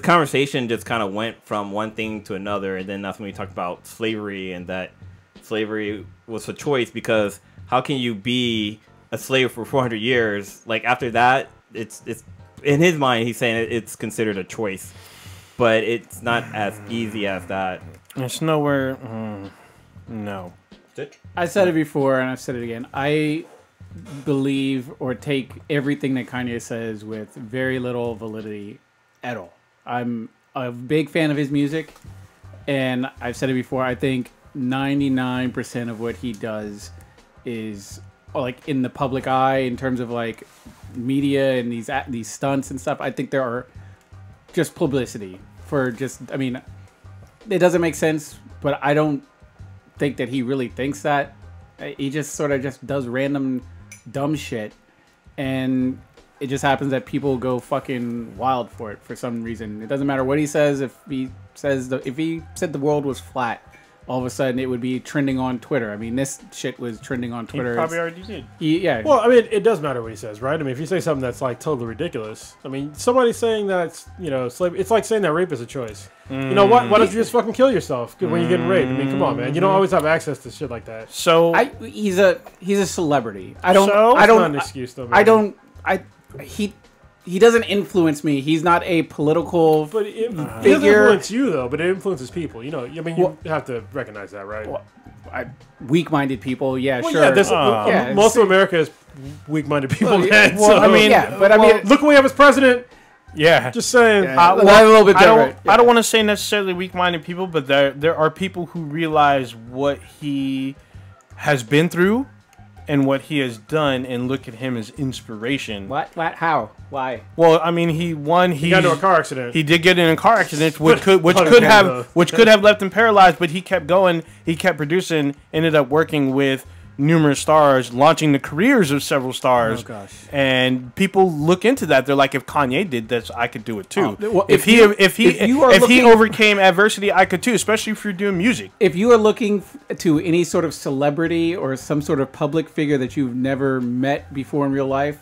conversation just kind of went from one thing to another, and then that's when he talked about slavery and that slavery was a choice because how can you be a slave for 400 years? Like after that, it's in his mind he's saying it's considered a choice, but it's not as easy as that. It's nowhere. No. I said it before, and I've said it again. I believe or take everything that Kanye says with very little validity at all. I'm a big fan of his music, and I've said it before. I think 99% of what he does is like in the public eye in terms of like media and these stunts and stuff. I think there are just publicity for just. I mean. It doesn't make sense, but I don't think that he really thinks that. He just sort of just does random dumb shit, and it just happens that people go fucking wild for it for some reason. It doesn't matter what he says. If he said the world was flat, all of a sudden it would be trending on Twitter. I mean, this shit was trending on Twitter. He probably already did. Yeah. Well, I mean, it does matter what he says, right? I mean, if you say something that's like totally ridiculous, I mean, somebody saying that's slavery. It's like saying that rape is a choice. You know what? Why don't you just fucking kill yourself when you're getting raped? I mean, come on, man. You don't always have access to shit like that. So he's a celebrity. I don't. That's not an excuse, though. Man. He doesn't influence me. He's not a political figure. He doesn't influence you, though, but it influences people. You know, I mean, you have to recognize that, right? Weak-minded people, yeah, well, sure. Yeah, most of America is weak-minded people. Well, so, I mean, look what we have as president. Yeah, just saying. Yeah. A little bit different. I don't want to say necessarily weak-minded people, but there are people who realize what he has been through and what he has done and look at him as inspiration. What? How? Why? Well, I mean, he got into a car accident. He did get in a car accident, which could have left him paralyzed, but he kept going. He kept producing. Ended up working with numerous stars, launching the careers of several stars. Oh gosh! And people look into that. They're like, if Kanye did this, I could do it too. Well, if he overcame adversity, I could too. Especially if you're doing music. If you are looking to any sort of celebrity or some sort of public figure that you've never met before in real life,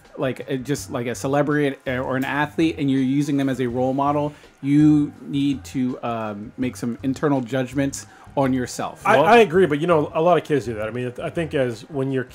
just like a celebrity or an athlete, and you're using them as a role model, you need to make some internal judgments on yourself. I agree, but a lot of kids do that. I mean, I think when you're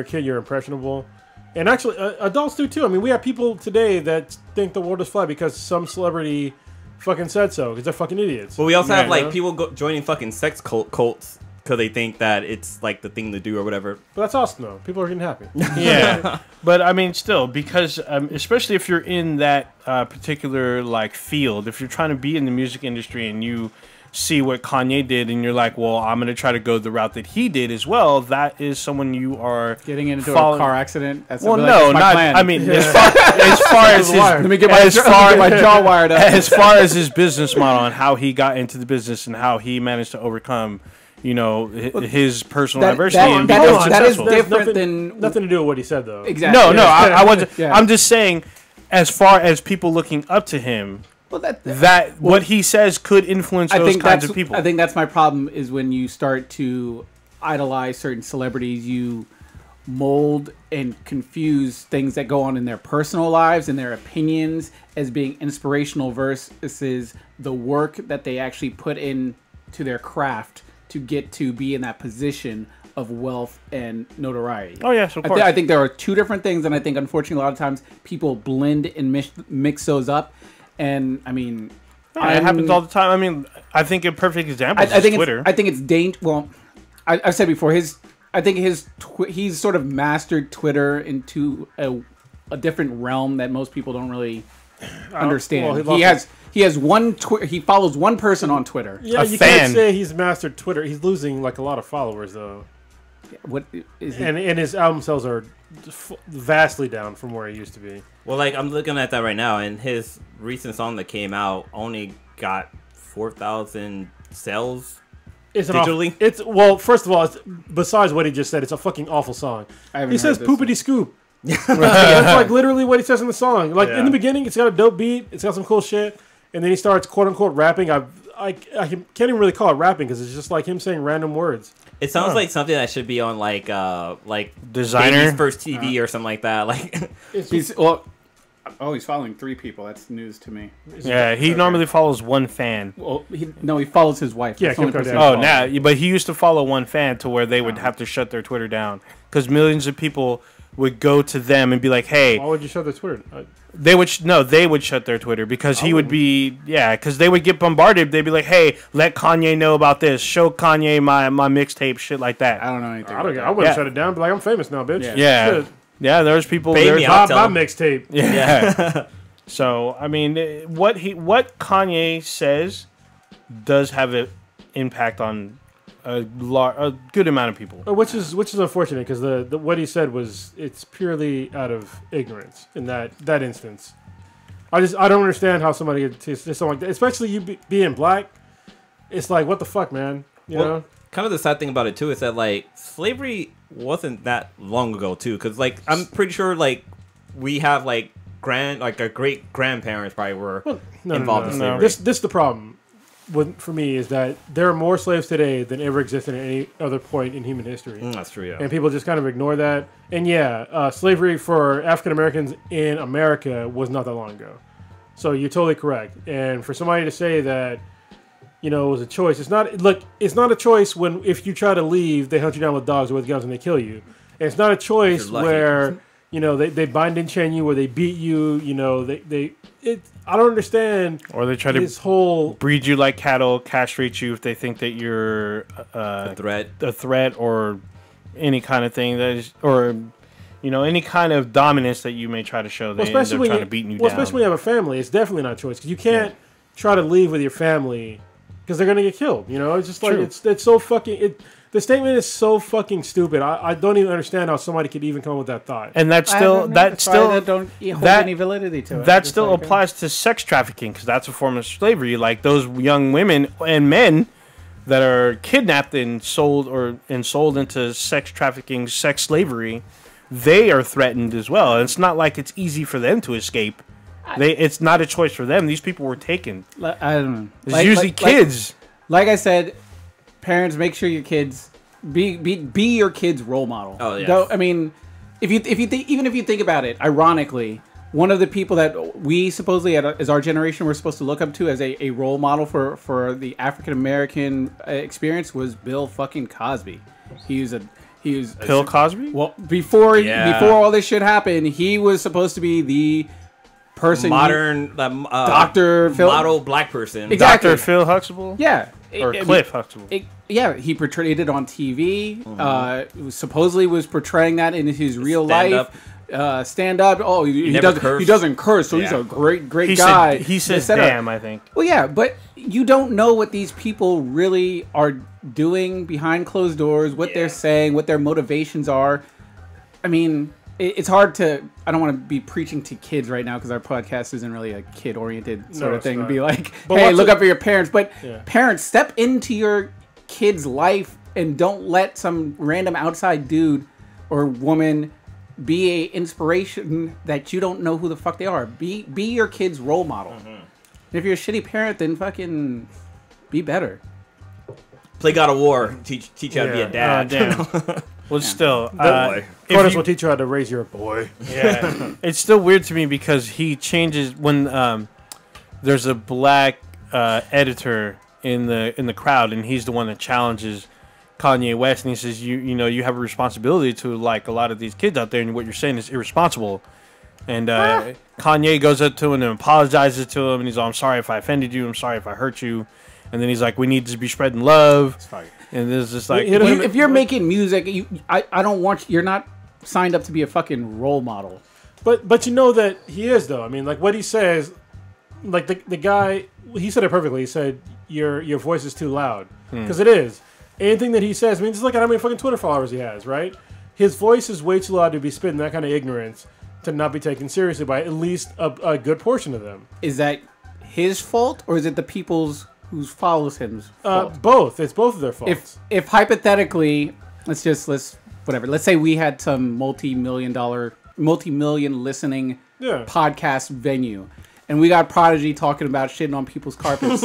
a kid, you're impressionable, and actually adults do too. I mean, we have people today that think the world is flat because some celebrity fucking said so, because they're fucking idiots. But we also have people joining fucking sex cults because they think that it's like the thing to do or whatever. But that's awesome though. People are getting happy. Yeah, but I mean, still, because especially if you're in that particular field, if you're trying to be in the music industry and you see what Kanye did and you're like, well, I'm going to try to go the route that he did as well, that is someone you are getting into a car accident. That's not plan. I mean, as far as his, let me get my jaw wired up. As far as his business model and how he got into the business and how he managed to overcome his personal adversity and become successful. That is different than nothing to do with what he said though. Exactly. No, I wasn't. Yeah. I'm just saying, as far as people looking up to him, what he says could influence those kinds of people. I think that's my problem, is when you start to idolize certain celebrities, you mold and confuse things that go on in their personal lives and their opinions as being inspirational versus the work that they actually put into their craft to get to be in that position of wealth and notoriety. Oh yes, of course. I think there are two different things, and I think unfortunately a lot of times people blend and mix those up. And I mean, it happens all the time. I mean, I think a perfect example is Twitter. I think it's dangerous. Well, I've said before, he's sort of mastered Twitter into a different realm that most people don't really understand. Well, he has one. He follows one person on Twitter. Yeah, you can't say he's mastered Twitter. He's losing a lot of followers though. What is he? And his album sales are vastly down from where he used to be. Well, I'm looking at that right now, and his recent song that came out only got 4,000 sales digitally. First of all, besides what he just said, it's a fucking awful song. He says "poopity scoop." That's literally what he says in the song. In the beginning, it's got a dope beat, it's got some cool shit, and then he starts quote unquote rapping. I can't even really call it rapping because it's just like him saying random words. It sounds like something that should be on Designer Baby's First TV or something like that. He's following 3 people. That's news to me. Yeah, he normally follows one fan. Well, he follows his wife. Yeah, but he used to follow one fan to where they would have to shut their Twitter down because millions of people would go to them and be like, "Hey, why would you shut their Twitter?" They would shut their Twitter because he would be because they would get bombarded. They'd be like, "Hey, let Kanye know about this. Show Kanye my mixtape, shit like that." I don't know anything. I wouldn't shut it down. But I'm famous now, bitch. Yeah. There's people. Pay me, my mixtape. Yeah. So I mean, what Kanye says does have an impact on a good amount of people, which is unfortunate because the what he said it's purely out of ignorance in that instance. I don't understand how somebody could say something like that, especially you being black. It's like, what the fuck, man? You know. Kind of the sad thing about it too is that slavery wasn't that long ago too, because I'm pretty sure we have our great grandparents probably were involved in slavery. This is the problem. For me, is that there are more slaves today than ever existed at any other point in human history. That's true, yeah. And people just kind of ignore that. And slavery for African Americans in America was not that long ago. So you're totally correct. And for somebody to say that, it was a choice, it's not a choice if you try to leave, they hunt you down with dogs or with guns and they kill you. And it's not a choice where, they bind and chain you, where they beat you, I don't understand. Or they try to breed you like cattle, castrate you if they think that you're a threat, or any kind of thing that is, or any kind of dominance that you may try to show. They end up trying to beat you down. Especially when you have a family, it's definitely not a choice because you can't try to leave with your family because they're gonna get killed. You know, it's just like it's so fucking. The statement is so fucking stupid. I don't even understand how somebody could even come up with that thought. And that don't hold any validity to it. That still applies to sex trafficking because that's a form of slavery. Like those young women and men that are kidnapped and sold into sex trafficking, sex slavery, they are threatened as well. And it's not like it's easy for them to escape. It's not a choice for them. These people were taken. I don't know. It's usually kids. Like I said, parents, make sure your kids be your kids' role model. Oh yeah. Though, I mean, if you think about it, ironically, one of the people that we supposedly as our generation we're supposed to look up to as a role model for the African American experience was Bill fucking Cosby. He was Bill Cosby? Well, before all this shit happened, he was supposed to be the person modern Dr. Phil, model black person. Exactly. Dr. Phil Huxtable? Yeah. Or Cliff Huxtable. He portrayed it on TV. Supposedly was portraying that in his real life. Stand up. Oh, he doesn't curse, so he's a great guy. He says damn, I think. Well, yeah, but you don't know what these people really are doing behind closed doors, what they're saying, what their motivations are. I mean, it's hard to... I don't want to be preaching to kids right now because our podcast isn't really a kid-oriented sort of thing. Be like, hey, look up for your parents. But parents, step into your kid's life and don't let some random outside dude or woman be a inspiration that you don't know who the fuck they are. Be your kid's role model. If you're a shitty parent, then fucking be better. Play God of War. Teach you how to be a dad. Damn. Well, still, Cronus will teach you how to raise your boy. Yeah, it's still weird to me because he changes when there's a black editor in the crowd, and he's the one that challenges Kanye West, and he says, you have a responsibility to like a lot of these kids out there, and what you're saying is irresponsible. And Kanye goes up to him and apologizes to him, and he's like, I'm sorry if I offended you, I'm sorry if I hurt you. And then he's like, we need to be spreading love. And this is just like, if you're making music, I don't want you're not signed up to be a fucking role model. But you know that he is though. I mean, like what he says, like the guy, he said it perfectly. He said your voice is too loud because it is. Anything that he says, I mean, just look at how many fucking Twitter followers he has, right? His voice is way too loud to be spitting that kind of ignorance to not be taken seriously by at least a good portion of them. Is that his fault or is it the people's who follows him's fault? Both. It's both of their faults. If hypothetically, let's say we had some multi-million listening podcast venue, and we got Prodigy talking about shitting on people's carpets,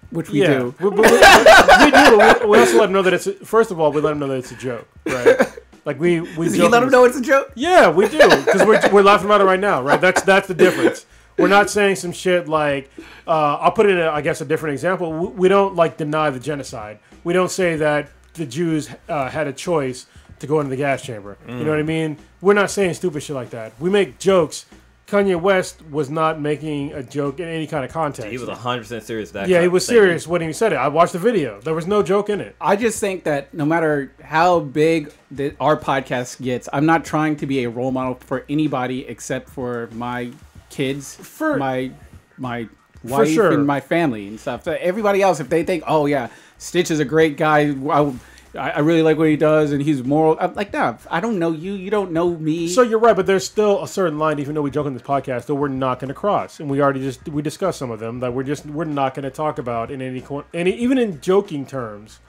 which we do. We do. But we also let them know that it's. First of all, we let them know that it's a joke, right? Like we. Does he let them know it's a joke? Yeah, we do because we're laughing about it right now, right? That's the difference. We're not saying some shit like, I'll put it in, I guess, a different example. We don't, like, deny the genocide. We don't say that the Jews had a choice to go into the gas chamber. You know what I mean? We're not saying stupid shit like that. We make jokes. Kanye West was not making a joke in any kind of context. He was 100% serious. He was serious when he said it. I watched the video. There was no joke in it. I just think that no matter how big our podcast gets, I'm not trying to be a role model for anybody except for my kids, my wife, and my family and stuff. So everybody else, if they think, oh yeah, Stitch is a great guy, I really like what he does, and he's moral. I'm like, no, I don't know you. You don't know me. So you're right, but there's still a certain line, even though we joke on this podcast, that we're not going to cross, and we discussed some of them that we're not going to talk about in any even in joking terms.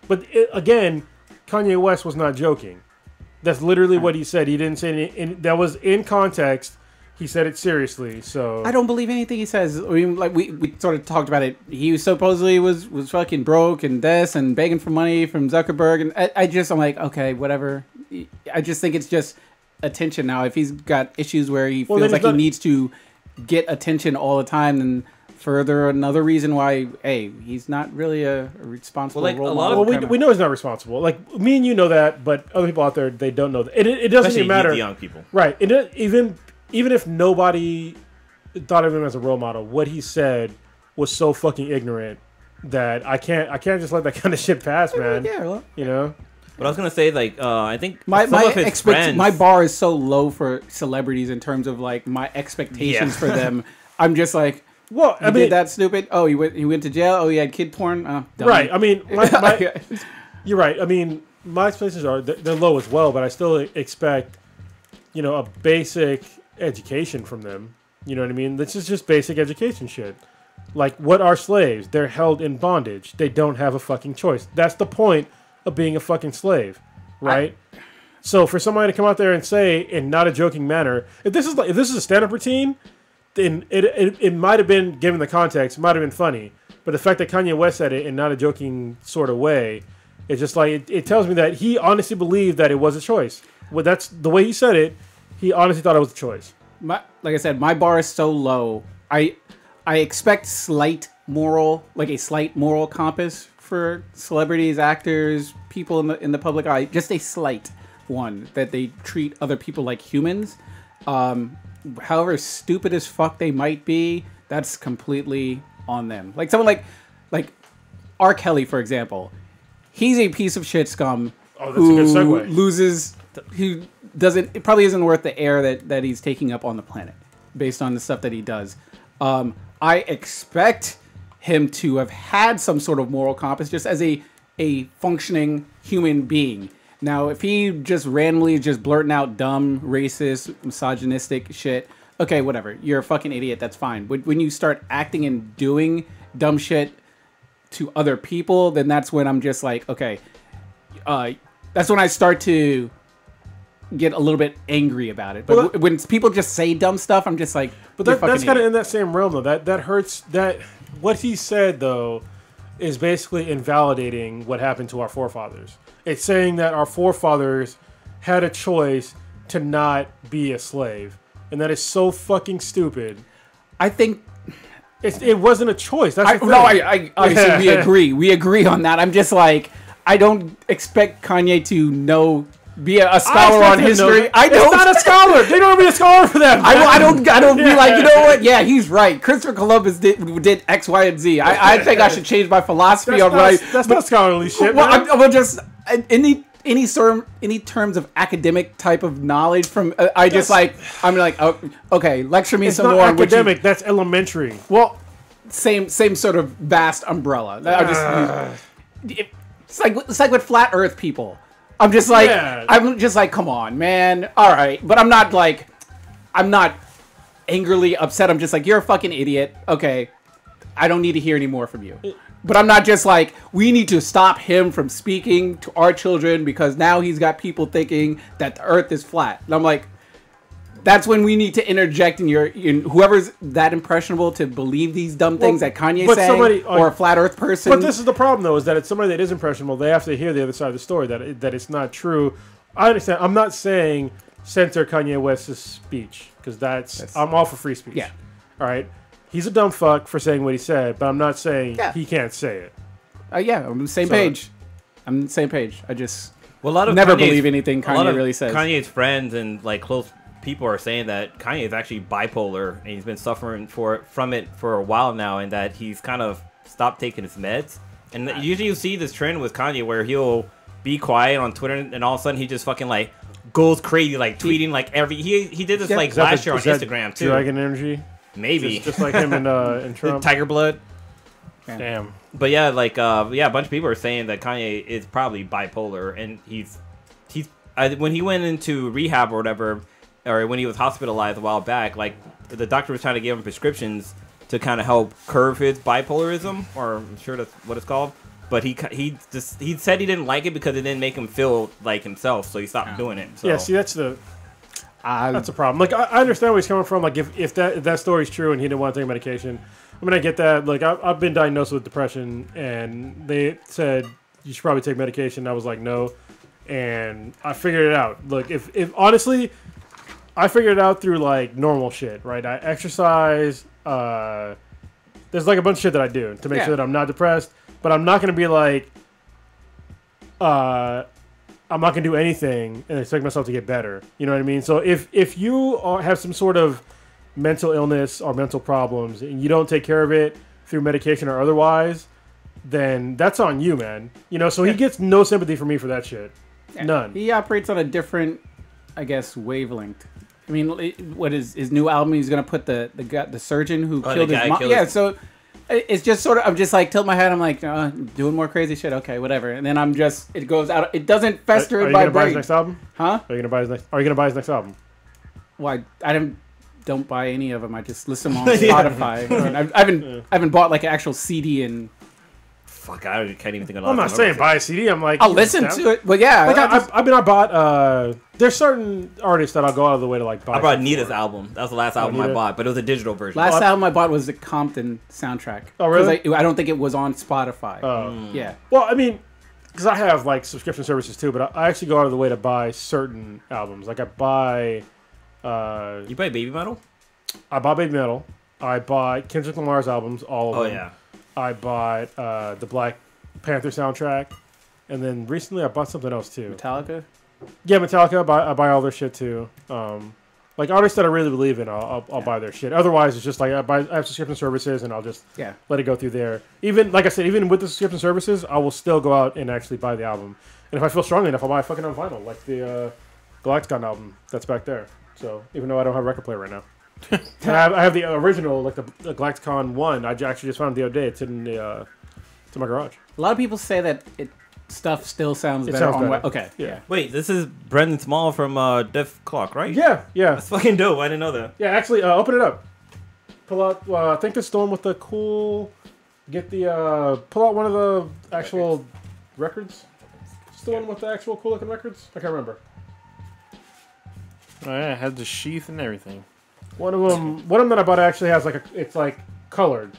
But again, Kanye West was not joking. That's literally what he said. He didn't say any. That was in context. He said it seriously, so... I don't believe anything he says. I mean, like, we sort of talked about it. He supposedly was fucking broke and this and begging for money from Zuckerberg. And I'm like, okay, whatever. I just think it's just attention now. If he's got issues where he feels like he needs to get attention all the time, then further another reason why, hey, he's not really a responsible role model. Well, we know he's not responsible. Like, me and you know that, but other people out there, they don't know that. It doesn't even matter. The young people. Right. Even if nobody thought of him as a role model, what he said was so fucking ignorant that I can't just let that kind of shit pass, man. Yeah, well, you know. But I was gonna say, like, I think my bar is so low for celebrities in terms of like my expectations for them. I'm just like, Well, I mean, did that stupid. Oh, he went to jail. Oh, he had kid porn. Oh, dummy. Right. I mean, you're right. I mean, my expectations are they're low as well, but I still expect, a basic education from them. You know what I mean? This is just basic education shit. Like, what are slaves? They're held in bondage. They don't have a fucking choice. That's the point of being a fucking slave, right? So for somebody to come out there and say, in not a joking manner, if this is a stand-up routine, then it might have been, given the context, might have been funny. But the fact that Kanye West said it in not a joking sort of way, it's just like it tells me that he honestly believed that it was a choice. Well, that's the way he said it. He honestly thought it was a choice. Like I said, my bar is so low. I expect a slight moral compass for celebrities, actors, people in the public eye. Just a slight one, that they treat other people like humans. However stupid as fuck they might be, that's completely on them. Like someone like R. Kelly, for example. He's a piece of shit scum who loses. Who doesn't? It probably isn't worth the air that he's taking up on the planet, based on the stuff that he does. I expect him to have had some sort of moral compass, just as a functioning human being. Now, if he just randomly blurting out dumb, racist, misogynistic shit, okay, whatever. You're a fucking idiot. That's fine. But when you start acting and doing dumb shit to other people, then that's when I'm just like, okay. That's when I start to get a little bit angry about it. But when people just say dumb stuff, I'm just like, but that's kind of in that same realm, though. That hurts. That what he said, though, is basically invalidating what happened to our forefathers. It's saying that our forefathers had a choice to not be a slave, and that is so fucking stupid. I think it wasn't a choice. That's I obviously we agree. We agree on that. I'm just like, I don't expect Kanye to be a scholar on history. I don't. It's not a scholar. They don't be a scholar for that. I don't be like, you know what? Yeah, he's right. Christopher Columbus did X, Y, and Z. I think I should change my philosophy on what That's not scholarly shit. Well, I'm just any terms of academic type of knowledge from. I'm like, oh, okay, lecture me some more. It's not academic. That's elementary. Well, same sort of vast umbrella. It's like with flat Earth people. I'm just like, come on, man. All right, but I'm not angrily upset. I'm just like, you're a fucking idiot. Okay, I don't need to hear any more from you. But I'm not just like, we need to stop him from speaking to our children because now he's got people thinking that the Earth is flat. And I'm like, that's when we need to interject in whoever's that impressionable to believe these dumb things that Kanye's saying, or a flat Earth person. But this is the problem, though, is that it's somebody that is impressionable. They have to hear the other side of the story, that it's not true. I understand. I'm not saying censor Kanye West's speech, because I'm all for free speech. Yeah. All right? He's a dumb fuck for saying what he said, but I'm not saying he can't say it. Yeah, I'm on the same page. I'm on the same page. I just a lot of never believe anything Kanye really says. Kanye's friends and close people are saying that Kanye is actually bipolar and he's been suffering from it for a while now, and that he's kind of stopped taking his meds. And usually you see this trend with Kanye where he'll be quiet on Twitter and all of a sudden he just fucking goes crazy, tweeting he did this last year on Instagram too. Dragon energy, maybe just like him and Trump. Tiger blood. Damn. But yeah, a bunch of people are saying that Kanye is probably bipolar, and he's when he went into rehab or whatever, or when he was hospitalized a while back, the doctor was trying to give him prescriptions to kind of help curb his bipolarism, or I'm sure that's what it's called. But he said he didn't like it because it didn't make him feel like himself, so he stopped doing it. So. Yeah, see, that's a problem. I understand where he's coming from. If that story's true and he didn't want to take medication, I mean, I get that. I've been diagnosed with depression, and they said you should probably take medication. I was like, no, and I figured it out. If honestly, I figured it out through normal shit, right? I exercise. There's a bunch of shit that I do to make sure that I'm not depressed, but I'm not going to be I'm not going to do anything and expect myself to get better. You know what I mean? So if you have some sort of mental illness or mental problems and you don't take care of it through medication or otherwise, then that's on you, man. So he gets no sympathy from me for that shit. None. He operates on a different, I guess, wavelength. I mean, what is his new album? He's gonna put the surgeon who killed his mom. killed Yeah, his... so it's just sort of. I'm just like tilt my head. I'm like doing more crazy shit. Okay, whatever. And then I'm just. It goes out. It doesn't fester in my brain. Are you gonna buy his next album? Huh? Are you gonna buy his next album? Why? I don't buy any of them. I just listen to them on Spotify. I mean, I haven't bought like an actual CD in. Fuck, I can't even think of. I'm not saying buy a CD. I'm like I'll listen to it, but yeah. Like I bought. There's certain artists that I'll go out of the way to like buy. I bought Nita's album. That was the last album I bought, but it was a digital version. Last album I bought was the Compton soundtrack. Oh really? I don't think it was on Spotify. Yeah. Well, I mean, because I have like subscription services too, but I actually go out of the way to buy certain albums. Like I buy. You buy Baby Metal? I bought Baby Metal. I bought Kendrick Lamar's albums, all of them. Oh yeah. I bought the Black Panther soundtrack, and then recently I bought something else too. Metallica? Yeah, Metallica. I buy all their shit too. Like artists that I really believe in, I'll buy their shit. Otherwise, it's just like I have subscription services, and I'll just let it go through there. Even like I said, even with the subscription services, I will still go out and actually buy the album. And if I feel strongly enough, I'll buy it fucking on vinyl, like the Galacticon album that's back there. So even though I don't have a record player right now. I have the original, like the Galacticon 1. I actually just found it the other day. It's in the it's in my garage. A lot of people say that stuff still sounds better on web. Okay, yeah. Wait, this is Brendan Small from Def Clock, right? Yeah. That's fucking dope. I didn't know that. Yeah, actually, open it up. Pull out. I think it's the one with the cool. Get the pull out one of the actual records. It's the one with the actual cool looking records. I can't remember. Oh yeah, it had the sheath and everything. One of them that I bought actually has like it's like colored,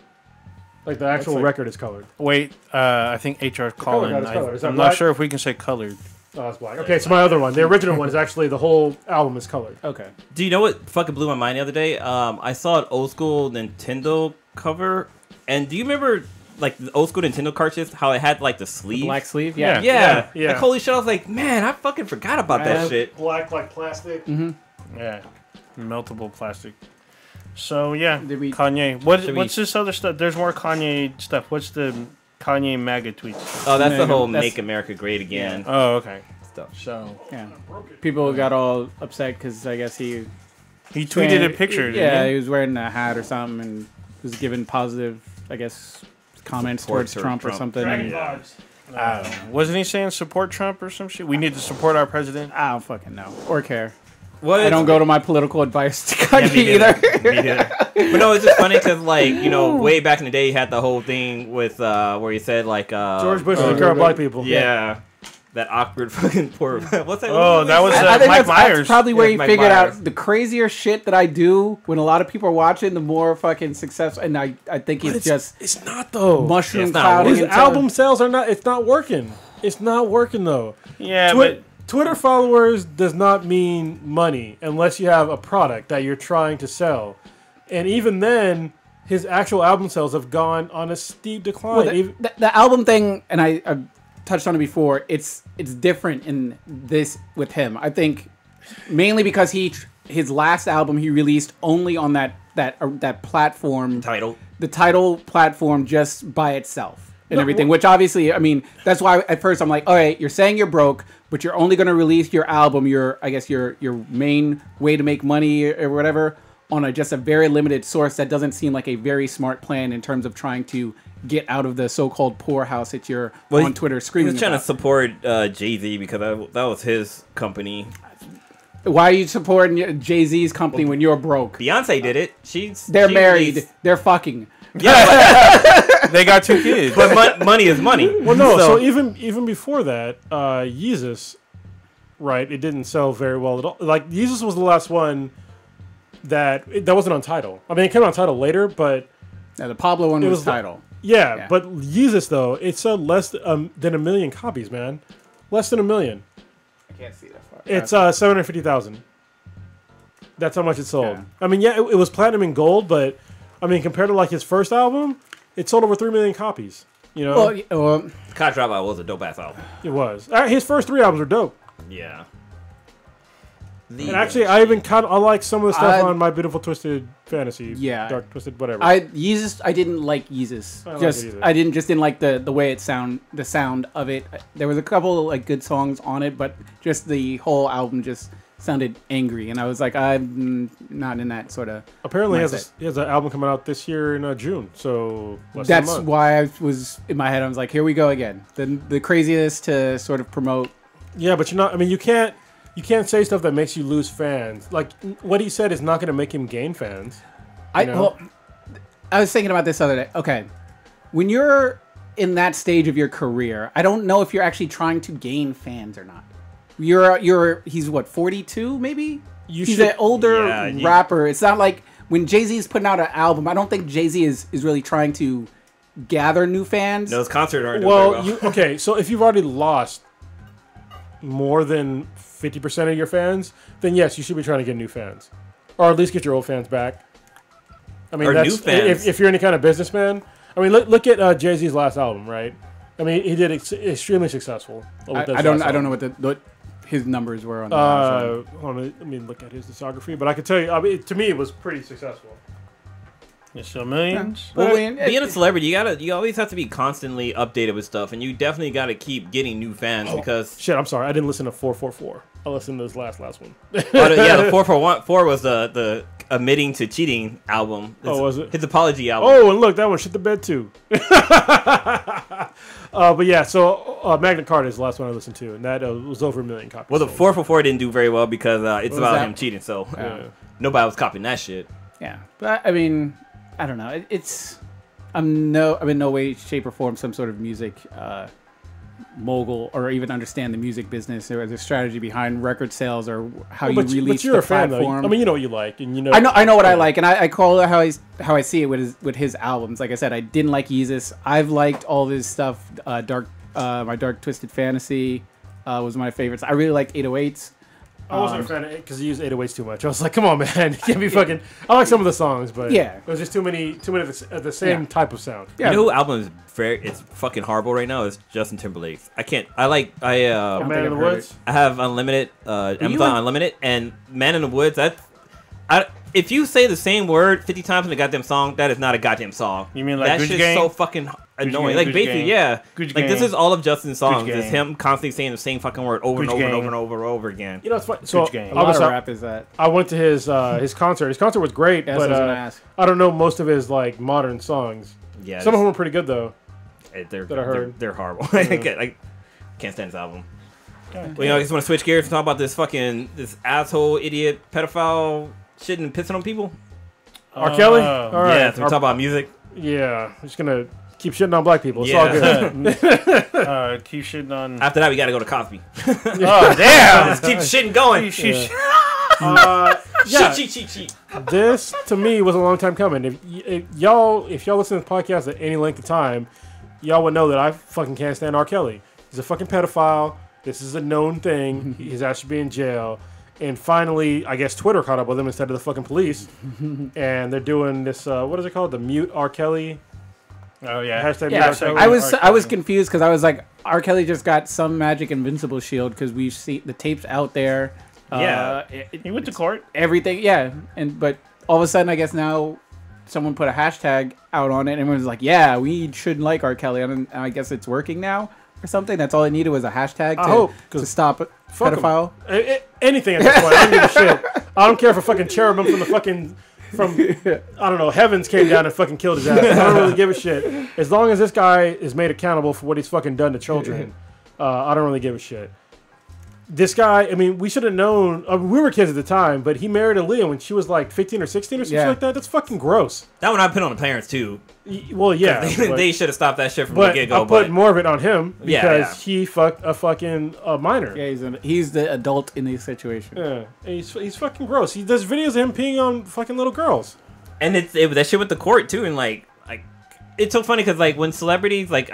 like the actual record is colored. Wait, I think HR calling. I'm not sure if we can say colored. Oh, it's black. Okay, so my other one, the original one, is actually the whole album is colored. Okay. Do you know what fucking blew my mind the other day? I saw an old school Nintendo cover, and do you remember like the old school Nintendo cartridge? How it had like the sleeve, black sleeve. Yeah. Like holy shit! I was like, man, I fucking forgot about that shit. Black like plastic. Mm-hmm. Yeah. Meltable plastic. So yeah, Kanye. What's this other stuff? There's more Kanye stuff. What's the Kanye MAGA tweet? Oh, that's the whole "Make America Great Again." Yeah. Oh, okay. Stuff. So yeah, people got all upset because I guess he tweeted a picture. Yeah, he was wearing a hat or something and was giving positive, I guess, comments towards Trump or something. Wasn't he saying support Trump or some shit? We need to support our president. I don't fucking know or care. What I don't go to my political advice to Kanye either. But no, it's just funny because, like, you know, way back in the day, he had the whole thing with where he said, like, George Bush doesn't care about black people. Yeah. That awkward fucking poor. What's that? Oh, that was I think Mike Myers. That's probably where he Mike figured Myers. out the crazier shit that I do when a lot of people are watching, the more fucking successful. And I think it's not though. Mushroom not clouding. His album sales are not. It's not working. It's not working though. Yeah, but Twitter followers does not mean money unless you have a product that you're trying to sell. And even then, his actual album sales have gone on a steep decline. Well, the album thing, and I touched on it before, it's different in this with him. I think mainly because his last album he released only on that platform. The title platform just by itself. And everything, which obviously, I mean, that's why at first I'm like, all right, you're saying you're broke, but you're only going to release your album, your main way to make money or whatever, on just a very limited source. That doesn't seem like a very smart plan in terms of trying to get out of the so-called poorhouse that you're on Twitter screaming He was trying about. To support Jay-Z because that was his company. Why are you supporting Jay-Z's company when you're broke? Beyonce did it. They're married. Released... They're fucking. Yeah, they got 2 kids. But money is money. Well, no. So even before that, Yeezus, right? It didn't sell very well at all. Like Yeezus was the last one that wasn't on Tidal. I mean, it came on Tidal later, but the Pablo one was Tidal. Yeah, but Yeezus though, it sold less than 1 million copies, man. Less than 1 million. I can't see that far. It's 750,000. That's how much it sold. Yeah. I mean, yeah, it was platinum and gold, but I mean, compared to like his first album, it sold over 3 million copies. You know, Caught Dropout was a dope ass album. It was. His first 3 albums were dope. Yeah. And actually, I like some of the stuff on My Beautiful Twisted Fantasy. Yeah, Dark Twisted, whatever. Yeezus, I didn't like Yeezus. I didn't like the way it the sound of it. There was a couple like good songs on it, but just the whole album just sounded angry, and I was like, I'm not in that sort of. Apparently, he has an album coming out this year in June. So that's why I was in my head. I was like, here we go again. The craziest to sort of promote. Yeah, but you're not. I mean, you can't say stuff that makes you lose fans. Like what he said is not going to make him gain fans. Well, I was thinking about this the other day. Okay, when you're in that stage of your career, I don't know if you're actually trying to gain fans or not. He's what, 42 maybe? He's an older rapper. It's not like when Jay-Z's putting out an album, I don't think Jay-Z is really trying to gather new fans. No, his concerts aren't doing very well. Okay, so if you've already lost more than 50% of your fans, then yes, you should be trying to get new fans. Or at least get your old fans back. I mean, new fans. If you're any kind of businessman. I mean, look at Jay-Z's last album, right? I mean, he did extremely successful. I don't know what his numbers were on the let me look at his discography, but I can tell you, I mean, to me, it was pretty successful. There's so millions. Well, being a celebrity, you always have to be constantly updated with stuff, and you definitely got to keep getting new fans because. Shit, I'm sorry, I didn't listen to 444. I listened to this last one. The 444 was the admitting to cheating album. Was it? His apology album. Oh, and look, that one shit the bed too. But yeah, so Magna Carta is the last one I listened to, and that was over 1 million copies. Well, the 444 didn't do very well because it's about him cheating, so nobody was copying that shit. Yeah, but I mean, I don't know. I'm in no way, shape, or form some sort of music mogul or even understand the music business or the strategy behind record sales or how you release the platform. Though. I mean, you know what you like, and you know. I know what I like, and I call it how I see it with his albums. Like I said, I didn't like Yeezus. I've liked all of his stuff. My Dark Twisted Fantasy was my favorites. I really liked 808s. I wasn't a fan of it because he used 808s too much. I was like, come on, man, you can't be fucking. I like some of the songs, but it was just too many of the same type of sound. Yeah. You know who album is it's fucking horrible right now is Justin Timberlake's. Man in the Woods. I have Unlimited, Amazon Unlimited, and Man in the Woods. If you say the same word 50 times in a goddamn song, that is not a goddamn song. You mean like that shit's so fucking annoying. Like basically, yeah. Like this is all of Justin's songs. It's him constantly saying the same fucking word over and over and over and over and over again. You know, it's funny. So a lot of rap is that. I went to his concert. His concert was great, but I don't know most of his like modern songs. Yeah, some of them were pretty good though. They're horrible. I can't stand this album. Well, I just want to switch gears and talk about this asshole, idiot, pedophile shitting and pissing on people. R. Kelly? All right. Yeah, so we talk about music. Yeah, I'm just going to keep shitting on black people. It's all good. Keep shitting on... After that, we got to go to Cosby. Oh, damn! Just keep shitting going. Cheat. This, to me, was a long time coming. If y'all listen to the podcast at any length of time, y'all would know that I fucking can't stand R. Kelly. He's a fucking pedophile. This is a known thing. He's actually be in jail. And finally, I guess Twitter caught up with him instead of the fucking police. And they're doing this, what is it called? The Mute R. Kelly. Oh, yeah. Hashtag yeah, I was confused because I was like, R. Kelly just got some magic invincible shield because we've seen the tapes out there. Yeah. He went to court. Everything, yeah. But all of a sudden, I guess now someone put a hashtag out on it and everyone's like, yeah, we should like R. Kelly. And I guess it's working now or something. That's all it needed was a hashtag to stop it. Pedophile. Anything at this point. I don't give a shit. I don't care if a fucking cherubim from I don't know, heavens came down and fucking killed his ass. I don't really give a shit. As long as this guy is made accountable for what he's fucking done to children, I don't really give a shit. This guy, I mean, we should have known. We were kids at the time, but he married Aaliyah when she was like 15 or 16 or something like that. That's fucking gross. That one I put on the parents too. Well, yeah. They should have stopped that shit from the get-go. I put more of it on him because he fucked a fucking minor. Yeah, he's the adult in this situation. Yeah, he's fucking gross. He does videos of him peeing on fucking little girls. And that shit with the court too, and like it's so funny because like when celebrities like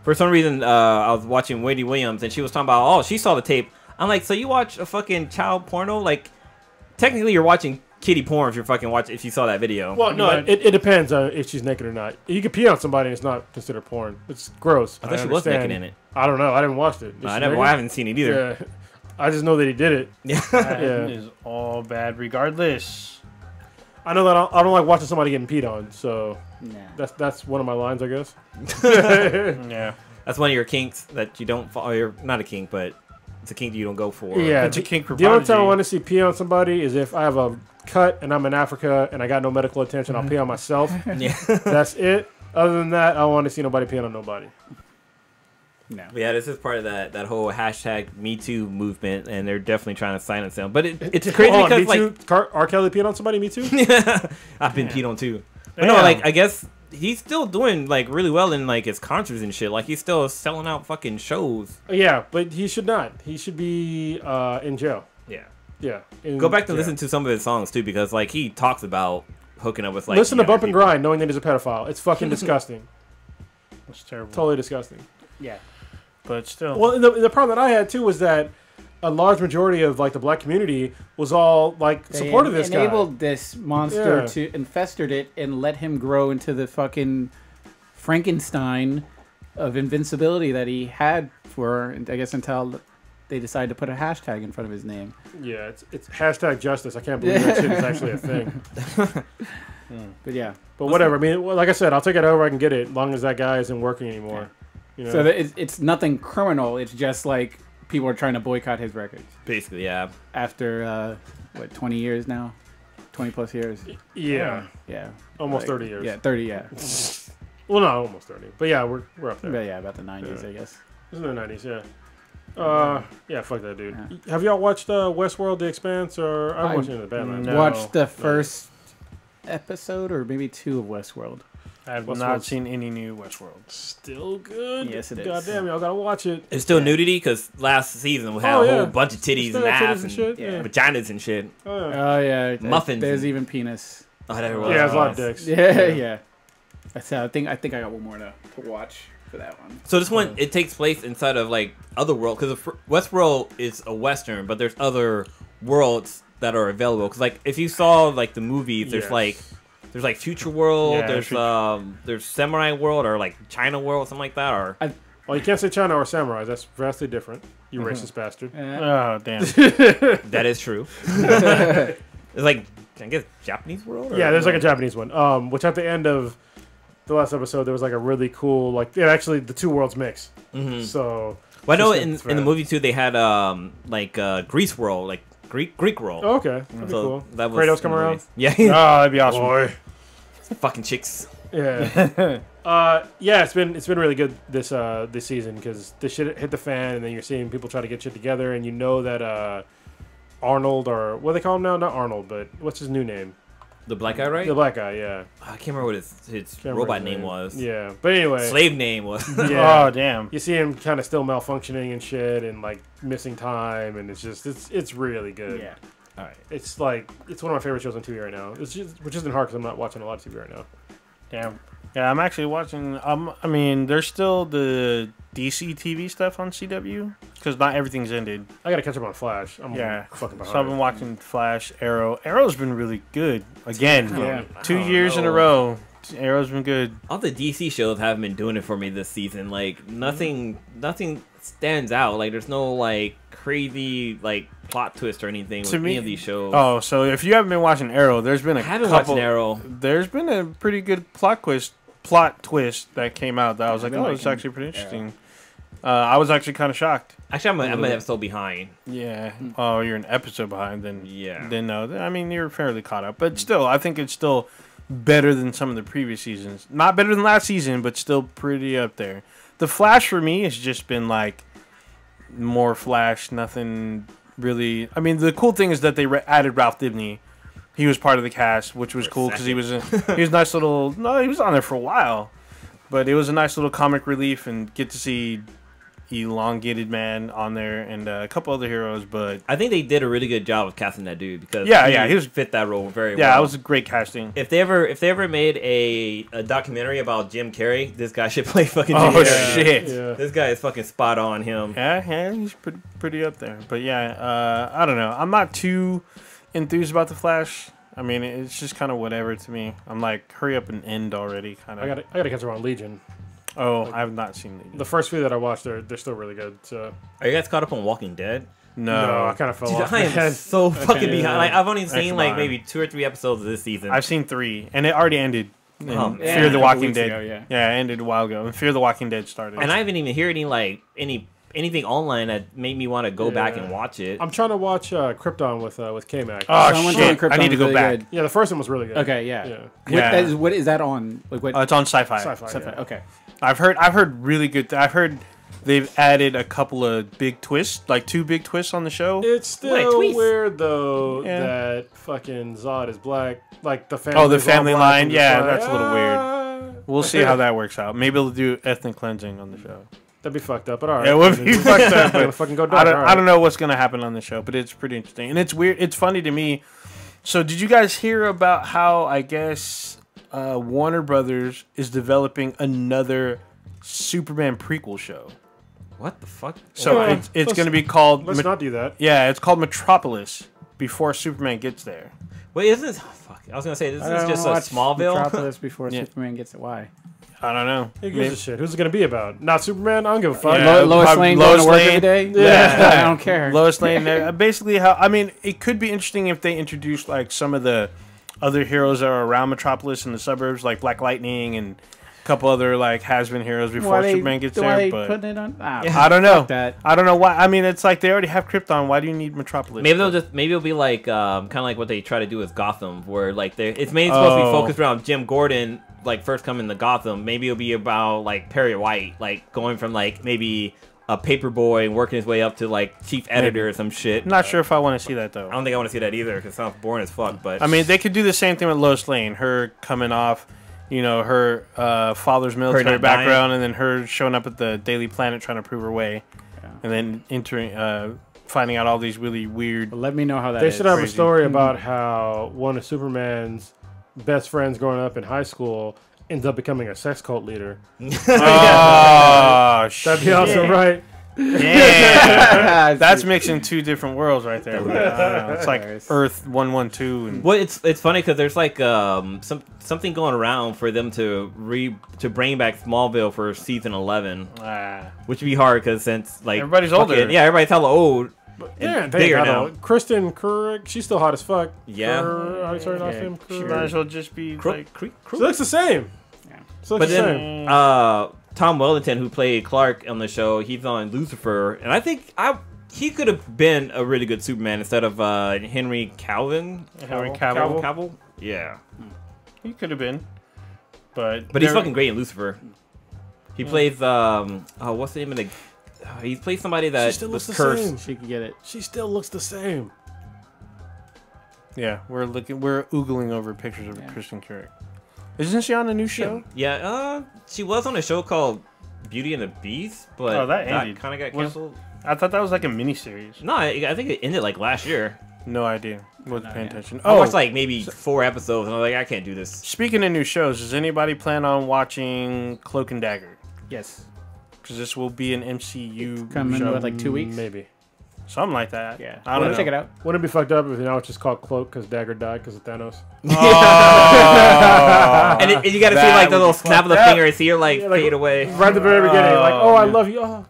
for some reason I was watching Wendy Williams and she was talking about she saw the tape. I'm like, so you watch a fucking child porno? Like technically you're watching kiddie porn if you're fucking if you saw that video. Well, no, it depends on if she's naked or not. You can pee on somebody and it's not considered porn. It's gross. I thought she was naked in it. I don't know. I didn't watch it. I haven't seen it either. Yeah. I just know that he did it. It is all bad regardless. I know that I don't like watching somebody getting peed on, so that's one of my lines, I guess. Yeah. That's one of your kinks that you don't follow. You're not a kink, but it's a kink you don't go for. Yeah, It's a kink for the only time I prodigy. want to see pee on somebody is if I have a cut and I'm in Africa and I got no medical attention. I'll pee on myself. Yeah. That's it. Other than that, I don't want to see nobody peeing on nobody. No. Yeah, this is part of that whole hashtag Me Too movement, and they're definitely trying to silence them. But it's crazy Hold on, because Me like Too? R. Kelly peeing on somebody? Me too? I've been peed on too. But no, Damn. like I guess he's still doing like really well in like his concerts and shit. Like he's still selling out fucking shows. Yeah, but he should not. He should be in jail. Yeah. Yeah. Go back to listen to some of his songs too, because like he talks about hooking up with like. Listen to younger Bump and people. Grind, knowing that he's a pedophile. It's fucking disgusting. It's terrible. Totally disgusting. Yeah. But still. Well, the problem that I had too was that a large majority of like the black community was all like supported this guy. Enabled this monster Yeah. to infested it and let him grow into the fucking Frankenstein of invincibility that he had for, I guess, until they decided to put a hashtag in front of his name. Yeah, it's hashtag justice. I can't believe that shit is actually a thing. But yeah. But whatever. I mean, like I said, I'll take it however I can get it, as long as that guy isn't working anymore. You know? So it's nothing criminal. It's just like people are trying to boycott his records Basically, yeah. after 20 years now, 20 plus years. yeah, Yeah, almost 30 years. Yeah, 30. Yeah, Well, not almost 30, but yeah, we're up there. but yeah, about the 90s, Yeah. I guess. It was in the 90s, yeah. Yeah, fuck that dude. Have y'all watched Westworld: The Expanse, or I'm I- watching the Badlands? No. Watched the first episode or maybe 2 of Westworld. I have What's not what's- seen any new Westworld. Still good. Yes, it is. Goddamn, y'all gotta watch it. It's still nudity because last season we had Oh, a yeah. whole bunch of titties Still and got titties ass and and shit, yeah. yeah. vaginas and shit. Oh, yeah. Oh yeah, Muffins There's and- even penis. Oh, that was. Yeah, there's a lot of dicks. Yeah, yeah. So I think I got one more to watch for that one. So this one, it takes place inside of like other world because Westworld is a western, but there's other worlds that are available. Because like if you saw like the movies, Yes. there's like future world, Yeah, there's samurai world or like China world, something like that. Or Well, you can't say China or samurai. That's vastly different. You racist bastard. Oh, damn. that is true. It's like I guess Japanese world. Or Yeah, there's like a Japanese one. Which at the end of the last episode, there was like a really cool, like, yeah, actually the two worlds mix. Mhm. So. Well, I know it's in the movie too they had Greece world, like Greek world. Oh, okay, that'd be So cool. that was Kratos in come the around. movie. Yeah, Oh, that'd be awesome. Boy. fucking chicks. Yeah. Yeah, it's been really good this season because this shit hit the fan, and then you're seeing people try to get shit together, and you know that Arnold, or what do they call him now? Not Arnold, but what's his new name? The black guy, right? The black guy, yeah. I can't remember what his Can't remember robot his name was. Yeah, but anyway, Slave name was. yeah. Oh, damn. You see him kind of still malfunctioning and shit, and like missing time, and it's really good. Yeah. All right. It's like it's one of my favorite shows on TV right now. It's just, which isn't hard because I'm not watching a lot of TV right now. Damn. Yeah, I'm actually watching. I mean, there's still the DC TV stuff on CW because not everything's ended. I gotta catch up on Flash. I'm Yeah. fucking behind. So I've been watching Flash, Arrow. Arrow's been really good again. Yeah. 2 I don't years in a know. row. Arrow's been good. All the DC shows haven't been doing it for me this season. Like nothing stands out. Like there's no like crazy like plot twist or anything To with me- any of these shows. Oh, so if you haven't been watching Arrow, there's been a I haven't couple. watched Arrow. There's been a pretty good plot twist that came out that I was like, been oh, it's liking actually pretty interesting. I was actually kind of shocked. Actually, I'm an episode behind. Yeah. Oh, you're an episode behind. Then Yeah. Then no. I mean, you're fairly caught up, but still, I think it's still better than some of the previous seasons. Not better than last season, but still pretty up there. The Flash for me has just been like more Flash. Nothing really. I mean, the cool thing is that they added Ralph Dibny. He was part of the cast, which was cool because he was a nice little. No, he was on there for a while, but it was a nice little comic relief and get to see Elongated Man on there and a couple other heroes. But I think they did a really good job of casting that dude because he was fit that role very well. yeah, it was a great casting. If they ever made a documentary about Jim Carrey, this guy should play fucking Jim Oh Carrey. shit! Yeah. This guy is fucking spot on him. Yeah, he's pretty up there. But yeah, I don't know. I'm not too enthused about the Flash. I mean, it's just kind of whatever to me. I'm like, hurry up and end already, kind of. I gotta catch up on Legion. Oh, I have not seen Legion. The first few that I watched, they're still really good. So Are you guys caught up on Walking Dead? no, I kind of fell Dude, off. I am man. so fucking yeah. behind. Like I've only Actually, seen like mine. maybe 2 or 3 episodes of this season. I've seen 3, and it already ended. And Yeah, Fear a the couple Walking weeks Dead. ago, yeah. Yeah, it ended a while ago. And Fear the Walking Dead started. and I haven't even heard any anything online that made me want to go back and watch it. I'm trying to watch Krypton with K-Mac. Oh Someone shit! told me I need to Krypton's go really back. good. Yeah, the first one was really good. Okay, yeah. Yeah. What is that on? Like what? It's on Sci-Fi. Sci-fi. Sci-fi, Yeah. okay. I've heard really good. I've heard they've added a couple of big twists, like 2 big twists on the show. It's still tweets. weird though Yeah. that fucking Zod is black. Like the family. The family line. Yeah, like, that's a little weird. We'll see how that works out. Maybe they'll do ethnic cleansing on the show. That'd be fucked up, but all right. Yeah, it would be fucked up. But fucking go dark. I don't know what's gonna happen on the show, but it's pretty interesting and it's weird. It's funny to me. So, did you guys hear about how I guess Warner Brothers is developing another Superman prequel show? What the fuck? So it's going to be called. Let's not do that. Yeah, it's called Metropolis. Before Superman gets there. Wait, isn't this? Fuck. I was gonna say this is just a Smallville. Metropolis before Yeah. Superman gets it. Why? I don't know. Who gives a shit? Who's it gonna be about? Not Superman. I don't give a fuck. Yeah. Lois probably Lane Lois going to work Lane. every day. Yeah. I don't care. Lois Lane. Basically, how I mean, it could be interesting if they introduced like some of the other heroes that are around Metropolis in the suburbs, like Black Lightning and a couple other like has-been heroes before Superman gets there. But putting it on? I don't know. That. I don't know why. I mean, it's like they already have Krypton. Why do you need Metropolis? Maybe it'll be like kind of like what they try to do with Gotham, where like it's mainly supposed to be focused around Jim Gordon, like first coming to Gotham. Maybe it'll be about like Perry White, like going from like maybe a paper boy and working his way up to like chief editor or some shit. I'm not sure if I want to see that though. I don't think I want to see that either because it sounds boring as fuck. But I mean, they could do the same thing with Lois Lane. Her coming off, her father's military not background, dying. and then her showing up at the Daily Planet trying to prove her way, and then finding out all these really weird. But let me know how that They is. should have a Crazy. story about how one of Superman's best friends growing up in high school ends up becoming a sex cult leader. Oh shit! That'd be awesome, right? Yeah, that's mixing 2 different worlds right there. But, I don't know. It's like Hilarious. Earth 112 and well, it's funny because there's like something going around for them to bring back Smallville for season 11, which would be hard because since like Everybody's older. everybody's hella old. Yeah, they bigger got now. Kristen Kurek, she's still hot as fuck. Yeah. How do you say her last name? she Kurek. might as well just be like. She looks the same. Yeah. She looks But the same. then Tom Wellington, who played Clark on the show, he's on Lucifer, and I think he could have been a really good Superman instead of Henry Cavill. Henry Cavill. Cavill? Yeah. He could have been, but But he's fucking great in Lucifer. He plays what's the name of the? He plays somebody She that still was looks the cursed. same. She could get it. She still looks the same. Yeah, we're oogling over pictures of Kristen Kurek. Isn't she on a new show? Yeah, she was on a show called Beauty and the Beast, but Oh, that ended. kind of got Was- canceled. I thought that was like a miniseries. No, I think it ended like last year. No idea. Wasn't paying attention. I watched like maybe 4 episodes, and I was like, I can't do this. Speaking of new shows, does anybody plan on watching Cloak and Dagger? Yes. Because this will be an MCU Come in show. with like 2 weeks. Maybe. Something like that. Yeah. I don't know. Check it out. Wouldn't it be fucked up if now it's just called Cloak because Dagger died because of Thanos? Oh. And you got to see That like the would little be snap of the fucked up. fingers here, like Yeah, like- fade away. Right at the very beginning, like, oh, I love you. Oh.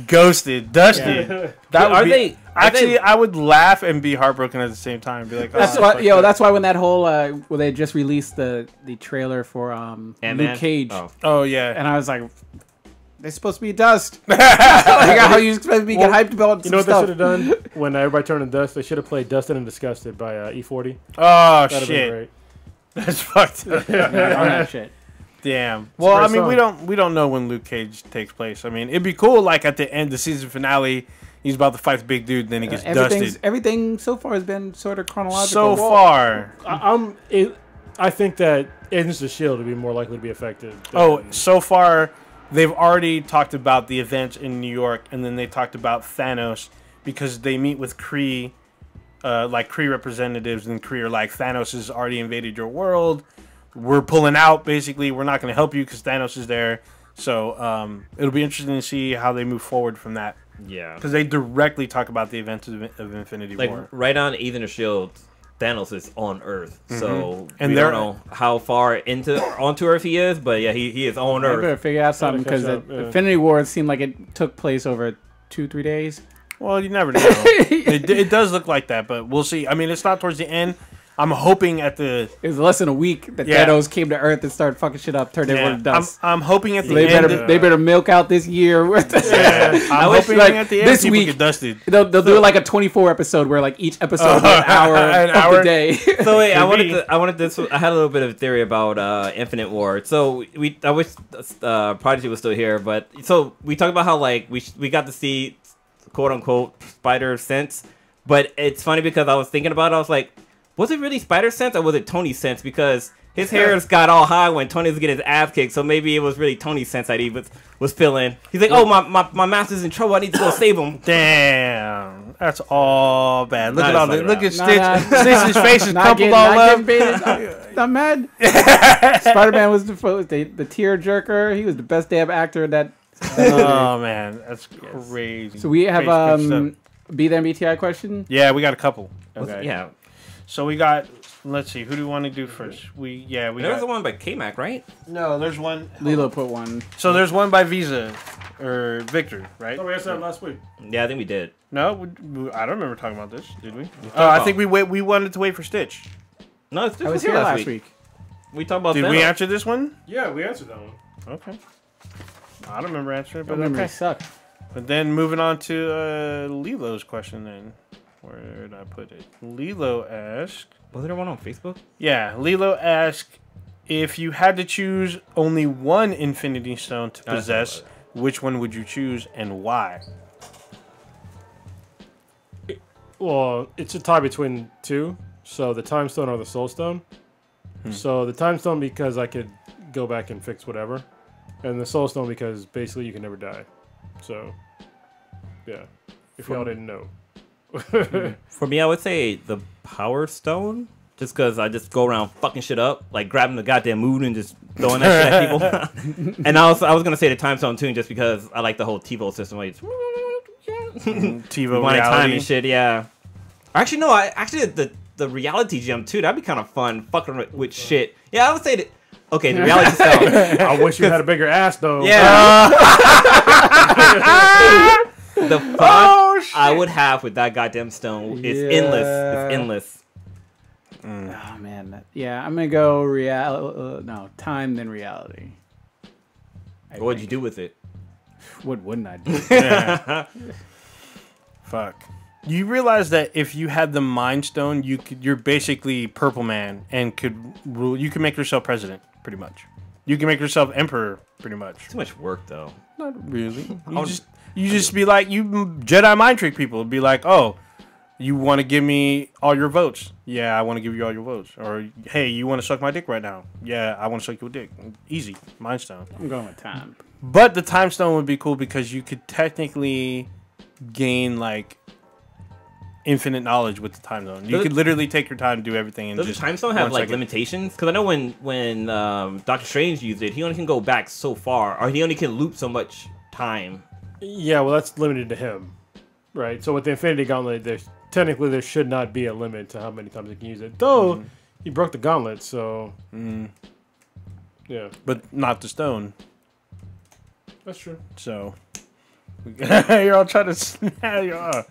Ghosted, dusted. That would Are be, they- actually? I would laugh and be heartbroken at the same time. Be like, oh, That's why, fuck yo. that. That's why when that whole when they just released the trailer for Ant-Man? Luke Cage, Oh. Oh yeah. and I was like, they're supposed to be dust. Like how you expect me to get hyped about You some know what stuff. they should have done when everybody turned to dust? They should have played Dusted and Disgusted by E40. Oh That'd have been shit. great. That's fucked up. on that shit. Damn. Well, great I mean, song. we don't know when Luke Cage takes place. I mean, it'd be cool. Like at the end, the season finale, he's about to fight the big dude, then he gets dusted. Everything so far has been sort of chronological. So far. I think that Agents of S.H.I.E.L.D. would be more likely to be affected. Oh, so far, they've already talked about the events in New York, and then they talked about Thanos because they meet with Kree, like Kree representatives, and Kree are like, Thanos has already invaded your world. We're pulling out, basically. We're not going to help you because Thanos is there. So it'll be interesting to see how they move forward from that. Yeah. Because they directly talk about the events of Infinity Like War. right on Agent of S.H.I.E.L.D., Thanos is on Earth, so And we they're- don't know how far onto Earth he is, but yeah, he is on I better Earth. figure out something because catch up, yeah. Infinity War seemed like it took place over 2-3 days. Well, you never know. It does look like that, but we'll see. I mean, it's not towards the end. I'm hoping at the. It was less than a week that Thanos came to Earth and started fucking shit up, turned everyone to dust. I'm hoping at the end. They better milk out this year. I'm hoping at the end this people week, get dusted. They'll do like a 24 episode where like each episode will be an hour of the day. So wait, I wanted this. I had a little bit of a theory about Infinite War. So I wish Prodigy was still here, but so we talked about how like we got to see quote unquote Spider Sense, but it's funny because I was thinking about it. I was like, was it really Spider Sense or was it Tony Sense? Because his hair got all high when Tony was getting his ass kicked, so maybe it was really Tony Sense that he was feeling. He's like, oh, my master's in trouble. I need to go save him. Damn, that's all bad. Look at all this. Look at Stitch's face is crumpled all up. Not mad. Spider-Man was the tear jerker. He was the best damn actor in that. Oh man, that's crazy. So we have Be the MBTI question. Yeah, we got a couple. Okay. Yeah. So we got. Let's see. Who do we want to do first? There was one by K-Mac, right? No, there's one. Lilo put one. So there's one by Visa or Victor, right? Oh, we answered that last week. Yeah, I think we did. No, I don't remember talking about this. Did we? I think we wanted to wait for Stitch. No, Stitch I was here last week. We talked about. Did we answer this one? Yeah, we answered that one. Okay. I don't remember answering it, but memory suck. But then moving on to Lilo's question then. Where did I put it? Lilo asked... Was there one on Facebook? Yeah, Lilo asked, if you had to choose only one Infinity Stone to possess, which one would you choose and why? Well, it's a tie between two. So the Time Stone or the Soul Stone. So the Time Stone because I could go back and fix whatever. And the Soul Stone because basically you can never die. So, yeah. If y'all didn't know. For me, I would say the Power Stone, just because I just go around fucking shit up, like grabbing the goddamn moon and just throwing that shit at people. And I was gonna say the Time Stone too, just because I like the whole TiVo system, like TiVo wanting time reality and shit. Yeah. Actually, no. The reality gem too. That'd be kind of fun, fucking with shit. Yeah, I would say that. Okay, the reality stuff. I wish you had a bigger ass though. Yeah. The fun I would have with that goddamn stone is endless. It's endless. Oh man, yeah, I'm gonna go time then reality. What'd you do with it? What wouldn't I do? Yeah. Fuck. You realize that if you had the Mind Stone, you're basically Purple Man and could rule. You can make yourself president, pretty much. You can make yourself emperor, pretty much. Too much work, though. Not really. You just be like, you Jedi mind trick people. Be like, oh, you want to give me all your votes? Yeah, I want to give you all your votes. Or, hey, you want to suck my dick right now? Yeah, I want to suck your dick. Easy. Mind Stone. I'm going with time. But the Time Stone would be cool because you could technically gain, like, infinite knowledge with the Time Stone. You could literally take your time to do everything. And does the Time Stone have, like, limitations? Because I know when Doctor Strange used it, he only can go back so far. Or he only can loop so much time. Yeah, well, that's limited to him, right? So with the Infinity Gauntlet, there should not be a limit to how many times he can use it. Though he broke the gauntlet, so yeah, but not the stone. That's true. So you're all trying to.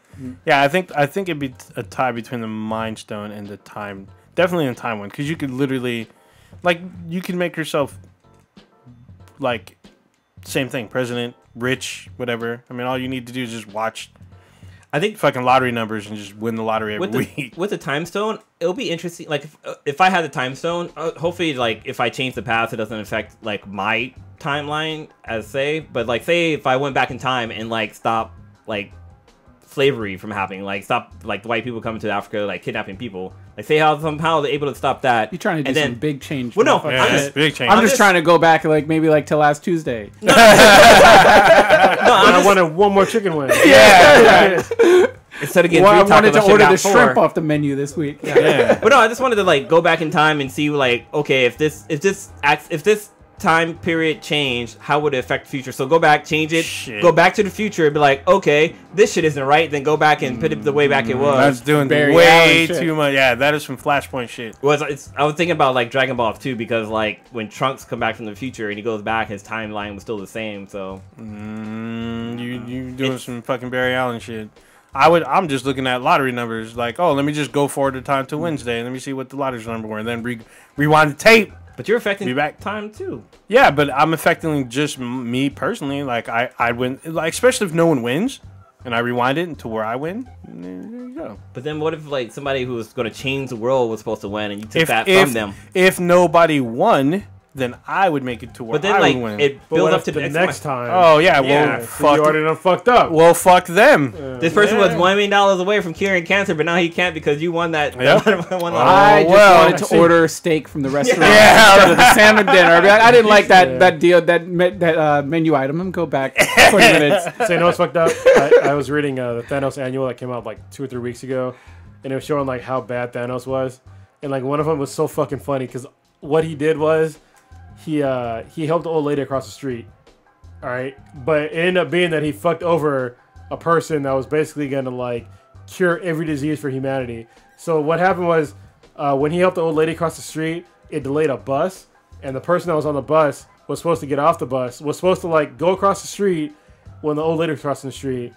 Yeah, I think it'd be a tie between the Mind Stone and the Time. Definitely the Time one, because you could literally, like, you can make yourself like same thing, president. Rich, whatever. I mean, all you need to do is just watch. I think fucking lottery numbers and just win the lottery every week. With the Time Stone, it'll be interesting. Like if I had the Time Stone, hopefully, like if I change the past, it doesn't affect like my timeline as say. But like say if I went back in time and like stop like slavery from happening, like stop like the white people coming to Africa, like kidnapping people. Like say how somehow they're able to stop that. You're trying to do some big change. Well, no, big change. I'm just trying to go back like maybe like till last Tuesday. No, I wanted one more chicken wing. Yeah. Instead of getting I wanted to order the shrimp off the menu this week. Yeah. But no, I just wanted to like go back in time and see like okay if this time period changed, how would it affect the future? So go back, change it, go back to the future, and be like, okay, this shit isn't right. Then go back and put it the way back it was. That's doing way too much. Yeah, that is some Flashpoint shit. I was thinking about like Dragon Ball too, because like when Trunks come back from the future and he goes back, his timeline was still the same. So you doing some fucking Barry Allen shit. I'm just looking at lottery numbers. Like, oh, let me just go forward the time to Wednesday and let me see what the lottery number were, and then rewind the tape. But you're affecting Be back. time too. Yeah, but I'm affecting just me personally. Like I win, like especially if no one wins, and I rewind it to where I win. There you go. But then what if like somebody who was going to change the world was supposed to win, and you took that from them? If nobody won, then I would make it to where But then I like would win. it builds up to the next time. Oh yeah, well Yeah, fuck. you already done fucked up. Well, fuck them. This person was $1 million away from curing cancer, but now he can't because you won that. Yep. one I just well, wanted to order steak from the restaurant Yeah. instead of the salmon dinner. I'd be like, I didn't like that deal, that menu item. I'm gonna go back 20 minutes. So you know what's fucked up? I was reading the Thanos annual that came out like 2 or 3 weeks ago, and it was showing like how bad Thanos was, and like one of them was so fucking funny because what he did was he helped the old lady across the street, all right, but it ended up being that he fucked over a person that was basically gonna like cure every disease for humanity. So what happened was when he helped the old lady across the street, it delayed a bus, and the person that was on the bus was supposed to get off the bus, was supposed to like go across the street when the old lady was crossing the street,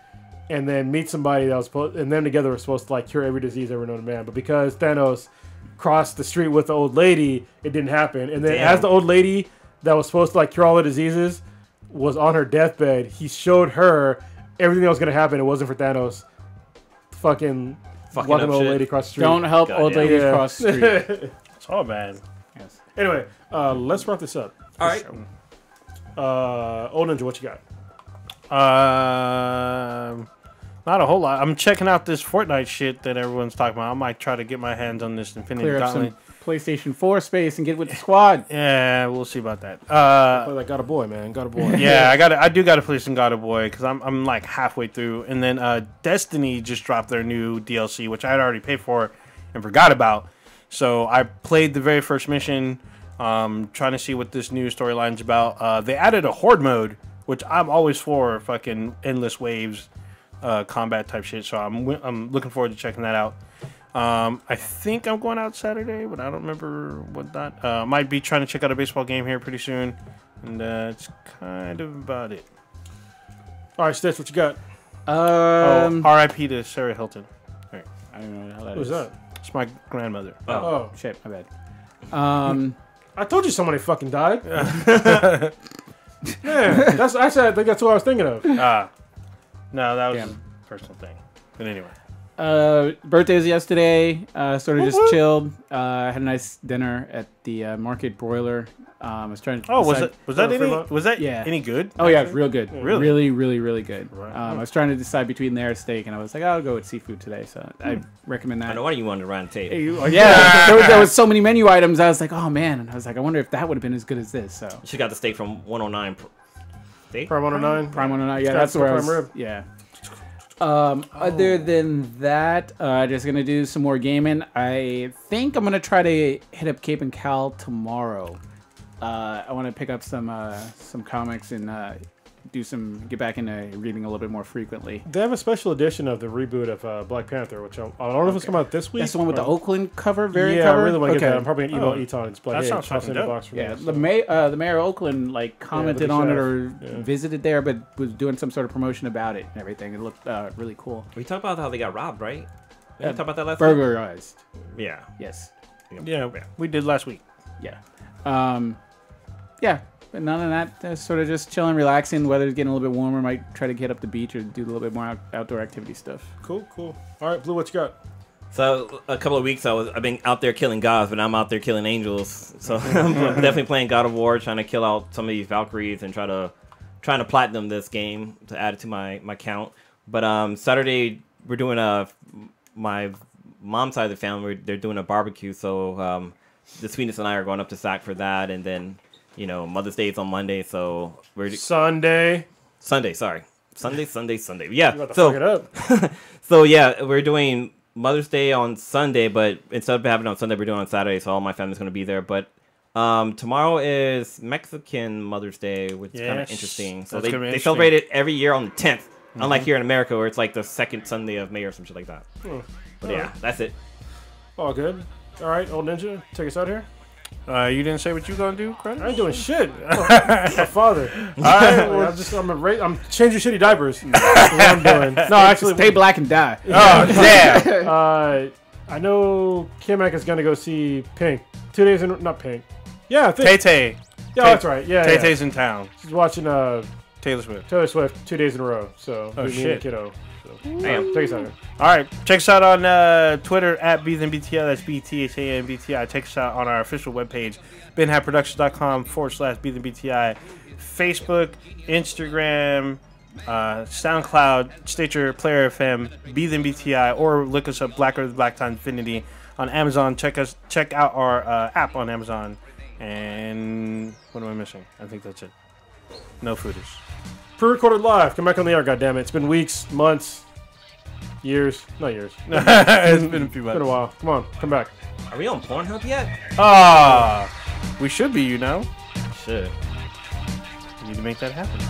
and then meet somebody that was supposed, and them together were supposed to like cure every disease ever known to man. But because Thanos crossed the street with the old lady, it didn't happen. And then as the old lady that was supposed to like cure all the diseases was on her deathbed, he showed her everything that was gonna happen. It wasn't for Thanos. Fucking walking the old lady across the street. Don't help God, old yeah. ladies cross the street. It's all bad. Yes. Anyway, let's wrap this up. All right. Old Ninja, what you got? Not a whole lot. I'm checking out this Fortnite shit that everyone's talking about. I might try to get my hands on this Infinity Clear up Gauntlet. some PlayStation 4 space and get with the squad. Yeah, we'll see about that. Play like God of Boy, man. God of Boy. Yeah, I do got to play some God of Boy because I'm like halfway through, and then Destiny just dropped their new DLC, which I had already paid for and forgot about. So I played the very first mission, trying to see what this new storyline's about. They added a horde mode, which I'm always for, fucking endless waves, combat type shit. So I'm looking forward to checking that out. I think I'm going out Saturday, but I don't remember what that. Might be trying to check out a baseball game here pretty soon, and that's kind of about it. All right, Stitch, what you got? R.I.P. to Sarah Hilton. I don't know how that Who's is. that? It's my grandmother. Oh, Shit, my bad. I told you somebody fucking died. Man, that's actually I think that's who I was thinking of. No, that was Damn. a personal thing. But anyway. Birthday was yesterday. Sort of just chilled. Had a nice dinner at the Market Broiler. I was trying to. Oh, decide- was that any? Fremont? Was that Yeah. any good? Oh yeah, real good. Really? Really good. I was trying to decide between their steak, and I was like, I'll go with seafood today. So I recommend I that. know why you wanted to run the tape. Yeah, there was so many menu items. I was like, oh man, and I was like, I wonder if that would have been as good as this. So She got the steak from 109. Steak? Prime 109. Prime 109. Yeah, got that's some where I prime was. rib. Yeah. Other than that, just gonna do some more gaming. I think I'm gonna try to hit up Cape and Cal tomorrow. I want to pick up some comics and get back into reading a little bit more frequently. They have a special edition of the reboot of Black Panther, which I don't know if it's coming out this week. That's the one with the or- Oakland cover, variant Yeah, cover. I really want to get Okay. that. I'm probably gonna email Eton and just be like, That hey, sounds toss fucking in a dope. box for Yeah, me. the mayor of Oakland like commented the on it chef. or Yeah. visited there, but was doing some sort of promotion about it and everything. It looked really cool. We talked about how they got robbed, right? Did we talk about that last Burglarized. week? Yeah. Yes. Yeah, we did last week. Yeah. Yeah. But none of that. Sort of just chilling, relaxing. The weather's getting a little bit warmer. Might try to get up the beach or do a little bit more outdoor activity stuff. Cool. All right, Blue, what you got? So a couple of weeks I've been out there killing gods, but I'm out there killing angels. So I'm definitely playing God of War, trying to kill out some of these Valkyries and trying to platinum this game to add it to my count. But Saturday we're doing my mom's side of the family, they're doing a barbecue. So the Sweetness and I are going up to Sac for that, and then Mother's Day is on Monday, so we're Sunday. Sunday. Yeah. You about to So fuck it up. so yeah, we're doing Mother's Day on Sunday, but instead of having it on Sunday, we're doing it on Saturday, so all my family's going to be there. But tomorrow is Mexican Mother's Day, which is kind of Yes, interesting. So that's gonna be they interesting. celebrate it every year on the 10th, unlike here in America, where it's like the second Sunday of May or some shit like that. But yeah, that's it. All good. All right, Old Ninja, take us out here. You didn't say what you gonna do, Credit? I ain't doing shit. I'm my father. All right, well, I'm changing shitty diapers. That's what I'm doing. No, actually, Stay black and die. Oh damn! I know Kimek is gonna go see Pink. 2 days in, not Pink. Yeah, I think. Tay-Tay. Yeah, that's right. Yeah, Tay-Tay's in town. She's watching Taylor Swift. Taylor Swift 2 days in a row. So Oh, me and the shit. kiddo. So, Damn. take a second. All right, check us out on Twitter at BThanBTI. That's BTHANBTI. Check us out on our official webpage, benhatproductions.com/BThanBTI. Facebook, Instagram, SoundCloud, Stitcher, Player FM, BThanBTI, or look us up Black Earth Black Time Infinity on Amazon. Check out our app on Amazon. And what am I missing? I think that's it. No footage. Pre-recorded live. Come back on the air, goddammit. It's been weeks, months, years. Not years. It's been a few months. Been a while. Come on, come back. Are we on Pornhub yet? Ah, we should be, you know. Shit. We need to make that happen.